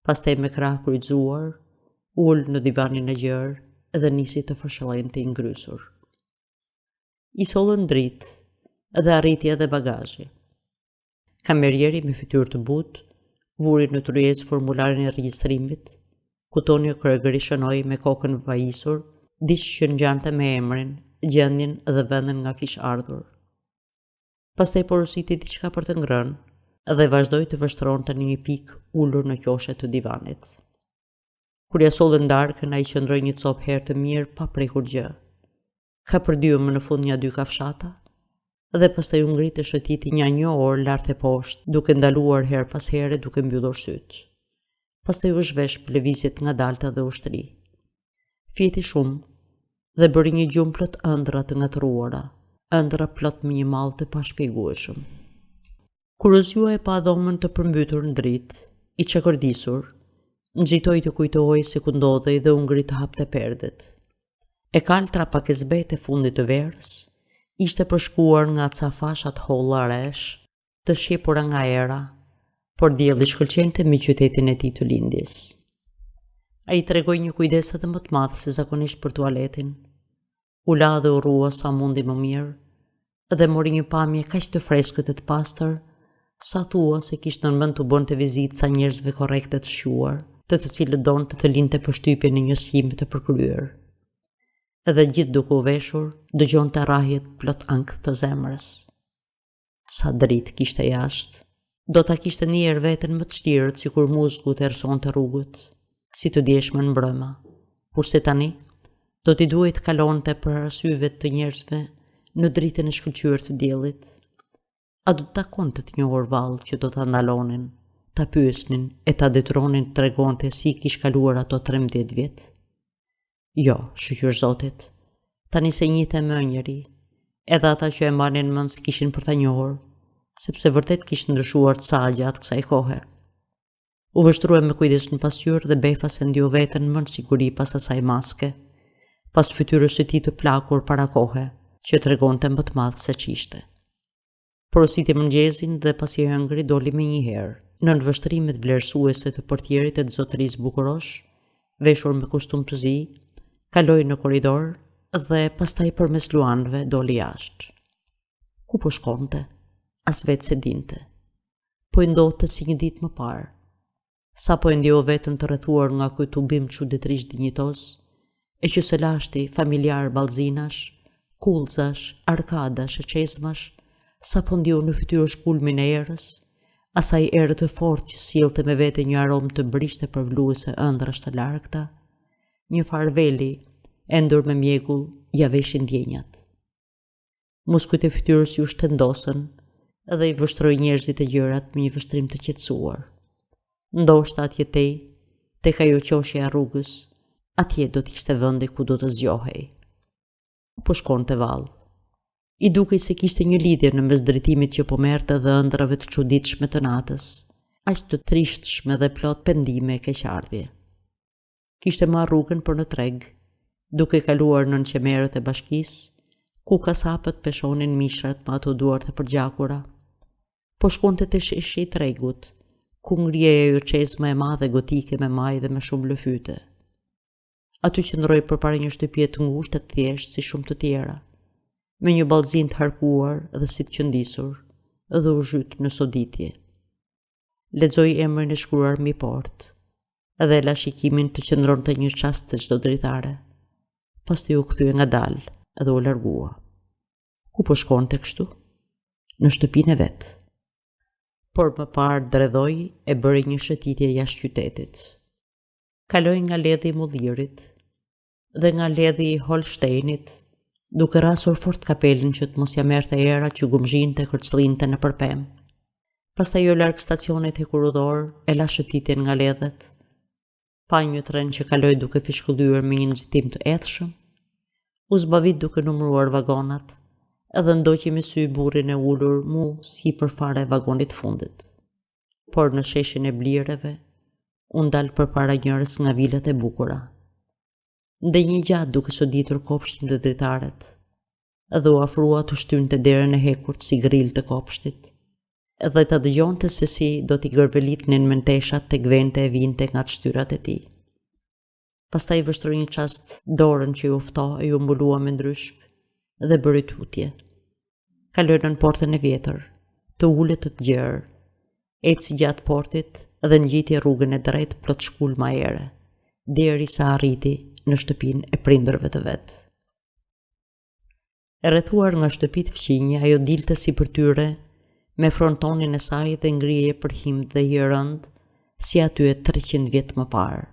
pastaj me krah kryqëzuar, ul në divanin e gjerë dhe nisi të fërshëllente i ngrysur. I sollën dritë dhe arriti edhe bagazhi. Kamerieri me fytyrë të butë vuri në tryezë formularin e regjistrimit, ku Tonio Kreger i shënoi me kokën vajisur diç që ngjante me emrin, gjendjen dhe vendin nga kish ardhur. Pastaj porositi diçka për të ngrënë dhe vazhdoi të vështronte në një pikë ulur në qoshet të divanit. Kur ja sollën darkën, ai qëndroi një copë herë të mirë pa prekur gjë. Ka përdyem në fund një dy kafshata dhe pastaj u ngrit të shëtiti një orë lart e poshtë, duke ndaluar her pas here duke mbyllur syt. Pastaj u zhvesh për lëvizjet ngadalta dhe ushtri. Fjeti shumë dhe bëri një gjumë plot ëndra të ngatruara, ëndra plot me një mall të pashpjegueshëm. Kur u zgjua e pa dhomën të përmbytur në dritë, i çakordisur, nxitoi të kujtohej se ku ndodhej dhe u ngrit të hapte perdet. E kaltra pak e zbet e fundit të verës, ishte përshkuar nga ca fashat holla resh, të shqepura nga era, por dielli shkëlqente me qytetin e tij të lindjes. Ai tregoi një kujdes edhe më të madh se zakonisht për tualetin. U la dhe u rrua sa mundi më mirë dhe mori një pamje kaq të freskët e të pastër, sa thua se kishte në mend të bonte vizitë sa njerëzve korrekte të shquar, të cilët donte të linte përshtypje në një sime të përkryer. Edhe gjithë duke u veshur, dëgjonte rrahjet plot ankth të zemrës. Sa dritë kishte jashtë, do ta kishte njerë veten më të shtirët sikur muzgu të erësonte rrugët, si të djeshme në mbrëma, kurse tani do t'i duhej të kalonte për syve të njerëzve në dritën e shkëlqyer të diellit. A do të takonte të një orvall që do ta ndalonin, ta pyesnin e ta detyronin të tregonte si kish kaluar ato 13 vjet? Jo, shqyr zotit, tani se njite më njëri, edhe ata që e mbanin mend s'kishin për ta njohur, sepse vërtet kishte ndryshuar ca gjatë kësaj kohe. U vështrua me kujdes në pasqyrë dhe befa se ndjo veten më në siguri pas asaj maske, pas fytyrës së tij të plakur para kohe, që tregonte më të madh se ç'ishte. Porositi mëngjezin dhe pasi e hëngri doli me një herë, nën vështrimet vlerësuese të portierit e të zotërisë bukurosh, veshur me kustum të zi, kaloi në korridor dhe pastaj përmes luanëve doli jashtë. Ku po shkonte? As vetë se dinte. Po i ndodhte si një ditë më parë. Sa po e ndjeu veten të rrethuar nga ky tubim çuditërisht dinjitoz, e që së lashti familjar ballzinash, kullzash, arkadash e çezmash, sa po ndjeu në fytyrë shkulmin e erës, asaj erë të fortë që sillte me vete një aromë të brishte përvluese ëndrash të largta, një farveli e ndur me mjekull ja veshin ndjenjat. Muskujt e fytyrës ju shtendosën dhe i vështroi njerëzit e gjërat me një vështrim të qetësuar. Ndoshta atje tek ajo qoshja e rrugës, atje do t'ishte vendi ku do të zgjohej. Po shkonte vallë. I dukej se kishte një lidhje në mes drejtimit që po merrte dhe ëndrave të çuditshme të natës, aq të trishtshme dhe plot pendime e keqardhje. Kishte marrë rrugën për në treg, duke kaluar nën qemerët e bashkisë, ku kasapët peshonin mishrat me ato duart e përgjakura. Po shkonte te sheshi i tregut, ku ngrihej ajo çezma e madhe gotike me maj dhe me shumë lëfyte. Aty qëndroi përpara një shtëpie të ngushtë të thjeshtë si shumë të tjera, me një ballzin të harkuar dhe si të qëndisur, dhe u zhyt në soditje. Lexoi emrin e shkruar mbi portë, edhe la shikimin të qëndronte një çast të çdo dritare. Pastaj u kthye ngadalë edhe u largua. Ku po shkonte kështu? Në shtëpinë e vet. Por më parë dredhoi e bëri një shëtitje jashtë qytetit. Kaloi nga ledhi i Mullirit dhe nga ledhi i Holsteinit, duke rasur fort kapelin që të mos ja merrte era që gumzhinte kërcëllinte në përpem. Pastaj u larg stacionit hekurudor e la shëtitjen nga ledhet. Pa një tren që kaloi duke fishkëllyer me një nxitim të edhshëm, u zbavit duke numëruar vagonat, edhe ndoqi me sy burrin e ulur mu si përfare vagonit fundit. Por në sheshin e blireve, unë dalë përpara njërës nga vilat e bukura. Ndë një gjatë duke soditur kopshtin të dritaret, edhe u afrua të shtynte derën e hekurt si grill të kopshtit, edhe të dëgjonte se si do t'i gërvelitnin menteshat të gvente e vinte nga të shtyrat e tij. Pastaj vështroi një çast dorën që ju fto e ju mbulua me ndryshk dhe bëri tutje. Kaloi nën portën e vjetër, të ulet të gjerë, eci gjatë portit dhe ngjiti rrugën e drejtë plot shkulma ere, derisa arriti në shtëpinë e prindërve të vet. E rrethuar nga shtëpitë fqinje, ajo dilte si për tyre, me frontonin e saj dhe ngrije për himnë dhe i rënd, si aty e 300 vjet më parë.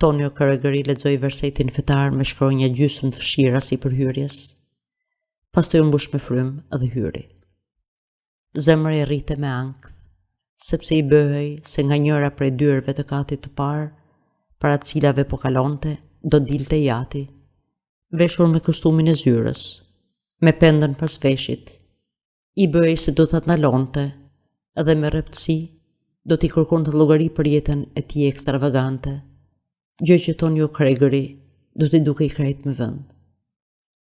Tonio Kreger lexoi versetin fetar me shkronja gjysmë të fshira si përhyrjes. Pastaj u mbush me frymë dhe hyri. Zemra e rrite me ankth, sepse i bëhej se nga njëra prej dyerve të katit të parë, para të cilave po kalonte, do dilte jati, veshur me kostumin e zyrës, me pendën pas veshit. I bëhej se do të ndalonte, edhe me rreptësi do t'i kërkonte llogari për jetën e tij ekstravagante, gjë që Tonio Kreger do t'i duke i krejt me vend.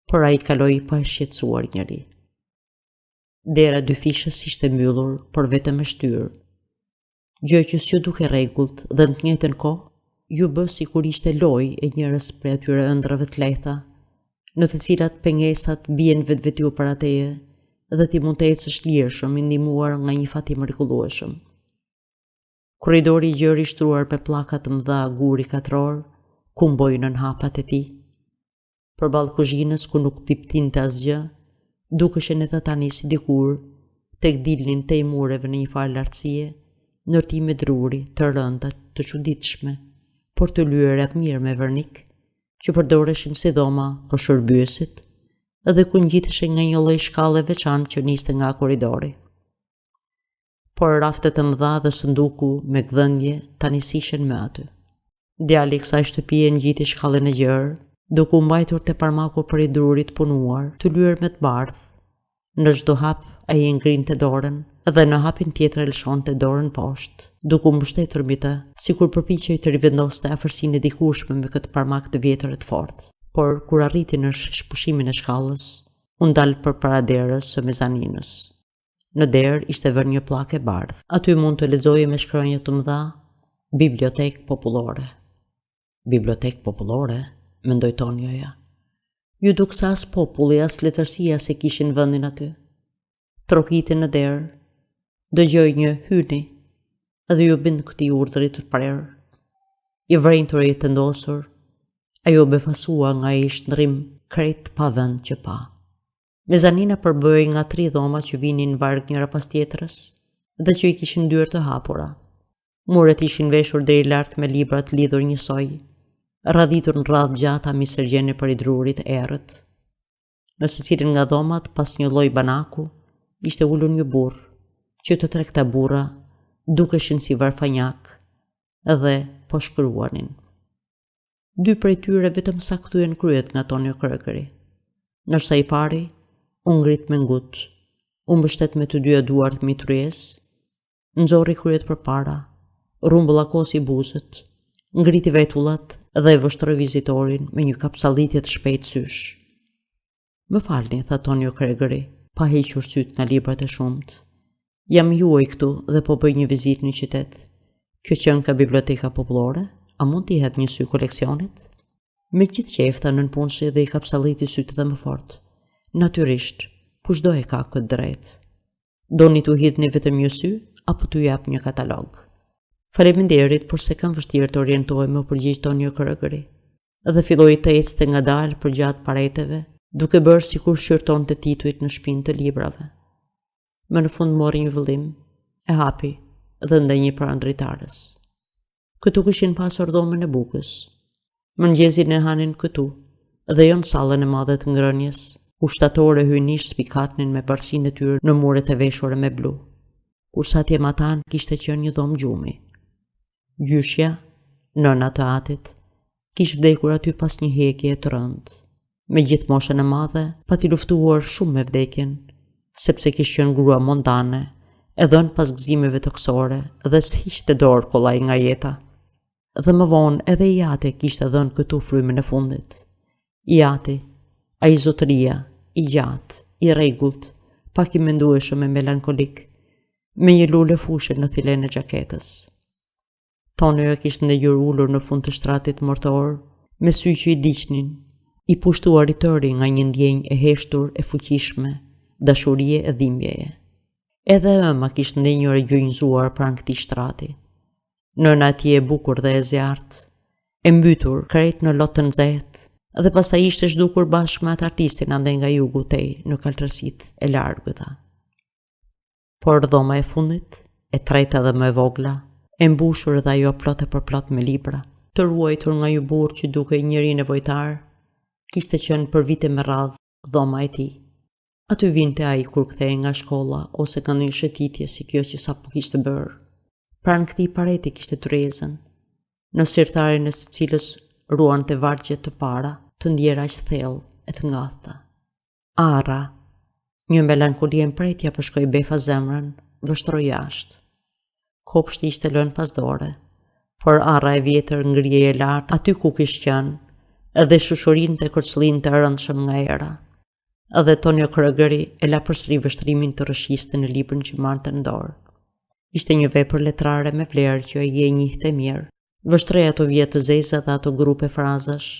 Por ai kaloi pa e shqetësuar njëri. Dera dy fishës ishte mbyllur, por vetëm me shtyrë. Gjë që s'ju duke rregullt dhe në të njëjtën kohë ju bë sikur ishte lojë e njërës prej atyre ëndrave të lehta, në të cilat pengesat bien vetvetiu para teje dhe ti mund të ecësh lirshëm i ndihmuar nga një fati mrekullueshëm. Korridori i gjerë i shtruar me pllaka të mëdha guri katror, ku mboi nën hapat e tij. Përballë kuzhinës ku nuk piptinte asgjë, dukeshin edhe tani si dikur, tek dilnin te i mureve në një farë lartësie, ndërtime druri të rënda të çuditshme, por të lyera mirë me vernik, që përdoreshin si dhoma për shërbyesit, edhe ku ngjiteshin nga një lloj shkalle veçantë që niste nga korridori. Por raftet e mëdha dhe sunduku me gdhëndje tani ishin me aty. Djali i kësaj shtëpie ngjiti shkallën e gjerë, duke u mbajtur te parmaku për i drurit punuar, të lyer me të bardh. Në çdo hap ai e ngrinte dorën dhe në hapin tjetër e lëshonte dorën poshtë, duke u mbështetur mbi të, sikur përpiqej të rivendoste afërsinë e dikushme me këtë parmak të vjetër e të fortë. Por kur arriti në shpushimin e shkallës, u ndal përpara derës së mezaninës. Në derë ishte vënë një pllakë e bardhë. Aty mund të lexojë me shkronja të mëdha: Bibliotekë popullore. Bibliotekë popullore, mendoi Tonioja. Ju duk sa as populli as letërsia se kishin vendin aty. Trokiti në derë, dëgjoi një hyni dhe ju bind këtij urdhri të prerë. I vrentur e të ndosur, ajo befasua nga ai shndrim krejt pa vend që pa. Mezanina përbëhej nga 3 dhoma që vinin varg njëra pas tjetrës dhe që i kishin dyer të hapura. Muret ishin veshur deri lart me libra të lidhur njësoj, radhitur në radhë gjata mi sërgjene për i drurit errët. Në secilin nga dhomat, pas një lloj banaku, ishte ulur një burr, që të trekta burra dukeshin si varfanjak dhe po shkruanin. 2 prej tyre vetëm sa kthyen kryet nga Tonio Kreger. Ndërsa i pari u ngrit me ngut, u mbështet me të dyja duart mbi tryezë, nxorri kryet përpara, rumbullakosi buzët, ngriti vetullat dhe e vështroi vizitorin me një kapsallitje të shpejtë sysh. Më falni, tha Tonio Kreger, pa hequr syt nga librat e shumt. Jam juaj këtu dhe po bëj një vizitë në qytet. Kjo qen ka biblioteka popullore? A mund t'i hedh një sy koleksionit? Me gjithë qefta nën punësi dhe i kapsalliti sytë dhe më fort. Natyrisht, kushdo e ka këtë drejt. Doni t'u hidhni vetëm një sy, apo t'u jap një katalog? Faleminderit, por se kam vështirë të orientohem, u përgjigj Tonio Kregeri, dhe filloi të ecte ngadalë përgjatë pareteve, duke bërë sikur shqyrtonte titujt në shpinë të librave. Më në fund mori një vëllim, e hapi dhe ndaj një parandritarës. Këtu kishin pasur dhomën e bukës. Mëngjezin e hanin këtu, dhe jo në sallën e madhe të ngrënjes, ku shtatore hyjnisht spikatnin me barsinë e tyre në muret e veshura me blu, kurse atje matan kishte qenë një dhomë gjumi. Gjyshja, nëna të atit, kishte vdekur aty pas një hekje të rëndë. Me gjithë moshën e madhe, pati luftuar shumë me vdekjen, sepse kishte qenë grua mondane, e dhënë pas gëzimeve toksore dhe s'hiqte dorë kollaj nga jeta. Dhe më vonë edhe i ati kishte dhënë këtu frymën e fundit. I ati, a i zotëria, i gjatë, i rregullt, pak i mendueshëm e melankolik, me një lule fushe në thilen e gjaketës. Tonio e kishte ndëgjur ulur në fund të shtratit mortor, me sy që i diqnin, i pushtuar i tëri nga një ndjenjë e heshtur e fuqishme, dashurie e dhimbjeje. Edhe ëma kishte ndenjur e gjunjëzuar pranë këtij shtrati. Nëna e tij e bukur dhe e zjarrt, e mbytur krejt në lot të nxehtë, dhe pastaj ishte zhdukur bashkë me atë artistin ande nga jugu tej në kaltërsitë e largëta. Por dhoma e fundit, e treta dhe më e vogla, e mbushur edhe ajo plot e përplot me libra, të ruajtur nga një burr që dukej njëri nevojtar, kishte qenë për vite me radhë dhoma e tij. Aty vinte ai kur kthehej nga shkolla ose nga një shëtitje si kjo që sapo kishte bërë. Pranë këtij pareti kishte tryezën, në sirtarin e së cilës ruante vargje të para, të ndjera aq thellë e të ngathta. Ara, një melankoli e mpretja përshkoi befa zemrën, vështroi jashtë. Kopshti ishte lënë pas dore, por arra e vjetër ngrihej e lartë aty ku kishte qenë, edhe shushurinte kërcëllinte rëndshëm nga era. Edhe Tonio Kregeri e la përsëri vështrimin të rëshiste në librin që marrte në dorë. Ishte një vepër letrare me vlerë që ai e njihte mirë. Vështroi ato vjetë të zeza dhe ato grupe frazash.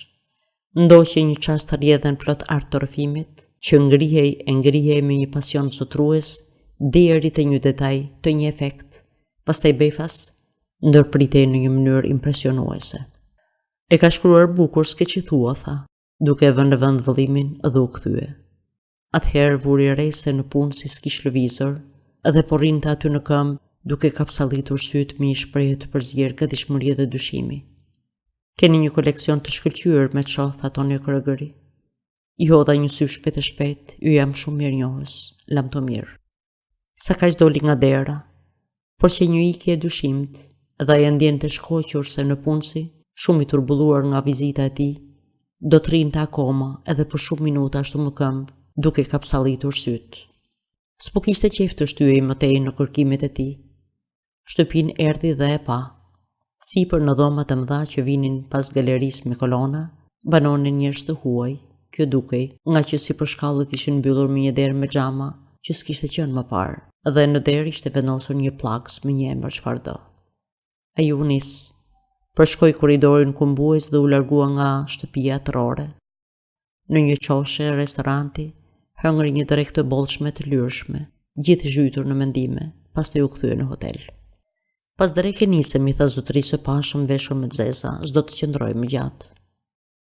Ndoqi një çast rrjedhën plot art të rrëfimit, që ngrihej me një pasion sotrues deri te një detaj të një efekt. Pastaj befas ndërpritej në një mënyrë impresionuese. E ka shkruar bukur s'ke që thua, tha, duke vënë në vend vëllimin dhe u kthye. Atëherë vuri re se në punë si s'kish lëvizur, edhe po rrinte aty në këmbë, duke kapsallitur sytë me një shprehje të përzierë gatishmërie dhe dyshimi. Keni një koleksion të shkëlqyer me çoh, tha Tonio Kregeri. I hodha një sy shpejt e shpejt, ju jam shumë mirënjohës, lamtomir. Sa kaq doli nga dera, por që një ikje e dyshimt, dhe ai ndjente shkoqur se në punësi, shumë i turbulluar nga vizita e tij, do të rrinte akoma edhe për shumë minuta ashtu më këmbë, duke kapsallitur sytë. S'po kishte qejf të shtyhej mëtej në kërkimet e tij. Shtëpinë erdhi dhe e pa. Sipër në dhomat e mëdha që vinin pas galerisë me kolona, banonin njerëz të huaj, kjo dukej, nga që sipër shkallët ishin mbyllur me një derë me xhama që s'kishte qenë më parë, dhe në derë ishte vendosur një pllakës me një emër çfarëdo. Ai u nis, përshkoi korridorin ku mbues dhe u largua nga shtëpia tërore. Në një qoshe restoranti, hëngri një drekë të bollshme të lyrshme, gjithë zhytur në mendime, pastaj u kthye në hotel. Pas dreke nisem, i tha zotërisë së pashëm veshur me zeza, s'do të qëndroj më gjatë.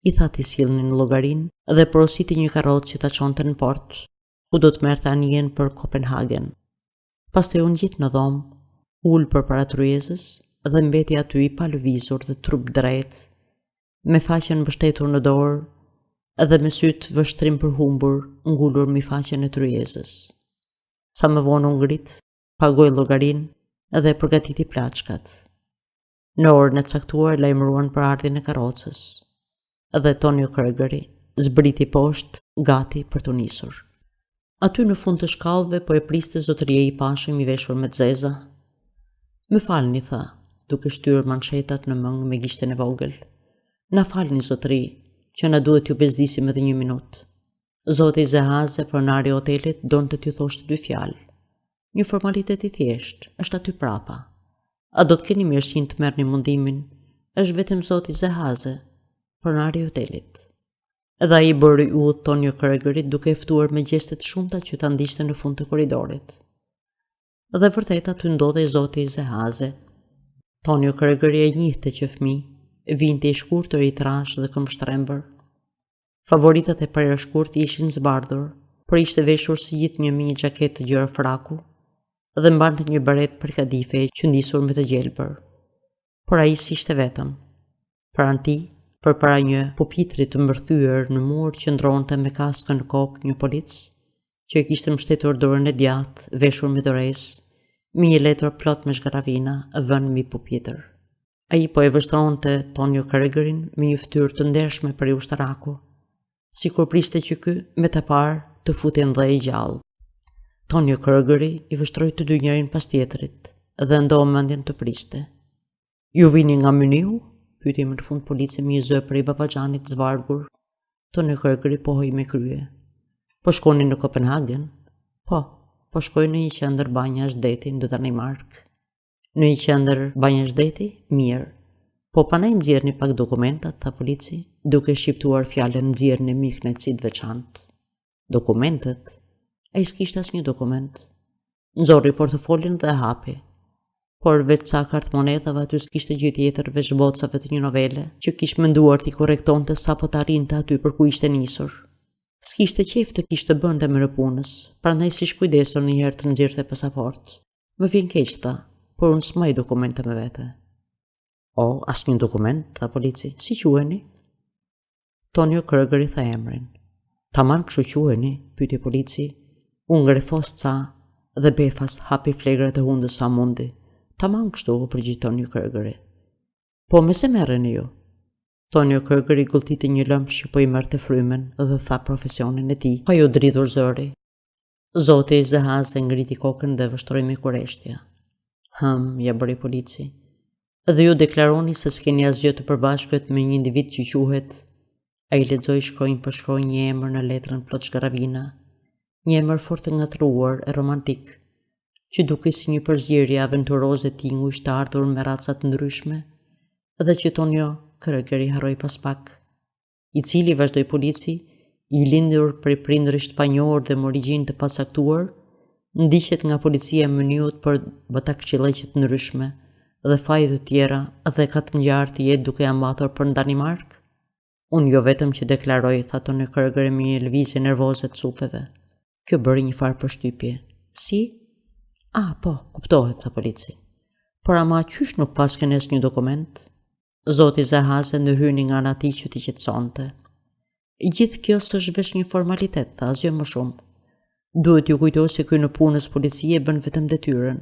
I tha t'i sillnin në llogarinë dhe porositi një karrocë që ta çonte në port, ku do të merrte anijen për Kopenhagen. Pastaj u ngjit në dhomë, ul përpara tryezës dhe mbeti aty i pa lëvizur dhe trup drejt, me faqen mbështetur në dorë edhe me sytë vështrim për humbur, ngulur mbi faqen e tryezës. Sa më vonë u ngrit, pagoi llogarinë edhe përgatiti plaçkat. Në orën e caktuar lajmëruan për ardhin e karrocës, dhe Tonio Kregeri zbriti poshtë, gati për të nisur. Aty në fund të shkallëve po e priste zotëria i pashëm i veshur me zeza. Më falni, tha, duke shtyrë manshetat në mëngë me gishten e vogël. Na falni, zotëri, që na duhet ju bezdisim edhe një minutë. Zoti Zehaze, pronari i hotelit, donte t'ju thoshte dy fjalë. Një formalitet i thjeshtë, është aty prapa. A do të keni mirësinë të merrni mundimin? Është vetëm zoti Zehaze, pronari i hotelit. Edhe ai bëri udhë Tonio Kregerit duke e ftuar me gjeste të shumta që ta ndiqte në fund të korridorit. Dhe vërtet aty ndodhej zoti Zehaze. Tonio Kregeri e njihte që fëmijë vinte i shkurtër, i trash dhe këmbshtrembër. Favoritat e parë shkurt ishin zbardhur, por ishte veshur si gjithnjë me një xhaketë të gjerë fraku dhe mbante një baret për kadife që ndisur me të gjelbër. Por ai s'ishte vetëm. Pranë tij, përpara një pupitri të mbërthyer në mur, qëndronte me kaskën në kokë një polic që e kishte mbështetur dorën e djathtë, veshur me dorez, me një letër plot me zgaravina vënë mbi pupitër. Ai po e vështronte Tonio Kregerin me një fytyrë të ndershme për i ushtaraku, sikur priste që ky me të parë të futej ndhe i gjallë. Tonio Kregeri i vështroi të dy njërin pas tjetrit dhe ndohë mendjen të priste. Ju vini nga Myniu? Pyeti më në fund polici me një zë për i babaxhanit zvargur. Tonio Kregeri pohoi me krye. Po shkoni në Kopenhagen? Po shkoj në një qendër banjash deti në Danimark. Në një qendër banjash deti? Mirë. Po panaj nxjerrni pak dokumentat, tha polici, duke shqiptuar fjalën nxjerrni miknet si të veçantë. Dokumentet? Ai s'kishte asnjë dokument. Nxorri portofolin dhe hapi. Por veç ca kartë monedhave aty s'kishte gjë tjetër veç bocave të një novele që kishte menduar t'i korrektonte sapo të arrinte aty për ku ishte nisur. S'kishte qejf të kishte bënte më punës, prandaj si shkujdesur një herë të nxjerrte pasaport. Më vjen keq tha, por unë s'maj dokumente me vete. O, asnjë dokument, tha polici. Si quheni? Tonio Kregeri tha emrin. Tamam kështu quheni, pyeti polici. Unë ngrefos ca dhe befas hapi flegrat e hundës sa mundi. Tamam kështu, u përgjigj Tonio Kregeri. Po me se merreni ju? Tonio Kregeri gulltiti një lëmsh që po i merrte frymen dhe tha profesionin e tij, pa ju dridhur zëri. Zoti Zehaze ngriti kokën dhe vështroi me kureshtja. Ja bëri polici. Dhe ju deklaroni se s'keni asgjë të përbashkët me një individ që quhet. Ai lexoi shkronjë për shkronjë një emër në letrën plot zgaravina, një emër fort të ngatruar e romantik, që dukej si një përzierje aventuroze tinguj të ardhur me raca të ndryshme, dhe që Tonio Kregeri harroi pas pak, i cili, vazhdoi polici, i lindur prej prindërish të panjohur dhe me origjinë të pacaktuar, ndiqet nga policia e Myniut për batakçilleqe të ndryshme dhe faje të tjera dhe ka të ngjarë të jetë duke ambatur për në Danimark? Unë jo vetëm që deklaroj, tha Tonio Kreger me një lëvizje nervoze të supeve. Kjo bëri një farë përshtypje. Si? Po, kuptohet, tha polici. Por ama qysh nuk pas keni asnjë dokument? Zoti Zehaze ndërhyni nga ana tij që t'i qetësonte. Gjithë kjo s'është veç një formalitet, tha, asgjë më shumë. Duhet ju kujtoj se ky në punës policie bën vetëm detyrën.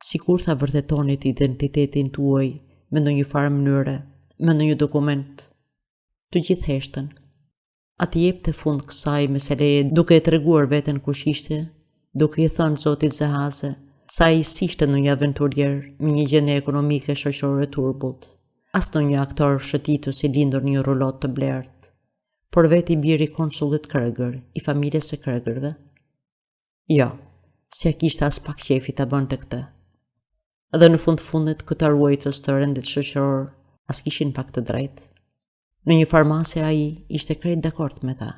Sikur ta vërtetoni identitetin tuaj me ndonjë farë mënyre, me ndonjë dokument. Të gjithë heshtën. Ati jep të fund kësaj meseleje duke e treguar veten kush ishte, duke i thënë zotit Zehaze sa i s'ishte ndonjë aventurier me një gjendje ekonomike shoqërore turbullt, as ndonjë aktor shëtitus i lindur në një rulot të blertë, por veti biri konsullit Kreger, i familjes së Kregerve. Jo, si a kishte as pak qefi ta bënte këtë. Dhe në fundit këta ruajtës të rendit shoqëror as kishin pak të drejtë. Në një farmase ai ishte krejt dakord me ta.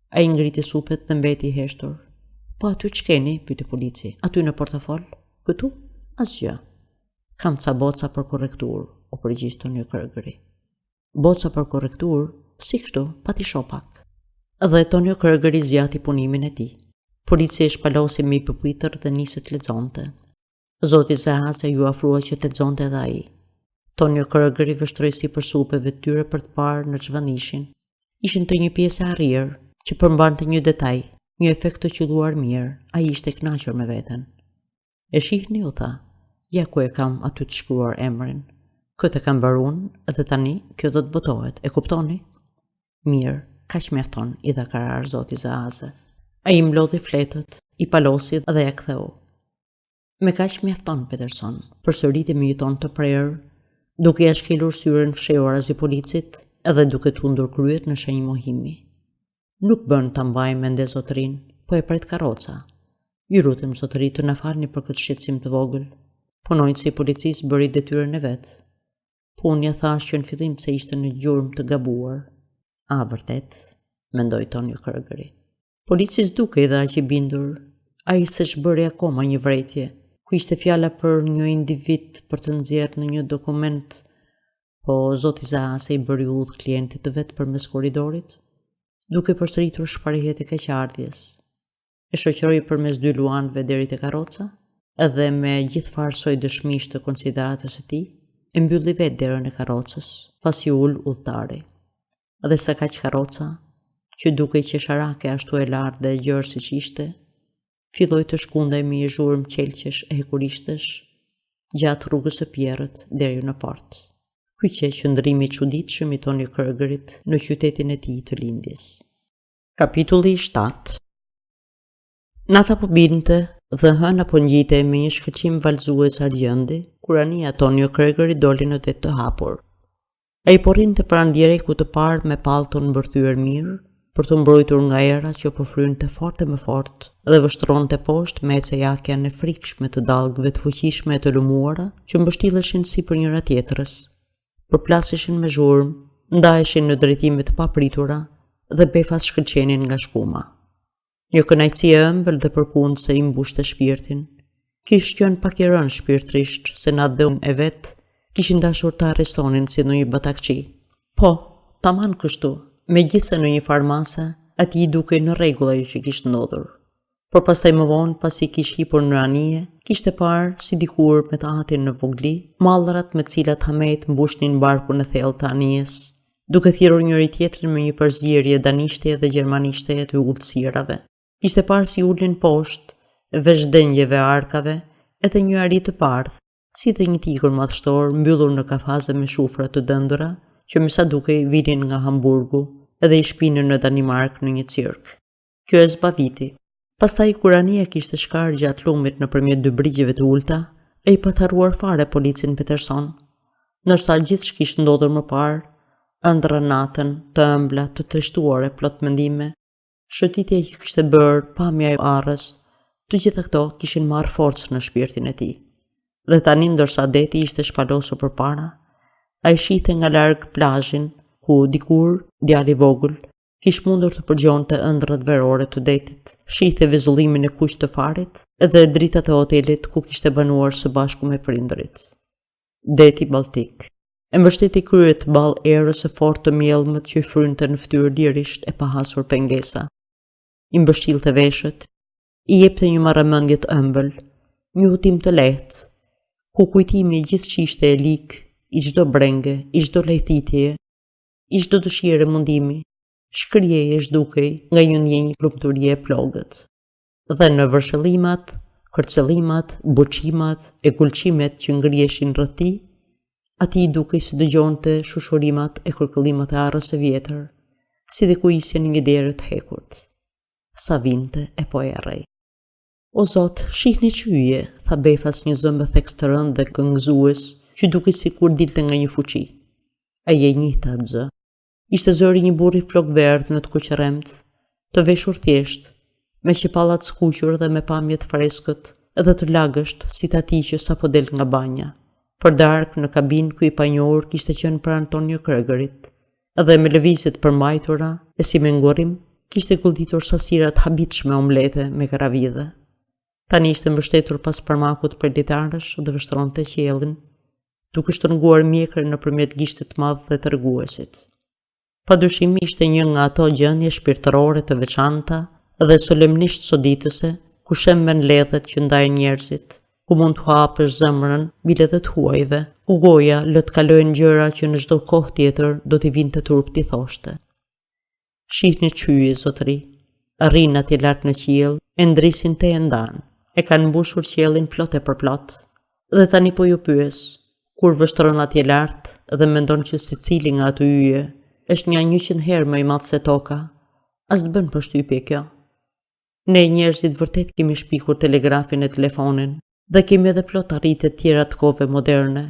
Ai ngriti supet dhe mbeti i heshtur. Po aty ç'keni? Pyeti polici. Aty në portofol? Këtu? Asgjë. Kam ca boca për korrektur, u përgjigj Tonio Kregeri. Boca për korrektur? Si kështu? Pa ti shoh pak. Dhe Tonio Kregeri zgjati punimin e tij. Policia e shpalosi me pupitër dhe nisi të lexonte. Zoti Zehaze ju afrua që të lexonte edhe ai. Tonio Kregeri vështroi si për supeve të tyre për të parë në ç'vend ishin. Ishin të një pjesë arrir, që përmbante një detaj, një efekt të qelluar mirë. Ai ishte kënaqur me veten. E shihni, u tha. Ja ku e kam aty të shkruar emrin. Këtë kam bërë unë dhe tani kjo do të botohet. E kuptoni? Mirë, kaq mjafton, i dha karar zoti Zehaze. Ai mlodhi fletët, i palosi dhe ja ktheu. Me kaq mjafton, Peterson, përsëriti me një ton të prerë, duke ja shkelur syren fshehur as i policit edhe duke tundur kryet në shenjë mohimi. Nuk bën ta mbaj mende zotrin, po e pret karroca. Ju lutem zotëri të na falni për këtë shqetësim të vogël. Punojtësi i policisë bëri detyrën e vet. Po unë ja thash që në fillim se ishte në gjurmë të gabuar. Vërtet, mendoi Tonio Kregeri. Policisë dukej dhe aq i bindur, A I se shbëri akoma një vretje, ku ishte fjala për një individ për të nxjerrë në një dokument, po zoti za se I bëri udhë klientit të vet përmes korridorit, duke përsëritur shprehjet e keqardhjes. E shoqëroi përmes 2 luanëve deri te karroca, edhe me gjithë farsoj dëshmish të konsideratës së tij, e mbylli vetë derën e karrocës, pasi ul udhëtari. Dhe sa kaq karroca, që dukej qesharake ashtu e lartë dhe e gjerë siç ishte, filloi të shkundej me një zhurmë qelqesh e hekurishtesh gjatë rrugës së Pierrët deri në portë. Ky që qëndrimi I çuditshëm I Tonio Kregerit në qytetin e tij të lindjes. Kapitulli 7. Nata po binte dhe hëna po ngjitej me një shkëlqim valzues argjendi, kur anija Tonio Kregeri doli në det të hapur. Ai po rrinte pranë direkut të parë me pallton mbërthyer mirë, për të mbrojtur nga era që po frynte fort e më fort dhe vështronte poshtë me ecejakjen e frikshme të dallgëve të fuqishme e të lumuara që mbështilleshin sipër njëra tjetrës, përplaseshin me zhurmë, ndaheshin në drejtime të papritura dhe befas shkëlqenin nga shkuma. Një kënaqësi e ëmbël dhe përkundse I mbushte shpirtin. Kishte qenë pak I rënë shpirtrisht se në atë dhëm e vet kishin dashur të arrestonin si në një batakçi. Po, tamam kështu, megjithse në një farmase atij I dukej në rregull ajo që kishte ndodhur. Por pastaj më vonë, pasi kishte hipur në anije, kishte parë si dikur me të hatin në vogli, mallrat me të cilat Hamet mbushnin barkun e thellë të anijes, duke thirrur njëri tjetrin me një përzierje danishte dhe gjermanishte të ullësirave. Kishte parë si ulnin poshtë, veç denjeve arkave, edhe një ari të bardhë, si dhe një tigër madhështor mbyllur në kafaze me shufra të dëndura, që me sa dukej vinin nga Hamburgu, edhe I shpinën në Danimark në një cirk. Kjo e zbaviti. Pastaj kur anija kishte shkarë gjatë lumit nëpërmjet 2 brigjeve të ulta, ai pa të harruar fare policin Peterson. Ndërsa gjithçka kishte ndodhur më parë, ëndra natën, të ëmbla, të trishtuare plot mendime, shëtitja që kishte bërë, pamja e arrës, të gjitha këto kishin marrë forcë në shpirtin e tij. Dhe tani ndërsa deti ishte shpalosur përpara, ai shihte nga larg plazhin ku dikur djali I vogël kish mundur të përgjonte ëndrat verore të detit, shihte vezullimin e kuq të farit dhe dritat e hotelit ku kishte banuar së bashku me prindërit. Deti Baltik. E mbështeti kryet ball erës së fortë të mjellmët që I frynte në fytyrë lirisht e pahasur pengesa. I mbështillte veshët, I jepte një marrëmendje të ëmbël, një hutim të lehtë, ku kujtimi I gjithë ç'ishte e lik, I çdo brenge, I çdo lehthitje, I çdo dëshire mundimi, shkrijeje zhdukej nga një ndjenjë lumturie e plogët. Dhe në vërshëllimat, kërcëllimat, buqimat e gulqimet që ngriheshin rreth tij, atij dukej si dëgjonte shushurimat e kërkëllimat e arrës së vjetër, si dhe ku isjen një derë të hekurt. Sa vinte e po errej. O Zot, shihni çyje, tha befas një zëmbë theks të rëndë dhe këngëzues, që dukej sikur dilte nga një fuqi. Ai e njihte atë zë. Ishte zëri një burri flok verdh në të kuqërremt, të veshur thjesht, me qepallat skuqur dhe me pamje të freskët dhe të lagësht si tati që sapo del nga banja. Për darkë në kabin ku I panjohur kishte qenë pranë Tonio Kregerit, dhe me lëvizjet përmbajtura e si me ngurrim, kishte gulditur sasirat habitshme omlete me karavidhe. Tani ishte mbështetur pas përmakut për ditarësh dhe vështronte qiellin, duke shtrënguar mjekër nëpërmjet gishtit të madh dhe të rreguesit. Padyshim ishte një nga ato gjendje shpirtërore të veçanta dhe solemnisht soditëse, ku shemben ledhet që ndajnë njerëzit, ku mund të hapësh zemrën bile dhe të huajve, ku goja lë të kalojnë gjëra që në çdo kohë tjetër do t'i vinte turp t'i thoshte. Shihni çyje, zotëri, arrin atje lart në qiell, e ndrisin te e ndan, e kanë mbushur qiellin plot e përplot, dhe tani po ju pyes, kur vështron atje lart dhe mendon që secili nga ato yje është një 100 herë më I madh se toka, as të bën përshtypje kjo. Ne njerëzit vërtet kemi shpikur telegrafin e telefonin, dhe kemi edhe plot arritje tjera të kohëve moderne,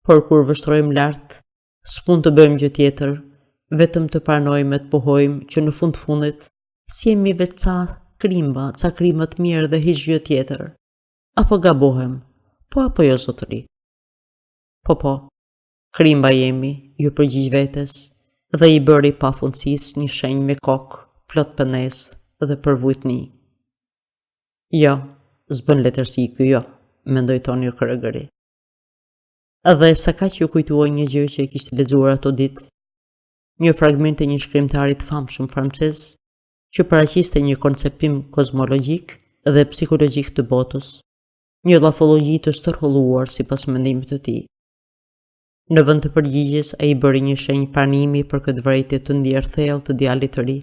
por kur vështrojmë lart, s'mund të bëjmë gjë tjetër, vetëm të pranojmë e të pohojmë që në fundit, si jemi vetë ca krima të mirë dhe hiç gjë tjetër. Apo gabohem, po apo jo zotëri? Po, krimba jemi, ju përgjigj vetes, dhe I bëri pafundësisë një shenjë me kokë, plot pënes dhe përvujtni. Jo, s'bën letërsi ky jo, mendoi Tonio Kregeri. Edhe sa kaq ju kujtuoi një gjë që e kishte lexuar ato ditë, një fragment e një shkrimtari të famshëm francez që paraqiste një konceptim kozmologjik dhe psikologjik të botës, një llafologi të stërholluar sipas mendimit të tij. Në vend të përgjigjes, ai bëri një shenjë pranimi për këtë vërejtje të ndier thellë të djalit të ri.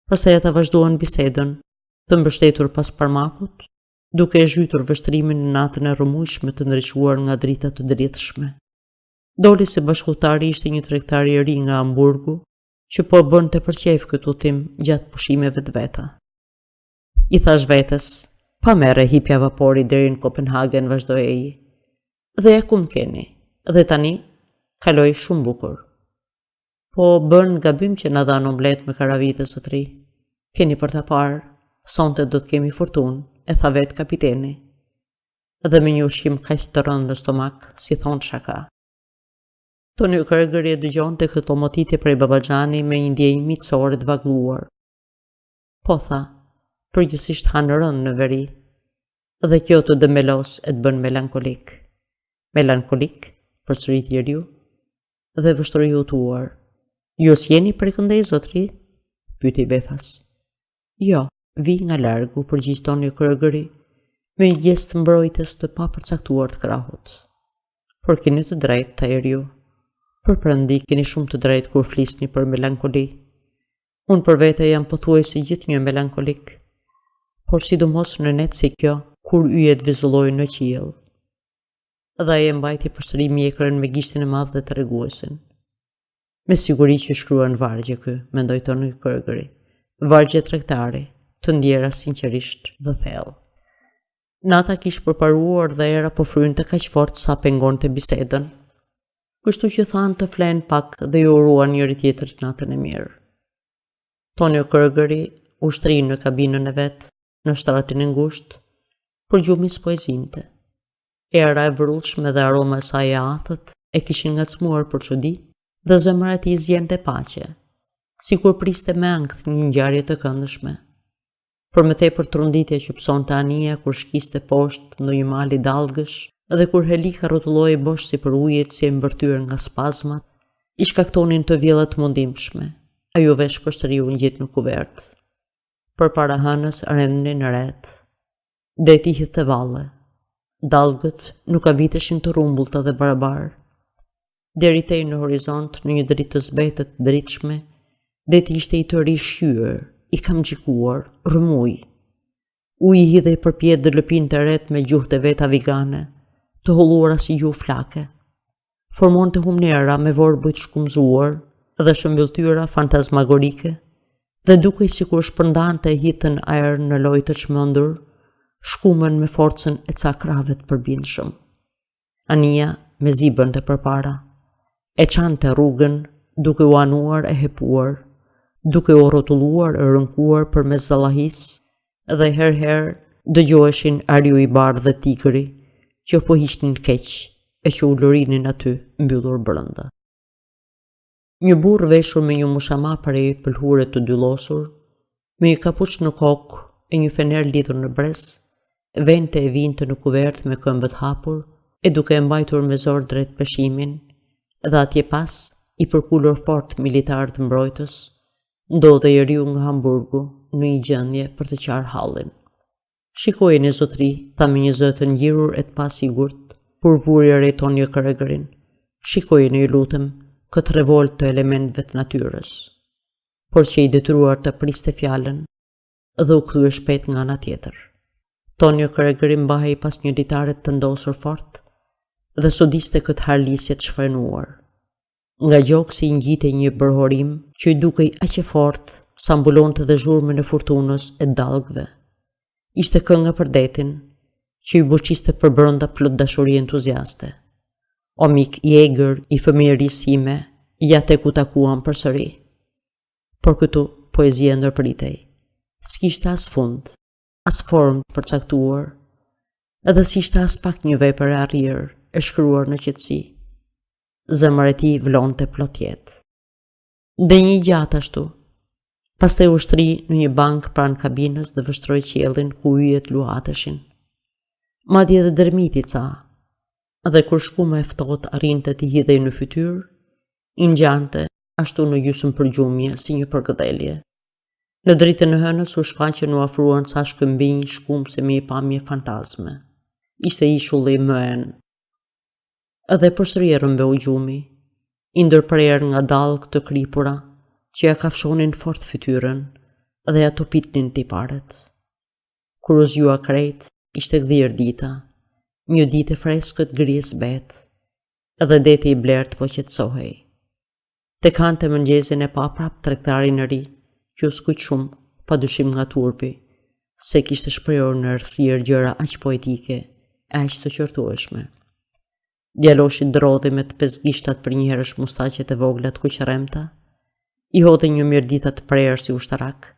Pastaj ata vazhduan bisedën, të mbështetur pas parmakut, duke e zhytur vështrimin në natën e rrëmujshme të ndriçuar nga drita të dridhshme. Doli se bashkëutari ishte një tregtar i ri nga Hamburgu, që po bënte për qejf këtë udhtim gjatë pushimeve të veta. I thash vetes, pa merre hipja vapori deri në Kopenhagen, vazhdoi ai. Dhe ku më keni? Dhe tani, kaloi shumë bukur. Po bën gabim që na dhan omlet me karavite sotri. Keni për ta parë, sonte do të kemi fortunë, e tha vetë kapiteni. Dhe me një ushqim kaq të rënd në stomak, si thon shaka. Tonio Kregeri e dëgjonte këtë lomotitje prej babaxhani me një ndjenjë miqësore të vagluar. Po tha, përgjithsisht hanë rënd në veri, dhe kjo të dëmelos e të bën melankolik. Melankolik? Përsëriti Jeriu, dhe vështroi u tuar. Ju s'jeni prekëndej, zotri? Pyeti befas. Jo, vi nga largu, përgjigj Tonio Kregeri, me një gest mbrojtës të papërcaktuar të krahut. Por keni të drejtë, tha Jeriu. Për prandi keni shumë të drejtë kur flisni për melankoli. Unë për vete jam pothuajse gjithnjë melankolik, por sidomos në net si kjo, kur yjet vizullojnë në qiell. Dhe e mbajti përsëri mjekrën me gishtin e madh dhe treguesin. Me siguri që shkruan vargje ky, mendoi Tonio Kregeri. Vargje tregtari, të ndjera sinqerisht dhe thellë. Nata kishte përparuar dhe era po frynte kaq fort sa pengonte bisedën. Kështu që thanë të flenë pak dhe ju uruan njëri tjetrit natën e mirë. Tonio Kregeri ushtri në kabinën e vet, në shtratin e ngushtë, por gjumi s'poezinte. Era e vrullshme dhe aroma e saj e athët e kishin ngacmuar për çudi, dhe zemra e tij zgjente paqe, sikur priste me ankth një ngjarje të këndshme. Për më tepër tronditja që psonte anija kur shkiste poshtë ndonjë mali dallgësh, dhe kur Helika rrotulloi bosh si për ujet si e mbërtyer nga spazmat, i shkaktonin të vjella të mundimshme. Ajo vesh përsëri u ngjit në kuvert. Përpara hënës rendnin ret. Deti hidhte valle. Dallgët nuk aviteshin të rrumbullta dhe barabar. Deri tej në horizont, në një dritë të zbetet dritshme, deti ishte i të rishqyer, i kamxhikuar, rrëmuj. Uji hidhej përpjet dhe lëpinte ret me gjuhët e vet avigane, të holluara si gjuhë flake. Formonte humnera me vorbujt shkumzuar dhe shëmbylltyra fantazmagorike, dhe dukej sikur shpërndante e hitën ajër në lojë të çmendur, shkumën me forcën e ca krave të përbindshëm. Ania me zi bënte përpara, e çante rrugën duke u anuar e hepuar, duke u rrotulluar e rënkuar përmes zallahis, dhe herë dëgjoheshin ariu i bardhë dhe tigri, që po hiqnin keq e që u lërinin aty mbyllur brenda. Një burr veshur me një mushama prej pëlhure të dyllosur, me një kapuç në kokë e një fener lidhur në brez, vente e vinte në kuvert me këmbët hapur e duke e mbajtur me zor drejt pëshimin, dhe atje pas, i përkullur fort militar të mbrojtës, ndodhe i riu nga Hamburgu në një gjendje për të qarë hallin. Shikojeni zotri, tha me një zë të ngjirur e të pasigurt, kur vuri re Tonio Kregerin. Shikojeni, ju lutem, këtë revolt të elementëve të natyrës. Por që i detyruar të priste fjalën dhe u kthye shpejt nga ana tjetër. Tonio Kregeri mbahej pas një ditaret të ndosur fort dhe sodiste këtë harlisje të shfrenuar. Nga gjoksi i ngjitej një bërhorim që i dukej aq e fortë sa mbulonte dhe zhurmën e furtunës e dallgëve. Ishte kënga për detin, që i buqiste për brenda plot dashuri entuziaste. O mik i egër i fëmijërisë sime, ja te ku takuam përsëri. Por këtu poezia ndërpritej. S'kishte as fund, as formë të përcaktuar, edhe s'ishte as pak një vepër e arrirë e shkruar në qetësi. Zemra e tij vlonte plot jetë. Dhe një gjatë ashtu, Pastaj ushtri në një bank pranë kabinës dhe vështroi qiellin ku yjet luhateshin. Madje edhe dërmiti ca, dhe kur shkuma e ftohtë arrinte t'i hidhej në fytyrë, i ngjante ashtu në gjysmë përgjumje si një përgëdhelje. Në dritën e hënës u shfaqën u afruan ca shkëmbinj shkumse me një pamje fantazme. Ishte ishulli më en. Edhe përsëri e rrëmbeu gjumi, i ndërprer nga dallg të kripura që ja kafshonin fort fytyrën dhe ja topitnin tiparet. Kur u zgjua krejt, ishte gdhir dita, një ditë freskët gris bet, edhe deti i blert po qetësohej. Tek hante mëngjesin e pa prap tregtarin e ri, që u skujt shumë, pa dyshim nga turpi, se kishte shprehur në errësirë gjëra aq poetike, aq të qortueshme. Djaloshi drodhi me të pesgishtat për një herësh mustaqet e vogla të kuqërremta, i hodhi një mirdita të prerë si ushtarak,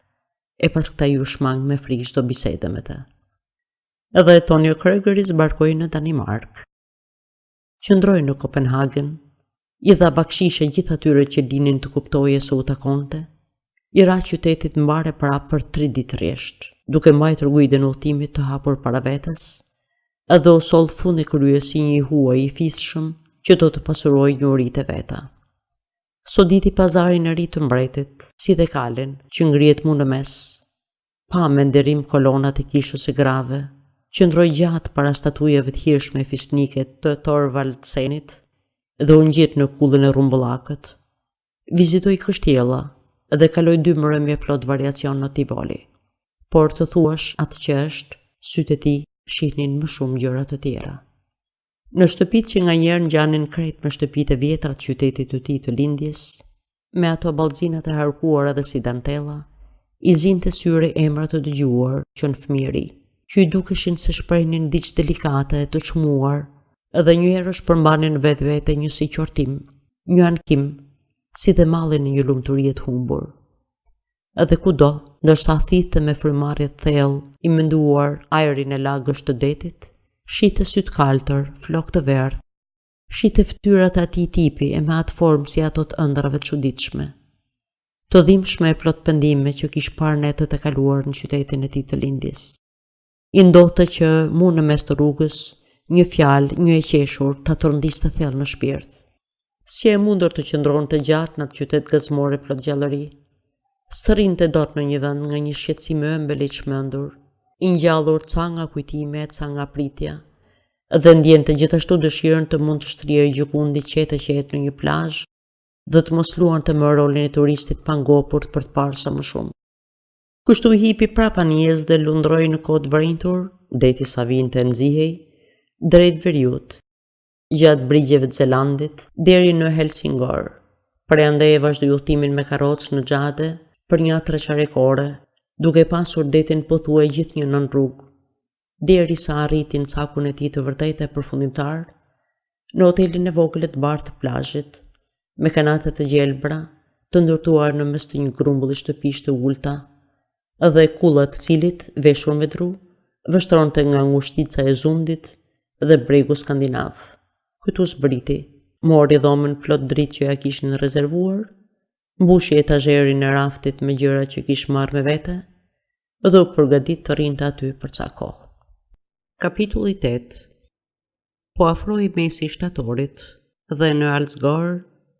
e pas këta ju shmang me frikë çdo bisede me të. Edhe Tonio Kreger zbarkoi në Danimark. Qëndroi në Kopenhagen, i dha bakshishe gjithë atyre që dinin të kuptoje se u takonte, i ra qytetit mbare para për 3 ditë rresht, duke mbajtur guiden e udhëtimit të hapur para vetes, edhe u soll fund e krye si një huaj i fisshëm që do të pasurojë njohuritë e veta. Soditi pazarin e ri të mbretit, si dhe kalen që ngrihet mu në mes, pa me nderim kolonat e kishës së grave, qëndroi gjatë para statujeve të hirshme fisnike të Thorvaldsenit dhe u ngjit në kullën e rrumbullakët. Vizitoi kështjella dhe kaloi 2 mbrëmje plot variacion në Tivoli. Por të thuash atë që është, sytë e tij shihnin më shumë gjëra të tjera. Në shtëpitë që nganjëherë ngjanin krejt me shtëpitë e vjetra të qytetit të tij të lindjes, me ato ballxinat e harkuara dhe si dantella, i zinte syre emra të dëgjuar që në fëmijëri, që i dukeshin se shprehnin diçka delikate të çmuar, edhe njëherë shpërmbanin vetvete një si qortim, një ankim, si dhe mallin në një lumturie të humbur. Edhe kudo, ndoshta thithë me frymarrje të thellë, i menduar ajrin e lagësh të detit, shite syt kaltër, flok të verdh, shite fytyrat e atij tipi e me atë formë si ato të ëndrave të çuditshme. Të dhimbshme e plot pendime që kish parë netët e kaluar në qytetin e tij të lindjes. I ndodhte që mu në mes të rrugës, një fjalë, një e qeshur, ta tërndiste thellë në shpirt. Si e mundur të qëndronte gjatë në atë qytet gëzmore plot gjallëri, stërrinte dot në një vend nga një shqetësim e ëmbël i çmendur, i ngjallur ca nga kujtime, ca nga pritja, dhe ndjente gjithashtu dëshirën të mund të shtrihej gjikundi qetë në një plazh dhe të mos luante më rolin e turistit pangopur për të parë sa më shumë. Kështu i hipi prapa njes dhe lundroi në kohë të vrenjtur, deti sa vinte nxihej, drejt veriut, gjatë brigjeve të Zelandit, deri në Helsingor. Prandaj e vazhdoi udhëtimin me karrocë në xhade për një treçarekore, duke pasur detin pothuaj gjithnjë nën rrugë, derisa arritin cakun e tij të vërtetë e përfundimtar në hotelin e vogël të bardhë të plazhit, me kanate të gjelbra, të ndërtuar në mes të një grumbulli shtëpish të ulta, dhe kullat të cilit, veshur me dru, vështronte nga ngushtica e zundit dhe bregu skandinav. Këtu zbriti, mori dhomën plot dritë që ja kishin rezervuar, mbushi etazherin e raftit me gjëra që kish marrë me vete, dhe u përgatit të rinte aty për ca kohë. Kapitulli 8. Po afroi mesi i shtatorit dhe në Alsgård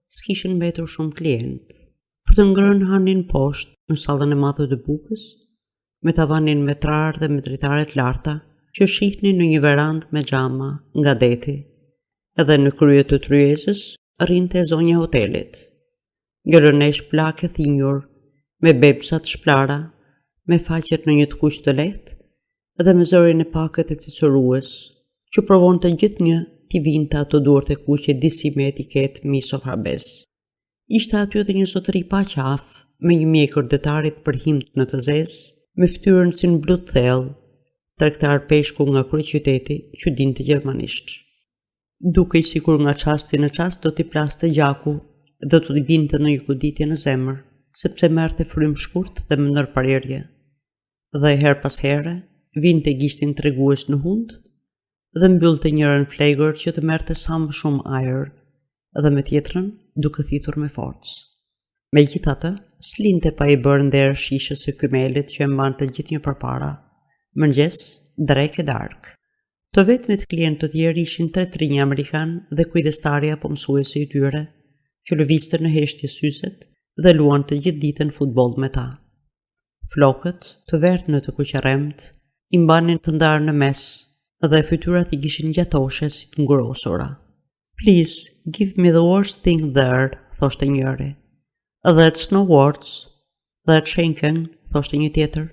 s'kishin mbetur shumë klientë. Për të ngrënë hanin poshtë në sallën e madhe të bukës, me tavanin metrar dhe me dritare të larta, që shihnin në një verandë me xhama nga deti, edhe në krye të tryezës rrinte zonja e hotelit. Gjërënesh plake thinjur, me bepsat shplara, me faqet në një të kuq të lehtë, dhe me zërin e pakët e cicerues, që provonte gjithnjë t'i vinte ato duart e kuqe disi me etiket Miss of Harbes. Ishte aty edhe një zotëri pa qafë, me një mjekër detarit për himt në të zezë, me fytyrën si në blu të thellë, tregtar peshku nga kryeqyteti që dinte gjermanisht. Dukej sikur nga çasti në çast do t'i plaste gjaku dhe do t'i binte në një goditje në zemër, sepse merrte frymë shkurt dhe me ndërparerje. Dhe her pas here vinte gishtin tregues në hund dhe mbyllte njërën flegër që të merrte sa më shumë ajër, dhe me tjetrën duke thithur me forcë. Megjithatë, s'linte pa i bërë nder shishës së kymelit që e mbante gjithnjë përpara. Mëngjes, drek e darkë. Të vetmit klientë të tjerë ishin 3 rinj amerikan dhe kujdestarja apo mësuesi i tyre, që lëvizte në heshtje syzet dhe luante gjithë ditën futboll me ta. Flokët, të verdhë të kuqeremt, i mbanin të ndarë në mes dhe fytyrat i kishin gjatoshe si të ngrosura. "Please, give me the worst thing there," thoshte njëri. "That's no words, that's Schenken," thoshte një tjetër.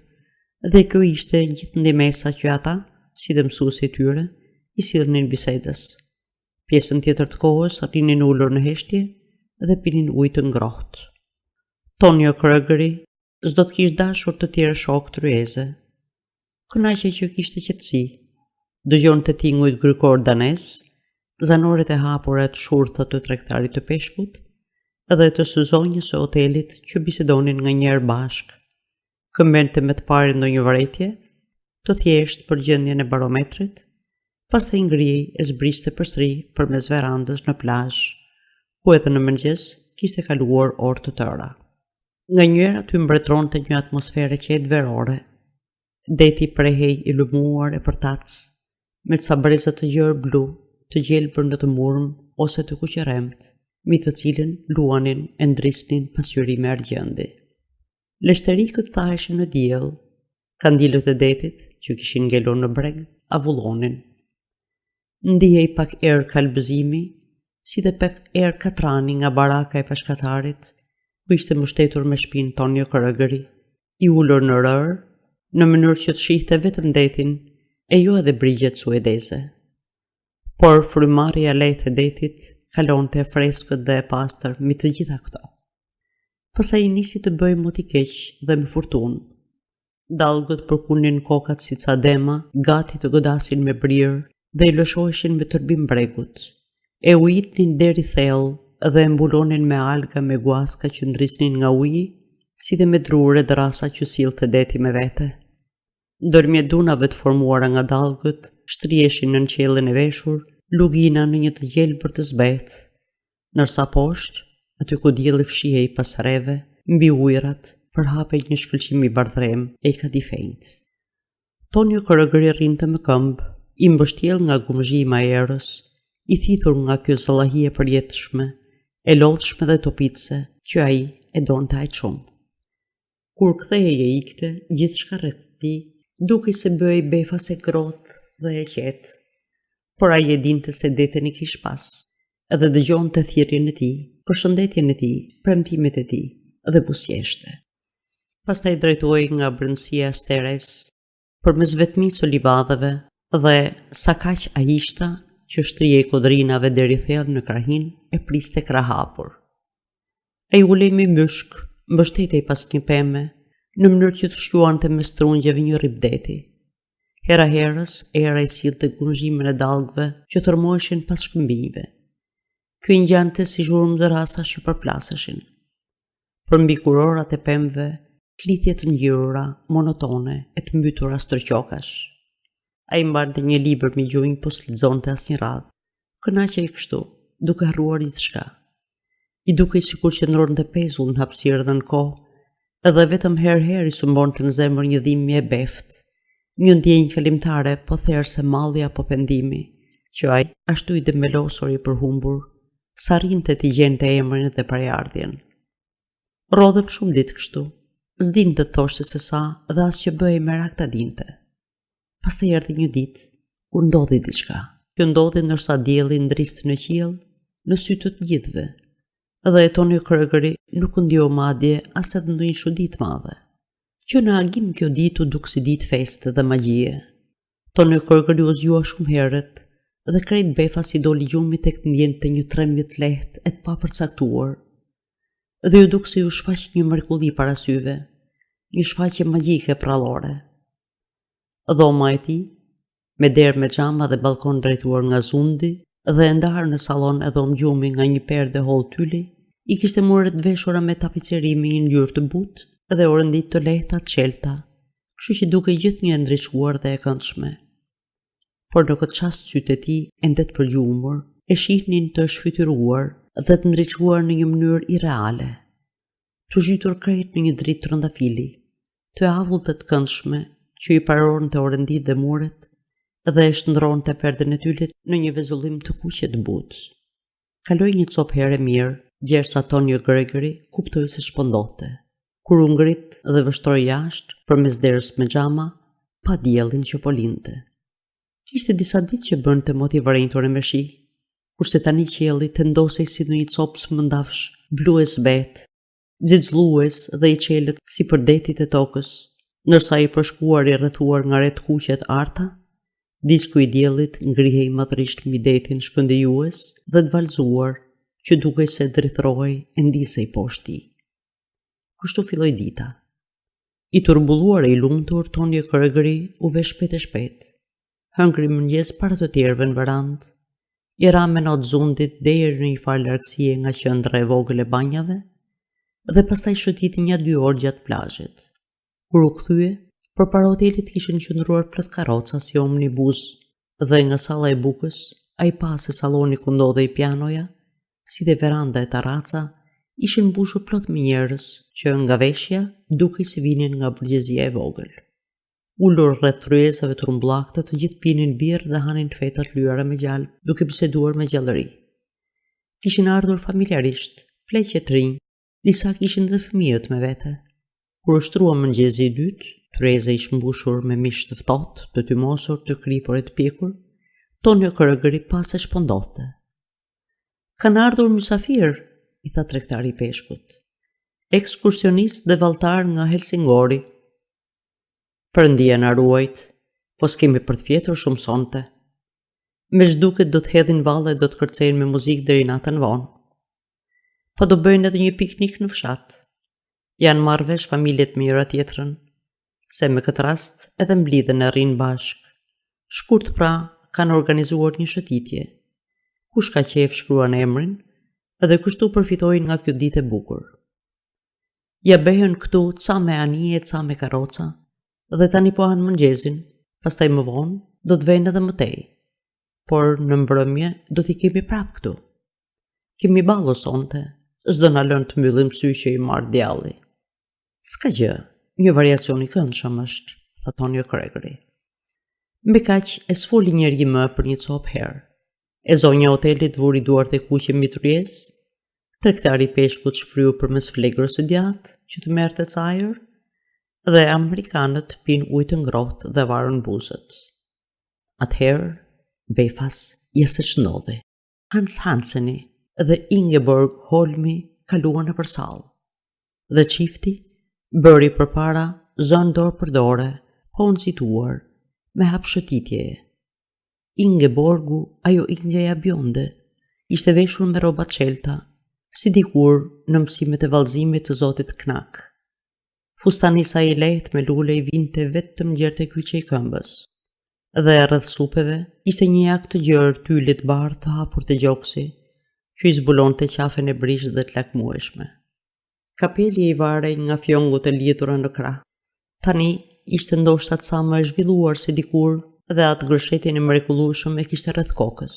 Dhe kjo ishte gjithë ndimesa që ata, si dhe mësuesi i tyre, i sillnin bisedës. Pjesën tjetër të kohës rinin ulur në heshtje dhe pinin ujë të ngrohtë. Tonio Kregeri s'do të kishte dashur të tjerë shok të ryeze. Kënaqej që kishte qetësi. Dëgjonte tingujt grykor danez, zanoret e hapura të shurtha të tregtarit të peshkut dhe të sezonjës së hotelit që bisedonin nganjëherë bashkë. Këmbente me të parin ndonjë vërejtje, të thjeshtë për gjendjen e barometrit, pastaj ngrihej e zbriste përsëri përmes verandës në plazh, ku edhe në mëngjes kishte kaluar orë të tëra. Nganjëherë aty mbretëronte një atmosferë qetë verore. Deti prehej i lëmuar e përtac, me ca breza të gjerë blu, të gjelbër në të murm ose të kuqeremt, mi të cilën luanin e ndrisnin pasqyri me argjendi. Leshterikët thaheshin në diell, kandilët e detit që kishin ngelur në breg avullonin. Ndihej pak erë kalbëzimi, si dhe pak erë katrani nga baraka e peshkatarit, ku ishte mbështetur me shpinë Tonio Kregeri, i ulur në rër, në mënyrë që të shihte vetëm detin e jo edhe brigjet suedeze. Por frymarrja e lehtë e detit kalonte e freskët dhe e pastër mbi të gjitha këto. Pastaj nisi të bëj moti keq dhe me furtunë. Dallgët përkunin kokat si ca dema, gati të godasin me brirë dhe i lëshoheshin me tërbim bregut. E ujitnin deri thellë dhe e mbulonin me alga me guaska që ndrisnin nga uji, si dhe me drure drasa që sillte deti me vete. Ndërmjet dunave të formuara nga dallgët, shtrieshin në qiellin e veshur lugina në një të gjelbër të zbetë, ndërsa poshtë, aty ku dielli fshihej pas rreve, mbi ujërat, përhapej një shkëlqim i bardhrem e i kadifejt. Tonio Kregeri rrinte me këmbë, i mbështjell nga gumëzhima e erës, i thithur nga kjo zëllahie përjetshme, e lodhshme dhe topitse që ai e donte aq shumë. Kur kthehej e ikte, gjithçka rreth tij dukej se bëhej befase groth dhe e qetë. Por ai e dinte se deten i kish pas, edhe dëgjonte thirrjen e tij, përshëndetjen e tij, premtimet e tij dhe buzëqeshte. Pastaj drejtohej nga brendësia e steres, përmes vetmisë së livadheve dhe sa kaq ajishta që shtrihej kodrinave deri thellë në krahin e priste krah hapur. Ai ulej me myshk, mbështetej pas një peme, në mënyrë që të shluante me strungjeve një rrip deti. Hera herës, era i sillte gumëzhimin e dallgëve që thërmoheshin pas shkëmbijve. Ky i ngjante si zhurmë dërasa që përplaseshin. Për mbi kurorat e pemëve, klithje të ngjyrura, monotone e të mbytura stërqokash. Ai mbante një libër me gjunjë, po s'lexonte asnjë radhë. Kënaqej kështu, duke harruar gjithçka. I dukej sikur qëndronte pezull në hapësirë dhe në kohë, edhe vetëm herë-herë i sumbonte në zemër një dhimbje e beftë, një ndjenjë kalimtare, po therse malli apo pendimi, që ai ashtu i demelosur i përhumbur, sa rrinte t'i gjente emrin dhe parajardhjen. Rodhën shumë ditë kështu, s'dinte të thoshte se sa dhe as që bëhej merak ta dinte. Pastaj erdhi një ditë kur ndodhi diçka. Kjo ndodhi ndërsa dielli ndristi në qiell në sy të gjithëve, dhe e Tonio Kregeri nuk ndjeu madje as edhe ndonjë çudi të madhe. Që në agim kjo ditë u duk si ditë feste dhe magjie. Tonio Kregeri u zgjua shumë herët dhe krejt befas i doli gjumi tek ndjente një trembje të lehtë e të papërcaktuar. Dhe u duk se u shfaq një mrekulli para syve, një shfaqje magjike prallore. Dhoma e tij, me derë me xhama dhe balkon drejtuar nga zundi dhe e ndarë në sallon e dhomë gjumi nga një perde holl tyli, i kishte muret veshura me tapicerimi i ngjyrë të butë dhe orëndit të lehta të qelta, kështu që dukej gjithnjë e ndriçuar dhe e këndshme. Por në këtë çast sytë e tij ende të përgjumur e shihnin të shfytyruar dhe të ndriçuar në një mënyrë irreale. të zhytur krejt në një dritë trëndafili, të avullt të këndshme që i paroron të orëndit dhe muret dhe e shndron të perden e tyllit në një vezullim të kuqe të butë. Kaloi një copë herë mirë, gjersa Tonio Kregeri kuptoi se shpëndodhte. Kur u ngrit dhe vështroi jashtë përmes derës me xhama, pa diellin që po lindte. Kishte disa ditë që bënte moti vërejtore me shi, kurse tani qielli tendosej si në një copë smëndafsh, blu e zbetë, xixëllues dhe i qelët si për detit e tokës, ndërsa i përshkuar i rrethuar nga re të kuqe të arta, disku i diellit ngrihej madhërisht mbi detin shkëndejues dhe të valzuar që dukej se drithrohej e ndisej poshtë. Kështu filloi dita. I turbulluar e i lumtur, Tonio Kregeri u vesh shpejt e shpejt. Hëngri mëngjes para të tjerëve në verandë, i ra me natë zundit deri në një farë largësie nga qendra e vogël e banjave dhe pastaj shëtiti një 2 orë gjatë plazhit. Kur u kthye, përpara hotelit kishin qëndruar plot karroca si omnibus dhe nga salla e bukës ai pa se salloni ku ndodhej pianoja, si dhe veranda e terraca, ishin mbushur plot me njerëz që nga veshja dukej si vinin nga burgjezia e vogël. Ullur rreth tryezave trumbullakte, të gjithë pinin birë dhe hanin feta të lyera me gjalp, duke biseduar me gjallëri. Kishin ardhur familjarisht, pleqe të rinj, disa kishin dhe fëmijët me vete. Kur ushtrua mëngjesi i dytë, tryeza ishte mbushur me mish të ftohtë, të tymosur, të kripur e të pjekur, Tonio Kregeri pa se shpëndodhte. Kanë ardhur mysafir, i tha tregtari i peshkut. Ekskursionist dhe valltar nga Helsingori. Perëndia na ruajt, po s'kemi për të fjetur shumë sonte. Me zhduket do të hedhin valle e do të kërcejnë me muzikë deri natën vonë. Po do bëjnë edhe një piknik në fshat. Janë marrë vesh familjet me njëra tjetrën, se me këtë rast edhe mblidhen e rrinë bashk. Shkurt pra kanë organizuar një shëtitje. Kush ka qef shkruan emrin, edhe kështu përfitojnë nga kjo ditë e bukur. Ja behën këtu ca me anije, ca me karroca, dhe tani po hanë mëngjesin, pastaj më vonë do të vejnë edhe më tej. Por në mbrëmje do t'i kemi prap këtu. Kemi ballo sonte, s'do na lënë të mbyllim sy që i marr djalli. S'ka gjë, një variacion i këndshëm është, tha Tonio Kregeri. Me kaq e sfoli njeri më për një copë herë. E zonja hotelit vuri duart e kuqe mbi tryezë, tregtari i peshkut shfryu përmes flegrës së djathtë që të merrte ca ajër, dhe amerikanët pinë ujë të ngrohtë dhe varën buzët. Atëherë, befas jesë ç'ndodhi. Hans Hanseni dhe Ingeborg Holmi kaluan nëpër sallë, dhe çifti bëri përpara zënë dorë për dore, po nxituar me hap shëtitjeje. Ingeborgu, ajo Ingeja bjonde, ishte veshur me rroba çelta, si dikur në mësimet e vallëzimit të zotit Knak. Fustani sa i lehtë me lule i vinte vetëm gjerte kyçe i këmbës, dhe rreth supeve ishte një jak të gjerë tylit bardh të hapur të gjoksi, që i zbulonte qafen e brishtë dhe të lakmueshme. Kapelja i varej nga fjongut e lidhura në krah. Tani ishte ndoshta ca më e zhvilluar se dikur dhe atë gërshetin e mrekullueshëm e kishte rreth kokës,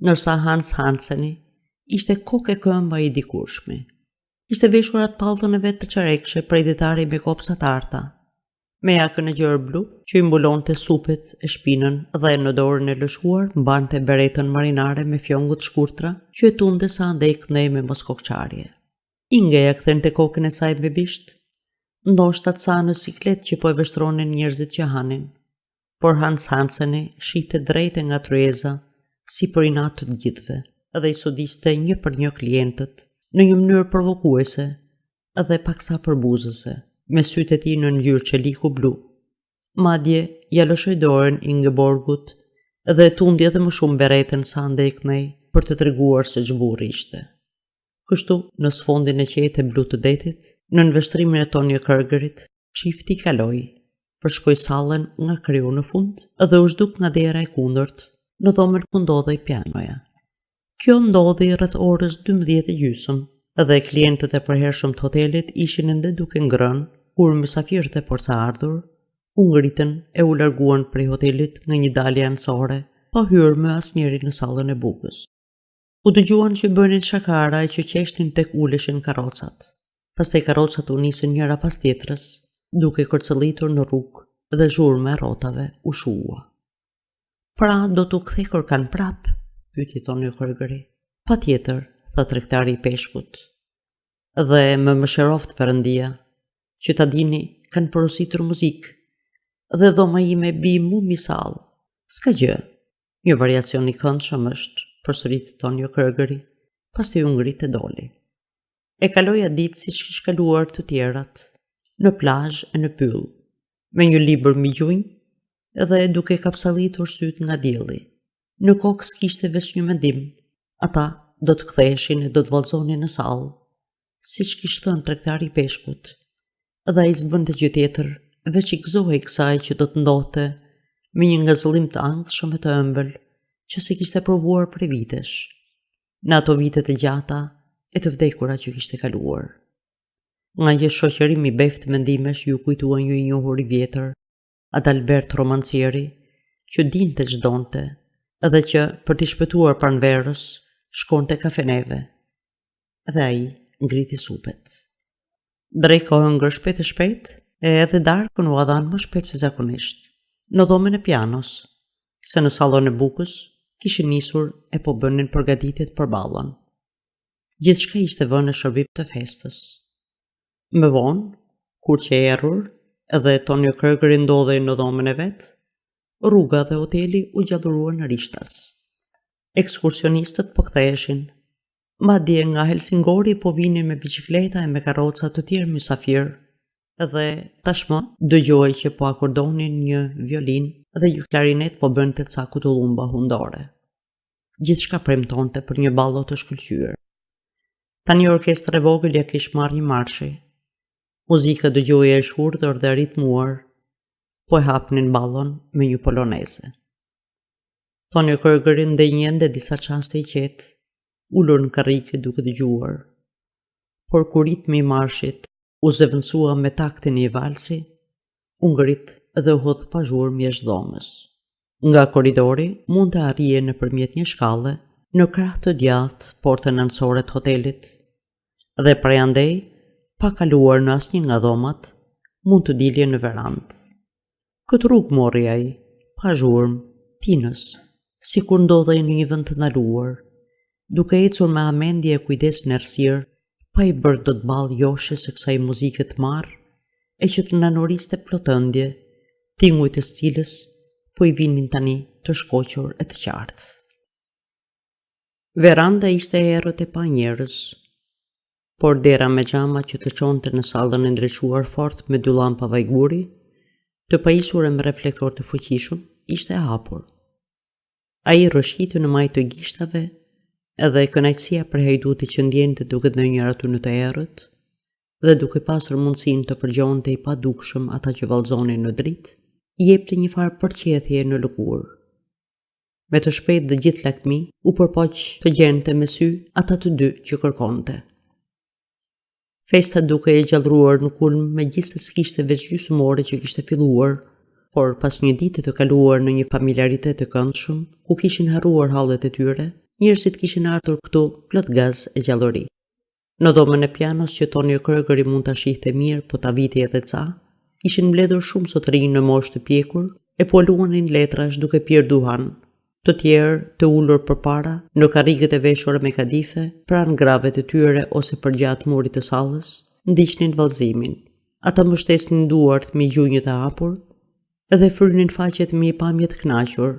ndërsa Hans Hanseni ishte kokë e këmba i dikurshmi. Ishte veshur atë palltën e vet të çarekshe prej detari me kopsa të arta, me jakën e gjerë blu që i mbulonte supet e shpinën dhe në dorën e lëshuar mbante beretën marinare me fjongut shkurtra që e tunde sa andej këndej me mos kokçarje. Ingeja kthente kokën e saj me bisht, ndoshta ca në siklet që po e vështronin njerëzit që hanin, por Hans Hanseni shite drejt nga tryeza si për inat të gjithëve dhe i sodiste një për një klientët në një mënyrë provokuese dhe paksa përbuzëse, me sytë e tij në ngjyrë çeliku blu. Madje ja lëshoi dorën Ingeborgut dhe tundi edhe më shumë beretën sa andej kënej për të treguar se ç'burr ishte. Kështu, në sfondin e qetë e blu të detit, në nënveshtrimin e Tonio Kregerit, çifti kaloi, përshkoi sallën nga kreu në fund dhe u zhduk nga dera e kundërt në dhomën ku ndodhej pianoja. Kjo ndodhi rreth orës 12:30 dhe klientët e përhershëm të hotelit ishin ende duke ngrënë kur mysafirët e porcaardhur u ngritën e u larguan prej hotelit nga një dalje anësore, pa hyrë me asnjëri në sallën e bukës. U dëgjuan që bënin shakara e që qeshnin tek uleshin karrocat. Pastaj karrocat u nisën njëra pas tjetrës, duke kërcëllitur në rrugë dhe zhurmë e rrotave u shua. Pra do t'u kthej kërkan prap? Pyeti Tonio Kregeri. Patjetër, tha tregtari i peshkut. Dhe më mëshiroft Perëndia, që ta dini kanë porositur muzikë, dhe dhoma ime bi mu misall. S'ka gjë. Një variacion i këndshëm është, përsëriti Tonio Kregeri, pastaj u ngrit e doli. E kaloja ditë siç kish kaluar të tjerat, në plazh e në pyll, me një libër mbi gjunjë dhe duke kapsallitur syt nga dielli. Në kokë s'kishte veç një mendim. Ata do të ktheheshin e do të vallëzonin në sallë, siç kishte thënë tregtari i peshkut. Dhe ai s'bënte gjë tjetër, veç i gëzohej kësaj që do të ndodhte me një ngazëllim të ankthshëm e të ëmbël, që se kishte provuar për vitesh, në ato vitet e gjata e të vdekura që kishte kaluar. Nga një shoqërim i beftë mendimesh ju kujtua një i njohur i vjetër, Adalbert romancieri, që dinte ç'donte, edhe që për t'i shpëtuar pranverës shkonte kafeneve. Dhe ai ngriti supet. Drejko hëngrë shpejt e shpejt, e edhe darkën u adhan më shpejt se zakonisht, në dhomën e pianos, se në sallon e bukës kishin nisur e po bënin përgatitjet për ballon. Gjithçka ishte vënë në shërbim të festës. Më vonë, kur që errur, edhe Tonio Kregeri ndodhej në dhomën e vet, rruga dhe hoteli u gjalluruan në rishtas. Ekskursionistët po ktheheshin. Madje nga Helsingori po vinin me biçikleta e me karroca të tjerë mysafir, dhe tashmë dëgjohej që po akordonin një violin dhe një klarinet po bënte ca kutullumba hundore. Gjithçka premtonte për një ballo të shkëlqyer. Tani orkestra e vogël ja kish marrë një marshi. Muzika dëgjohej e shkurtër dhe ritmuar, po e hapnin ballon me një poloneze. Tonio Kregeri ndenjente disa çaste i qetë, ulur në karrike duke dëgjuar. Por kur ritmi i marshit u zëvendësua me taktin e valsi, u ngrit dhe u hodh pa zhurmë jashtë dhomës. Nga korridori mund të arrije nëpërmjet një shkalle në krah të djathtë portën anësore të hotelit, dhe prej andej, pa kaluar në asnjë nga dhomat, mund të dilje në verandë. Këtë rrugë mori ai, pa zhurmë, tinës, sikur ndodhej në një vend të ndaluar, duke ecur me amendje e kujdes në errësirë, pa i bërë do të ballë joshës së kësaj muzike të marrë, e që të nanoriste plotëndje, tingujt e cilës po i vinin tani të shkoqur e të qartë. Veranda ishte errët e pa njerëz, por dera me xhama që të çonte në sallën e ndriçuar fort me dy llampa vajguri, të pajisur me reflektor të fuqishëm, ishte e hapur. Ai rrëshqiti në majtë të gishtave, edhe kënaqësia për hajduti që ndjente duke ndonjëherë aty në të errët, dhe duke pasur mundësinë të përgjonte i padukshëm ata që vallëzonin në dritë, i jepte një farë përqethje në lëkurë. Me të shpejtë dhe gjithë lakmi, u përpoq të gjente me sy ata të dy që kërkonte. Festa duke e gjallëruar në kulm megjithëse s'kishte veç gjysmore që kishte filluar, por pas një dite të kaluar në një familiaritet të këndshëm, ku kishin harruar hallet e tyre, njerëzit kishin ardhur këtu plot gaz e gjallëri. Në dhomën e pianos që Tonio Kregeri mund ta shihte mirë, po ta viti edhe ca, ishin mbledhur shumë sotrinj në moshë të pjekur e po luanin letrash duke pirë duhan, të tjerë të ulur përpara në karrikët e veshura me kadife, pranë grave të tyre ose përgjatë murit të sallës, ndiqnin vallëzimin. Ata mbështesnin duart me gjunjët e hapur dhe frynin faqet me pamje të kënaqur,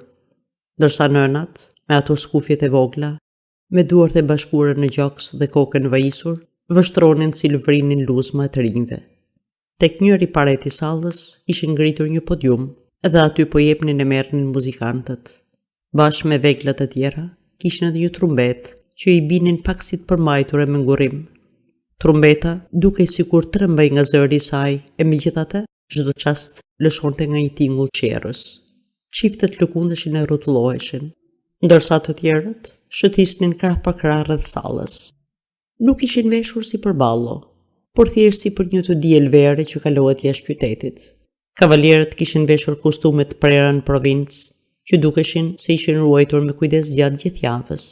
ndërsa nënat, me ato skufjet e vogla, me duart e bashkuara në gjoks dhe kokën vajisur, vështronin si lëvrinin luzma të rinjve. Tek njëri paret i sallës ishin ngritur një podium, dhe aty po jepnin e merrnin muzikantët. Bashkë me veglat e tjera, kishin edhe një trumbet që i binin pak si të përmbajture me ngurim. Trumbeta duke sikur trembej nga zëri i saj, e megjithatë çdo çast lëshonte nga një tingull qerrës. Çiftet lëkundeshin e rrotulloheshin, ndërsa të tjerët shëtisnin krah për krah rreth sallës. Nuk ishin veshur si për ballo, por thjesht si për një të diel vere që kalohet jashtë qytetit. Kavalierët kishin veshur kostume të prera në provincë, që dukeshin se ishin ruajtur me kujdes gjatë gjithë javës,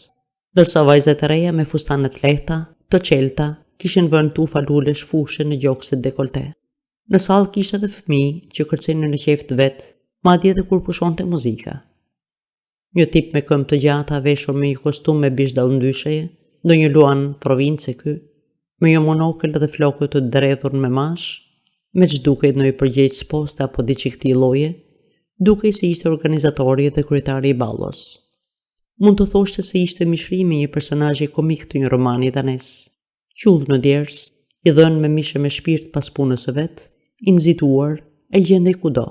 ndërsa vajzat e reja me fustane të lehta, të çelta kishin vënë tufa lulesh fushë në gjokset dekolte. Në sallë kishte edhe fëmijë që kërcenin në qeft vet, madje edhe kur pushonte muzika. Një tip me këmbë të gjata veshur me një kostum me bishdall ndysheje, ndonjë luan province ky, me një monokël dhe flokët të dredhur me mash, me ç'dukej në një përgjegjës poste apo diçka këtij lloje, dukej se ishte organizatori dhe kryetari i ballos. Mund të thoshte se ishte mishrimi një personazhi komik të një romani danes. Qull në djers, i dhënë me mishe me shpirt pas punës së vet, i nxituar, e gjendej kudo.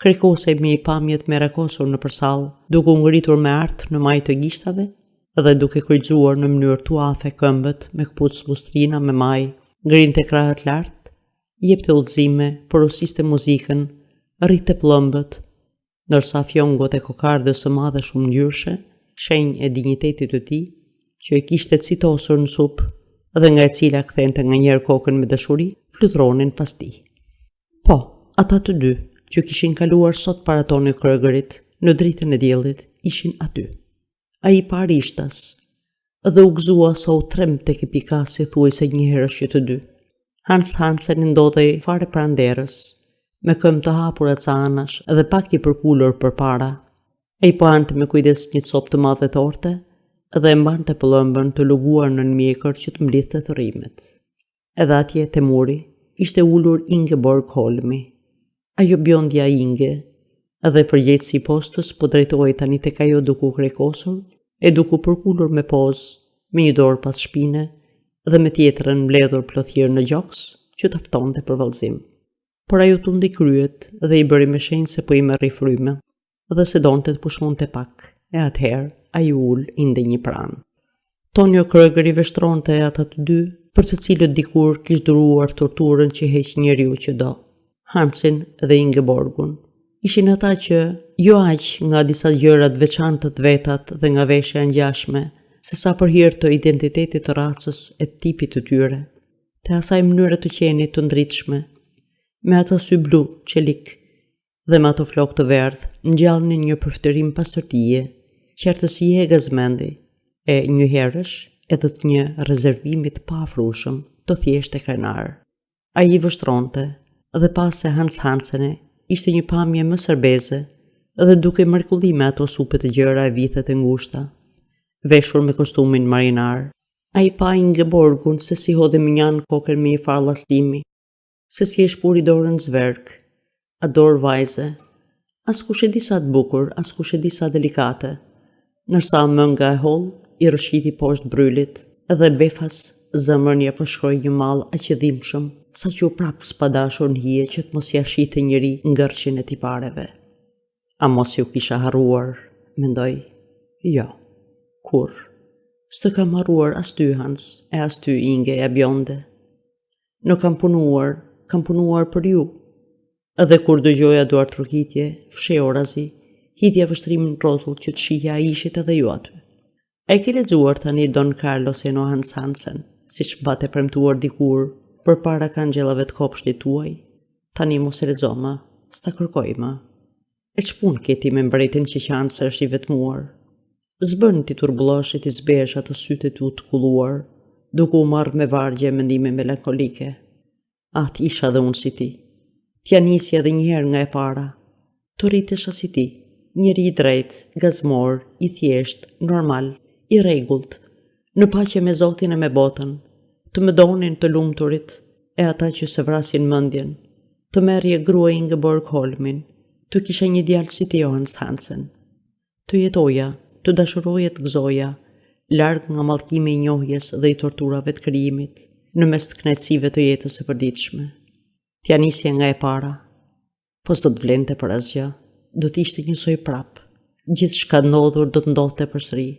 Krekosej me i pamjet me rakosur në përsallë, duke u ngritur me artë në majtë të gishtave, dhe duke kryqëzuar në mënyrë tuafe këmbët me kpucë lustrina me maj, ngrinte krahët lart, jepte udhëzime, porosiste muzikën, rritte plëmbët, ndërsa fjongot e kokardës së madhe shumë ngjyrshe, shenjë e dinjitetit të tij, që e kishte citosur në supë dhe nga e cila kthente nganjëherë kokën me dashuri, flutronin pas tij. Po, ata të dy, që kishin kaluar sot para Tonio Kregerit në dritën e diellit, ishin aty. Ai pa rishtas, dhe u gëzua sa u tremb tek i pikasi thuajse një herësh që të dy. Hans Hansen ndodhej fare pranderës, me këmbë të hapura ca anash dhe pak i përkulur përpara. Ai po hante me kujdes një copë të madhe torte dhe e mbante pëllëmbën të luguar në mjekër që të mblidhte thërrimet. Edhe atje te muri ishte ulur Ingeborg Holmi. Ajo bjondja Inge, edhe përgjegjësi i postës po drejtohej tani tek ajo duke u krekosur e duke u përkulur me pozë, me një dorë pas shpine dhe me tjetrën mbledhur plot hir në gjoks që të ftonte për vallëzim. Por ajo tundi kryet dhe i bëri me shenjë se po i merri fryme dhe se donte të pushonte pak, e atëherë ai ul inde një pranë. Tonio Kreger i veshtronte ata të dy, për të cilët dikur kishte duruar torturën që heq njeriu që do. Hansin dhe Ingeborgun ishin ata që jo aq nga disa gjëra të veçanta të vetat dhe nga veshja e ngjashme, se sa për hir të identitetit të racës e tipit të tyre, të asaj mënyre të qenit të ndritshme, me ato sy blu qelik dhe me ato flokë të verdh, ngjallnin një përftërim pastërtie, qartësie e gazmendi, e një herësh edhe të një rezervimi të paafrueshëm, të thjeshtë e krenar. Ai i vështronte dhe pas se Hans Hansene ishte një pamje më serbeze dhe duke mrekulli me ato supe të gjëra e vithet e ngushta, veshur me kostumin marinar, ai pa Ingeborgun se si hodhe minjan kokën me një farë llastimi, se si e shpuri dorën zverk, a dorë vajze, askush e di sa të bukur, askush e di sa delikate, nërsa mënga e holl i rëshqiti poshtë brylit edhe befas zëmërni e përshkroi një mall aq i dhimbshëm sa që u prap spadashur në hije që të mos ia shite njëri ngërçin e tipareve. A mos ju kisha harruar, mendoj. Jo, kur? S'të kam harruar as ty Hans, e as ty Inge e bjonde. Nuk kam punuar për ju. Edhe kur dëgjoja duart trokitje, fsheh orazi, hidhja vështrimin rrotull që të shihja ishit edhe ju aty. E ke lexuar tani Don Carlos e no Hans Hansen, siç mbate premtuar dikur përpara kangjellave të kopshtit tuaj? Tani mos e lexo më, s'ta kërkoj më. E ç'pun keti me mbretin që qanë se është i vetmuar? S'bën ti turbullosh e ti zbesh ato sytë tu të kulluar, duke u marrë me vargje mendime melankolike. Atë isha dhe unë si ti. T'ja nisja dhe njëherë nga e para. Të rritesha si ti, njëri i drejt, gazmor, i thjesht, normal, i rregullt, në paqe me Zotin e me botën, të më donin të lumturit e ata që se vrasin mendjen, të merrje grua Ingeborg Holmin, të kisha një djalë si ti Hans Hansen, të jetoja, të dashuroja të gëzoja, larg nga mallkimi i njohjes dhe i torturave të krijimit, në mes të kënaqësive të jetës së përditshme. T'ja nisja nga e para, po s'do të vlente për asgjë, do t'ishte njësoj prap, gjithçka ndodhur do të ndodhte përsëri,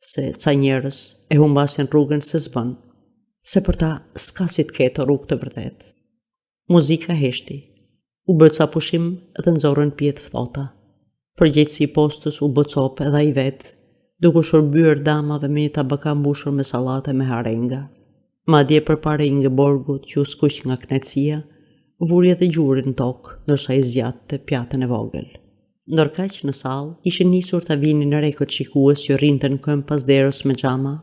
se ca njerëz e humbasin rrugën se s'bën, se për ta s'ka si të ketë rrugë të vërtet. Muzika heshti, u bë ca pushim dhe nxorën pjetë fthota. Përgjegjësi i postës u bë copë edhe ai vet, duke shërbyer damave me një tabaka mbushur me sallate me harenga. Madje përpara Ingeborgut që u skuq nga kënaqësia, vuri edhe gjurin në tokë, ndërsa i zgjatte pjatën e vogël. Ndërkaq në sallë ishin nisur ta vinin në rekët shikues që rrinte në këmbë pas derës me xhama,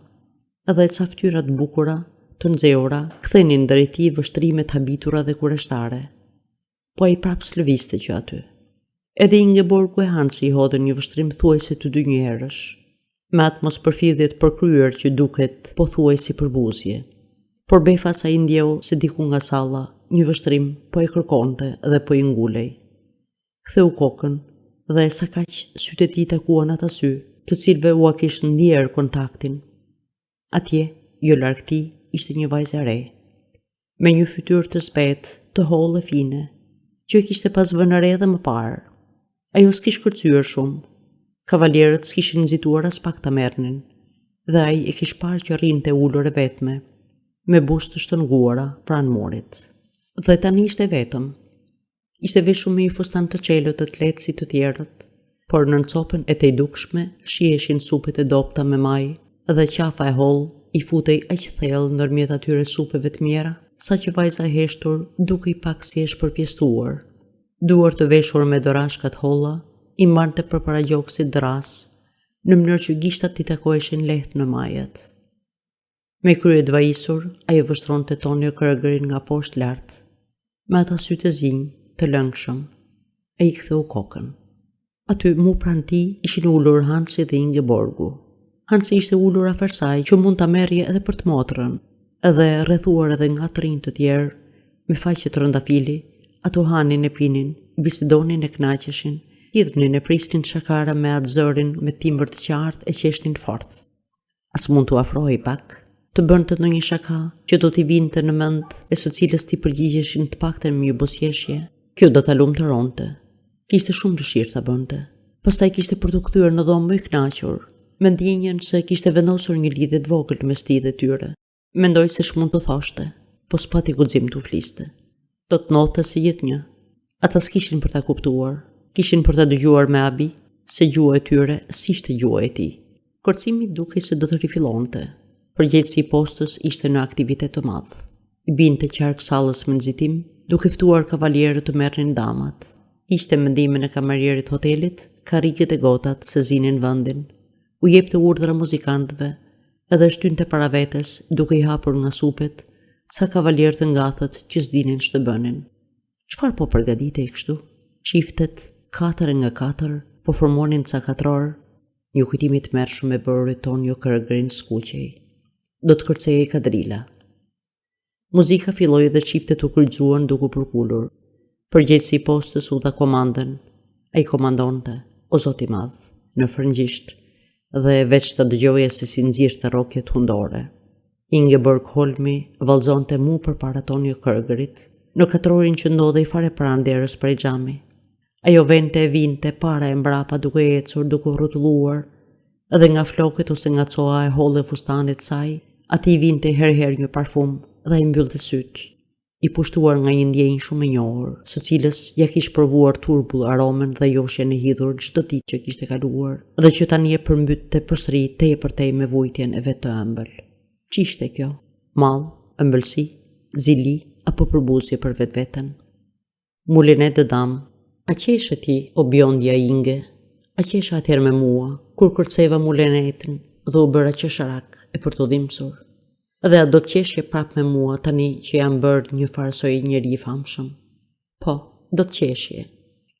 edhe ca fytyra të bukura të nxehura kthenin drejt tij vështrimet habitura dhe kurioztare. Po ai prapë s'lëvizte që aty. Edhe Ingeborgu e Hansi i hodhën një vështrim thuajse të dynjëherësh, me atë mospërfillje të përkryer që duket pothuajse përbuzje. Por befas ai ndjeu se diku nga salla një vështrim po e kërkonte dhe po i ngulej. Ktheu kokën dhe sa kaq sytë e tij takuan ata sy, të cilëve ua kishin ndier kontaktin. Atje, jo larg tij, ishte një vajzë e re, me një fytyrë të zbetë, të hollë e fine, që e kishte pas vënë re dhe më parë. Ajo s'kish kërcyer shumë, kavalierët s'kishin nxituar as pak ta merrnin, dhe ai e kish parë që rrinte ulur e vetme, me buzë të shtrënguara pranë murit. Dhe tani ishte vetëm. Ishte veshur me një fustan të qelët të lehtë si të tjerët, por nën copën e tij dukshme shiheshin supet e dopta me maj dhe qafa e hollë i futej aq thellë ndërmjet atyre supeve të mjera, sa që vajza e heshtur dukej pak si e shpërpjestuar. Duar të veshur me dorashka të holla i mbante përpara gjoksit dras, në mënyrë që gishtat t'i takoheshin lehtë në majat. Me krye të vajisur, ajo vështronte Tonio Kregerin nga poshtë lart, me ata sy të zinj, të lëngshëm. Ai ktheu kokën. Aty mu pranë tij ishin ulur Hansi dhe Ingeborgu. Hansi ishte ulur afër saj që mund ta merrje edhe për të motrën, edhe rrethuar edhe nga të rinj të tjerë, me faqe të rëndafili, ato hanin e pinin, bisedonin e kënaqeshin, hidhnin e prisnin shakara me atë zërin me timbër të qartë e qeshnin fort. As mund t'u afrohej pak, të bënte ndonjë shaka që do t'i vinte në mend e së cilës t'i përgjigjeshin të paktën me një bosjeshje. Kjo do ta lumturonte. Kishte shumë dëshirë ta bënte. Pastaj kishte për të kthyer në dhomë më i kënaqur, me ndjenjen se kishte vendosur një lidhje të vogël mes tij dhe tyre. Mendoi se ç'mund të thoshte, po s'pati guxim t'u fliste. Do të note si gjithnjë. Ata s'kishin për ta kuptuar, kishin për ta dëgjuar me abi, se gjuha e tyre s'ishte gjuha e tij. Kërcimi dukej se do të rifillonte. Përgjegjësi i postës ishte në aktivitet të madh. I binte qark sallës me nxitim, duke ftuar kavalierët të merrnin damat. Ishte mendimin e kamarierit hotelit, karriget e gotat se zinin vendin. U jepte urdhra muzikantëve, edhe shtynte para vetes, duke i hapur nga supet, sa kavalier të ngathët që s'dinin ç'të bënin. Çfarë po përgatitej kështu? Çiftet, 4 nga 4, po formonin ca katror. Një kujtim i tmerrshëm e bëri Tonio Kregerin skuqej. Do të kërcejej kadrila. Muzika filloi dhe çiftet u kryqëzuan duke përkulur. Përgjegjësi i postës u dha komandën. Ai komandonte, o Zoti i Madh, në frëngjisht, dhe veç të dëgjoje se si nxirrte rrokjet hundore. Ingeborg Holmi vallëzonte mu përpara Tonio Kregerit, në katrorin që ndodhej fare pranë derës prej xhami. Ajo vente e vinte para e mbrapa duke ecur, duke rrotulluar, edhe nga flokët ose nga coa e hollë e fustanit saj, ati i vinte herëherë një parfum dhe i mbyllte syt, i pushtuar nga një ndjenjë shumë e njohur, së cilës ja kishte provuar turbull aromen dhe joshjen e hidhur çdo ditë që kishte kaluar, dhe që tani e përmbytte përsëri tepërtej me vujtjen e vet të ëmbël. Ç'ishte kjo? Mall, ëmbëlsi, zili apo përbuzje për vetveten? Mulinet dhe dam, a qeshe ti, o bjondja Inge? A qeshe atëherë me mua, kur kërceva mulenetin dhe u bëra qesharak e për të dhimbsur? Dhe a do të qeshje prap me mua tani që jam bërë një farsoj njeri i famshëm? Po, do të qeshje,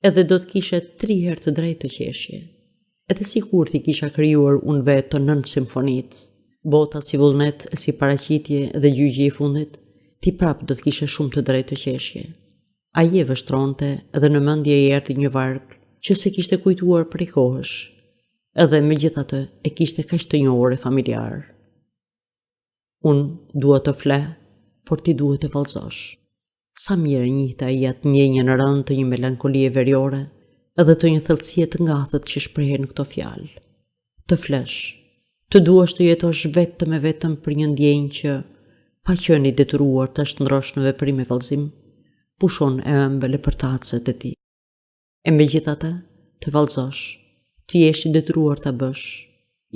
edhe do të kishe 3 herë të drejtë të qeshje. Edhe si kur ti kisha krijuar unë vetë të 9 simfonit, bota si vullnet e si paraqitje dhe gjyqje i fundit, ti prap do të kishe shumë të drejtë të qeshje. Ai e vështronte edhe në mendje i erdhi një varg që se kishte kujtuar prej kohësh, edhe megjithatë e kishte kaq të njohur e familjar. Unë dua të fle, por ti duhet të vallëzosh. Sa mirë njihte ai atë ndjenjë në rënd të një melankolie veriore, edhe të një thellësie të ngathët që shprehen këto fjalë. Të flesh, të duash të jetosh vetëm e vetëm për një ndjenjë që, pa qenë i detyruar të shndrosh në veprim e vallëzim, pushon e ëmbël e përtatëset e tij. E megjithatë, të vallëzosh, të jesh i detyruar ta bësh,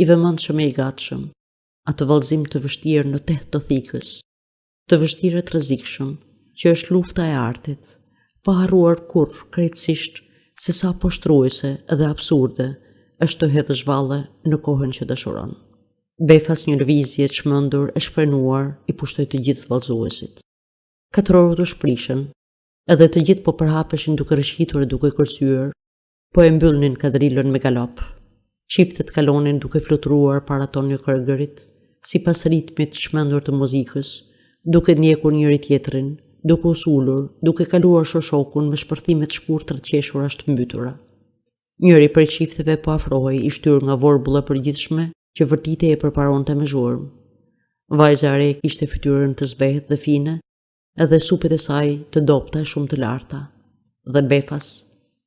i vëmendshëm e i gatshëm, atë vallëzim të vështirë në teht të thikës, të vështirë të rrezikshëm, që është lufta e artit, pa harruar kurrë krejtësisht se sa poshtruese dhe absurde është të hedhësh valle në kohën që dëshuron. Befas një lëvizje të çmendur e shfrenuar i pushtoi të gjithë vallëzuesit. 4 orë u shprishën, edhe të gjithë po përhapeshin duke rëshqitur e duke kërcyer, po e mbyllnin kadrilën me galop. Çiftet kalonin duke fluturuar para Tonio Kregerit, sipas ritmit të çmendur të muzikës, duke ndjekur njëri tjetrin, duke u sulur, duke kaluar shoshokun me shpërthime të shkurtra të qeshura të mbytura. Njëri prej çifteve po afrohej i shtyr nga vorbulla e përgjithshme që vërtite e përparonte me zhurmë. Vajza e re kishte fytyrën të zbehtë dhe fine, edhe supet e saj të dopta e shumë të larta. Dhe befas,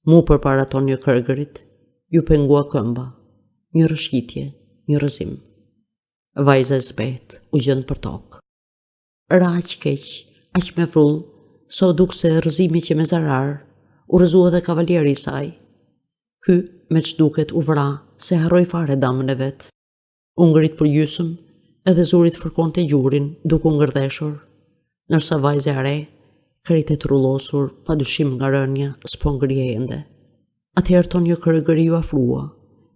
mu përpara Tonio Kregerit, ju pengua këmba, një rëshqitje, një rëzim. Vajza e zbehtë u gjend për tokë. Ra aq keq, aq me vrull, so dukse rëzimi që me zarar, u rëzua dhe kavaleri i saj. Ky, me që duket, u vra se harroi fare damën e vetë. U ngrit për gjysmë, edhe zurit fërkonte gjurin duke u ngërdheshur, nërsa vajza e re, kritet rullosur, pa dyshim nga rënja, s'po ngrihej ende. Atëherë Tonio Kregeri ju afrua,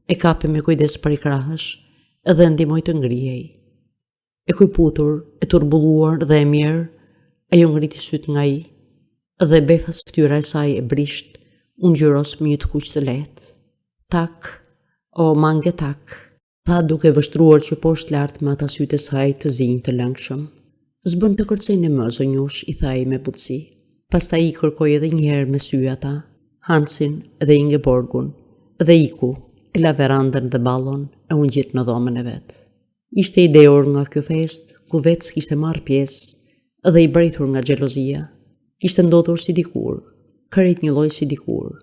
e kapi me kujdes prej krahësh, edhe ndihmoi të ngrihej. E kujputur, e turbulluar dhe e mirë, ajo ngriti syt nga ai, dhe befas fytyra e saj e brisht, u ngjyros me një të kuq të lehtë. Tak, o mange tak, tha duke vështruar që poshtë lart me ata sytë e saj të zinj të lëngshëm. S'bën të kërcejnë më, zonjush, i tha ai me butësi. Pastaj i kërkoi edhe një herë me sy ata, Hansin dhe Ingeborgun, dhe iku, e la verandën dhe ballon e u ngjit në dhomën e vet. Ishte i dehur nga kjo fest, ku vetë s'kishte marrë pjesë, dhe i bretur nga xhelozia. Kishte ndodhur si dikur, kërejt një lloj si dikur.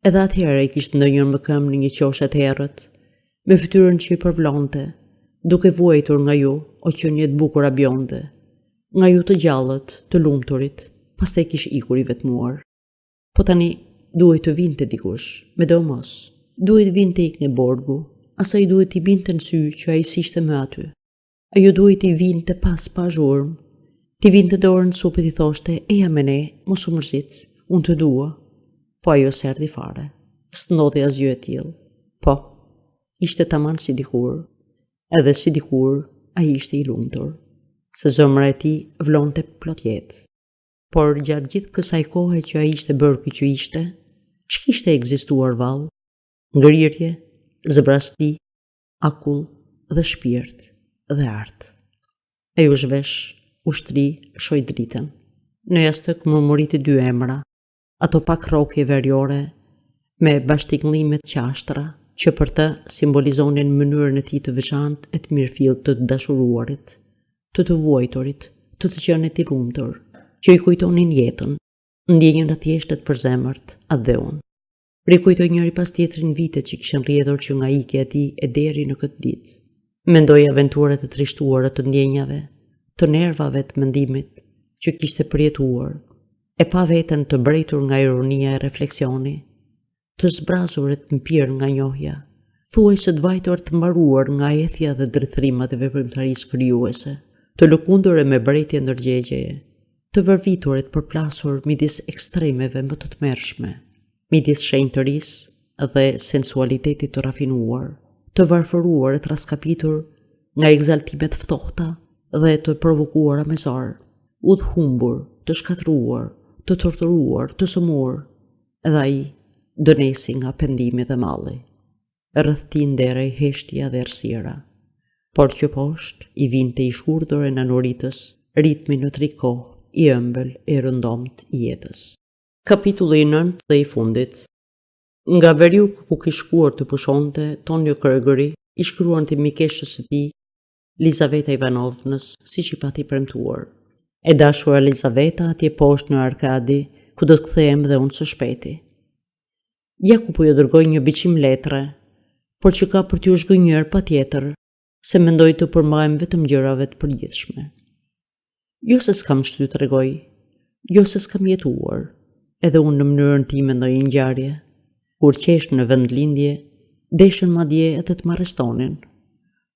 Edhe atëherë i kishte ndonjër më këmbë në një qoshe të errët, me fytyrën që i përvlonte, duke vuajtur nga ju, o qenie të bukura bjonde, nga ju të gjallët, të lumturit, pastaj kishte ikur i vetmuar. Po tani duhet të vinte dikush, me domos, duhet vinte Ingeborgu, asaj duhet i binte në sy që ai s'ishte më aty. Ajo duhet i vinte pas pa zhurmë, ti vinte dorën supet i thoshte, eja me ne, mos u mërzit, unë të dua. Po ajo s'erdhi fare, s'ndodhi asgjë e tillë. Po, ishte tamam si dikur, edhe si dikur ai ishte i lumtur, se zemra e tij vlonte plot jetë. Por gjatë gjithë kësaj kohe që ai ishte bërë ky që ishte, ç'kishte ekzistuar vallë? Ngrirje, zbrasti, akull dhe shpirt dhe art. Ai u zhvesh, u shtri, shoj dritën. Në jastëk murmuriti 2 emra, ato pak rrokje veriore, me bashkëtingëllime të qashtra, që për të simbolizonin mënyrën e tij të veçantë e të mirëfillt të dashuruarit, të vuajturit, të qenit i lumtur, që i kujtonin jetën, ndjenjën e thjeshtët për zemërt, atë dhe unë. Rikujtoj njëri pas tjetrin vitet që kishin rrjedhur që nga ikja e tij e deri në këtë ditë. Mendoj aventurat e trishtuara të ndjenjave, të nervave të mendimit që kishte përjetuar, e pa veten të brejtur nga ironia e refleksioni, të zbrazur e të mpirë nga njohja, thuajse të vajtur të mbaruar nga ethja dhe drithrimat e veprimtarisë krijuese, të lëkundur e me brejtje ndërgjegjeje, të vërvitur e të përplasur midis ekstremeve më të tmerrshme, midis shenjtërisë dhe sensualitetit të rafinuar, të varfëruar e të raskapitur nga egzaltimet ftohta dhe të provokuara me zar, udhhumbur, të shkatruar, të torturuar, të sëmur, edhe ai dënesi nga pendimi dhe malli. Rreth tij nderej heshtja dhe errësira, por që poshtë i vinte i shkurtër e nanuritës ritmi në triko i ëmbël e rëndomt i jetës. Kapitulli 9 dhe i fundit. Nga veriuk ku ki shkuar të pushonte, Tonio Kregeri i shkruan të mikeshës së tij, Lizaveta Ivanovnës, siç i pati premtuar. E dashur Elizaveta atje poshtë në Arkadi, ku do të kthehem dhe unë së shpejti. Ja ku po ju dërgoj një biçim letre, por që ka për t'ju zhgënjur patjetër, se mendoj të përmbajmë vetëm gjërave të përgjithshme. Jo se s'kam shty të tregoj, jo se s'kam jetuar, edhe unë në mënyrën time ndoj një ngjarje, kur qesh në vendlindje, deshën madje edhe të m'arrestonin.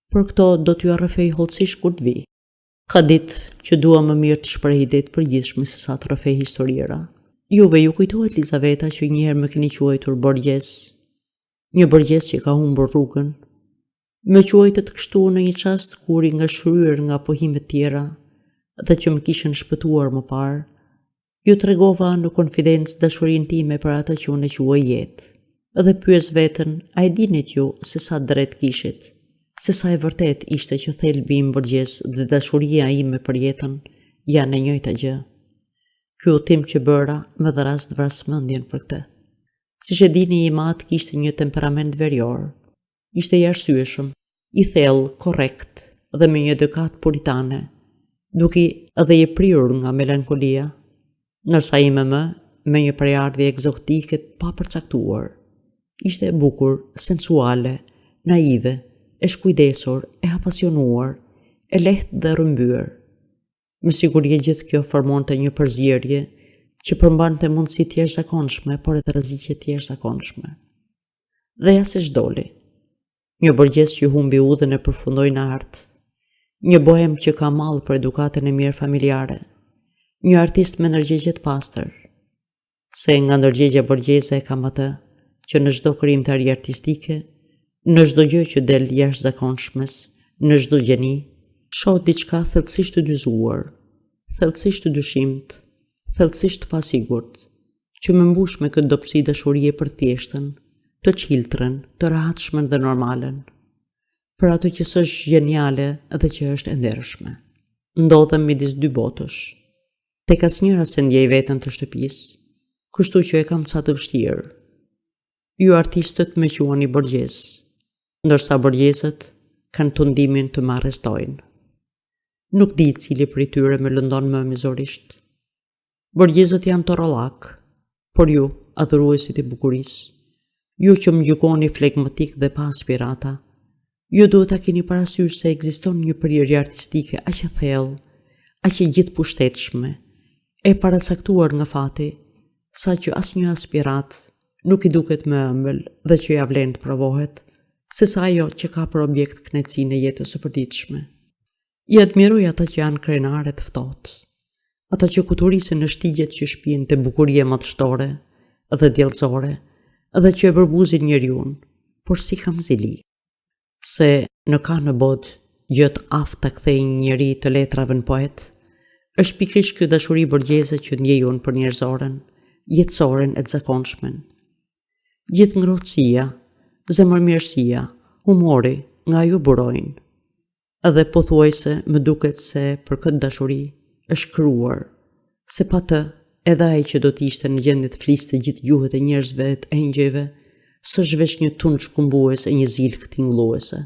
Por këto do t'ju arrëfej hollësisht kur të vi. Ka ditë që dua më mirë të shpreh ide të përgjithshme se sa të rrëfej historira. Juve ju kujtohet Elizaveta që një herë më keni quajtur borgjes, një borgjes që ka humbur rrugën. Më quajtët kështu në një çast kur i nga shryer nga pohimet tjera dhe që më kishin shpëtuar më parë, ju tregova në konfidencë dashurinë time për atë që unë e quaj jetë, dhe pyes veten, a e dinit ju se sa drejt kishit, se sa e vërtet ishte që thelbi im bërgjes dhe dashuria ime për jetën janë e njëjta gjë. Ky udhtim që bëra më dha rast vrasmendjen për këtë. Siç e dini, i mat kishte një temperament verior. Ishte i arsyeshëm, i thellë, korrekt dhe me një edukat puritane, duke edhe i prirur nga melankolia, ndërsa i me një prejardhje egzotike pa përcaktuar. Ishte e bukur, sensuale, naive, e shkujdesur, e apasionuar, e lehtë dhe rrëmbyer. Me siguri gjithë kjo formonte një përzierje që përmbante mundësi të jashtëzakonshme, por edhe rreziqe të jashtëzakonshme. Dhe ja siç doli. Një bërgjes që humbi udhën e përfundoi në art, një bohem që ka mall për edukatën e mirë familjare, një artist me ndërgjegje të pastër. Se nga ndërgjegja bërgjese kam atë që në çdo krijimtari artistike, në çdo gjë që del jashtëzakonshmes, në çdo gjeni, shoh diçka thellësisht të dyzuar, thellësisht të dyshimt, thellësisht të pasigurt, që më mbush me këtë dobësi dashurie për thjeshtën, të qiltrën, të rahatshmën dhe normalen, për ato që s'është gjeniale dhe që është e ndershme. Ndodhem midis dy botësh. Tek asnjëra se ndjej veten të shtëpisë, kështu që e kam ca të vështirë. Ju artistët me quani bërgjes, ndërsa bërgjesët kanë tundimin të më arrestojnë. Nuk di cili prej tyre më lëndon më mizorisht. Bërgjesët janë të rollak, por ju, adhuruesit e bukurisë, ju që më gjykoni flegmatik dhe pa aspirata, ju duhet ta keni parasysh se ekziston një prirje artistike aq e thellë, aq e gjithëpushtetshme, e paracaktuar nga fati, sa që asnjë aspirat nuk i duket më ëmbël dhe që ja vlen të provohet, sesa ajo që ka për objekt kënaqësinë e jetës së përditshme. I admiroj ata që janë krenare të ftohtë, ata që kuturisen në shtigjet që shpihen te bukuria madhështore dhe djellësore, dhe që e përbuzin njeriun, por si kam zili. Se në ka në bod gjët aftë të kthej një njeri të letrave në poet, është pikrisht kjo dashuri bërgjese që ndjej unë për njerëzoren, jetësoren e të zakondshmen. Gjithë ngrohtësia, zemërmirësia, humori nga ju burojnë, edhe pothuajse më duket se për këtë dashuri është krijuar, se pa të edhe ai që do të ishte në gjendje të fliste gjithë gjuhët e njerëzve e të engjëjve, s'është veç një tund shkumbues e një zilkë tingëlluese.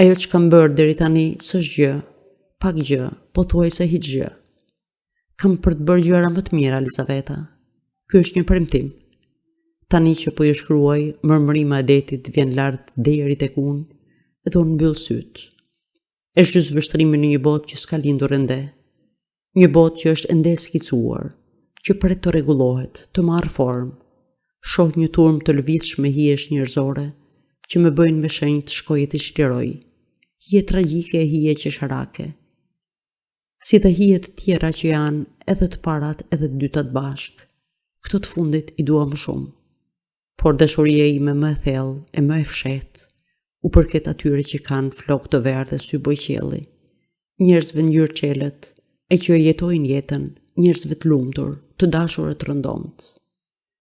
Ajo që kam bërë deri tani s'është gjë, pak gjë, pothuajse hiç gjë. Kam për të bërë gjëra më të mira, Elizaveta. Ky është një premtim. Tani që po ju shkruaj, mërmërima e detit vjen lart deri tek unë, dhe unë mbyll syt. Është gjysmë vështrimi në një botë që s'ka lindur ende. Një botë që është ende skicuar, që pret të rregullohet, të marrë formë. Shoh një turm të lëvizshme hijesh njerëzore që më bëjnë me shenjë të shkoj të çliroj. Hije tragjike e hije qesharake. Si dhe hije të tjera që janë edhe të parat edhe të dytat bashkë. Këto të fundit i dua më shumë. Por dashuria ime më e thellë e më e fshehtë u përket atyre që kanë flokë të verdhë sy bojqelli, njerëzve ngjyrë çelët, e që e jetojnë jetën, njerëzve të lumtur, të dashur e të rëndomtë.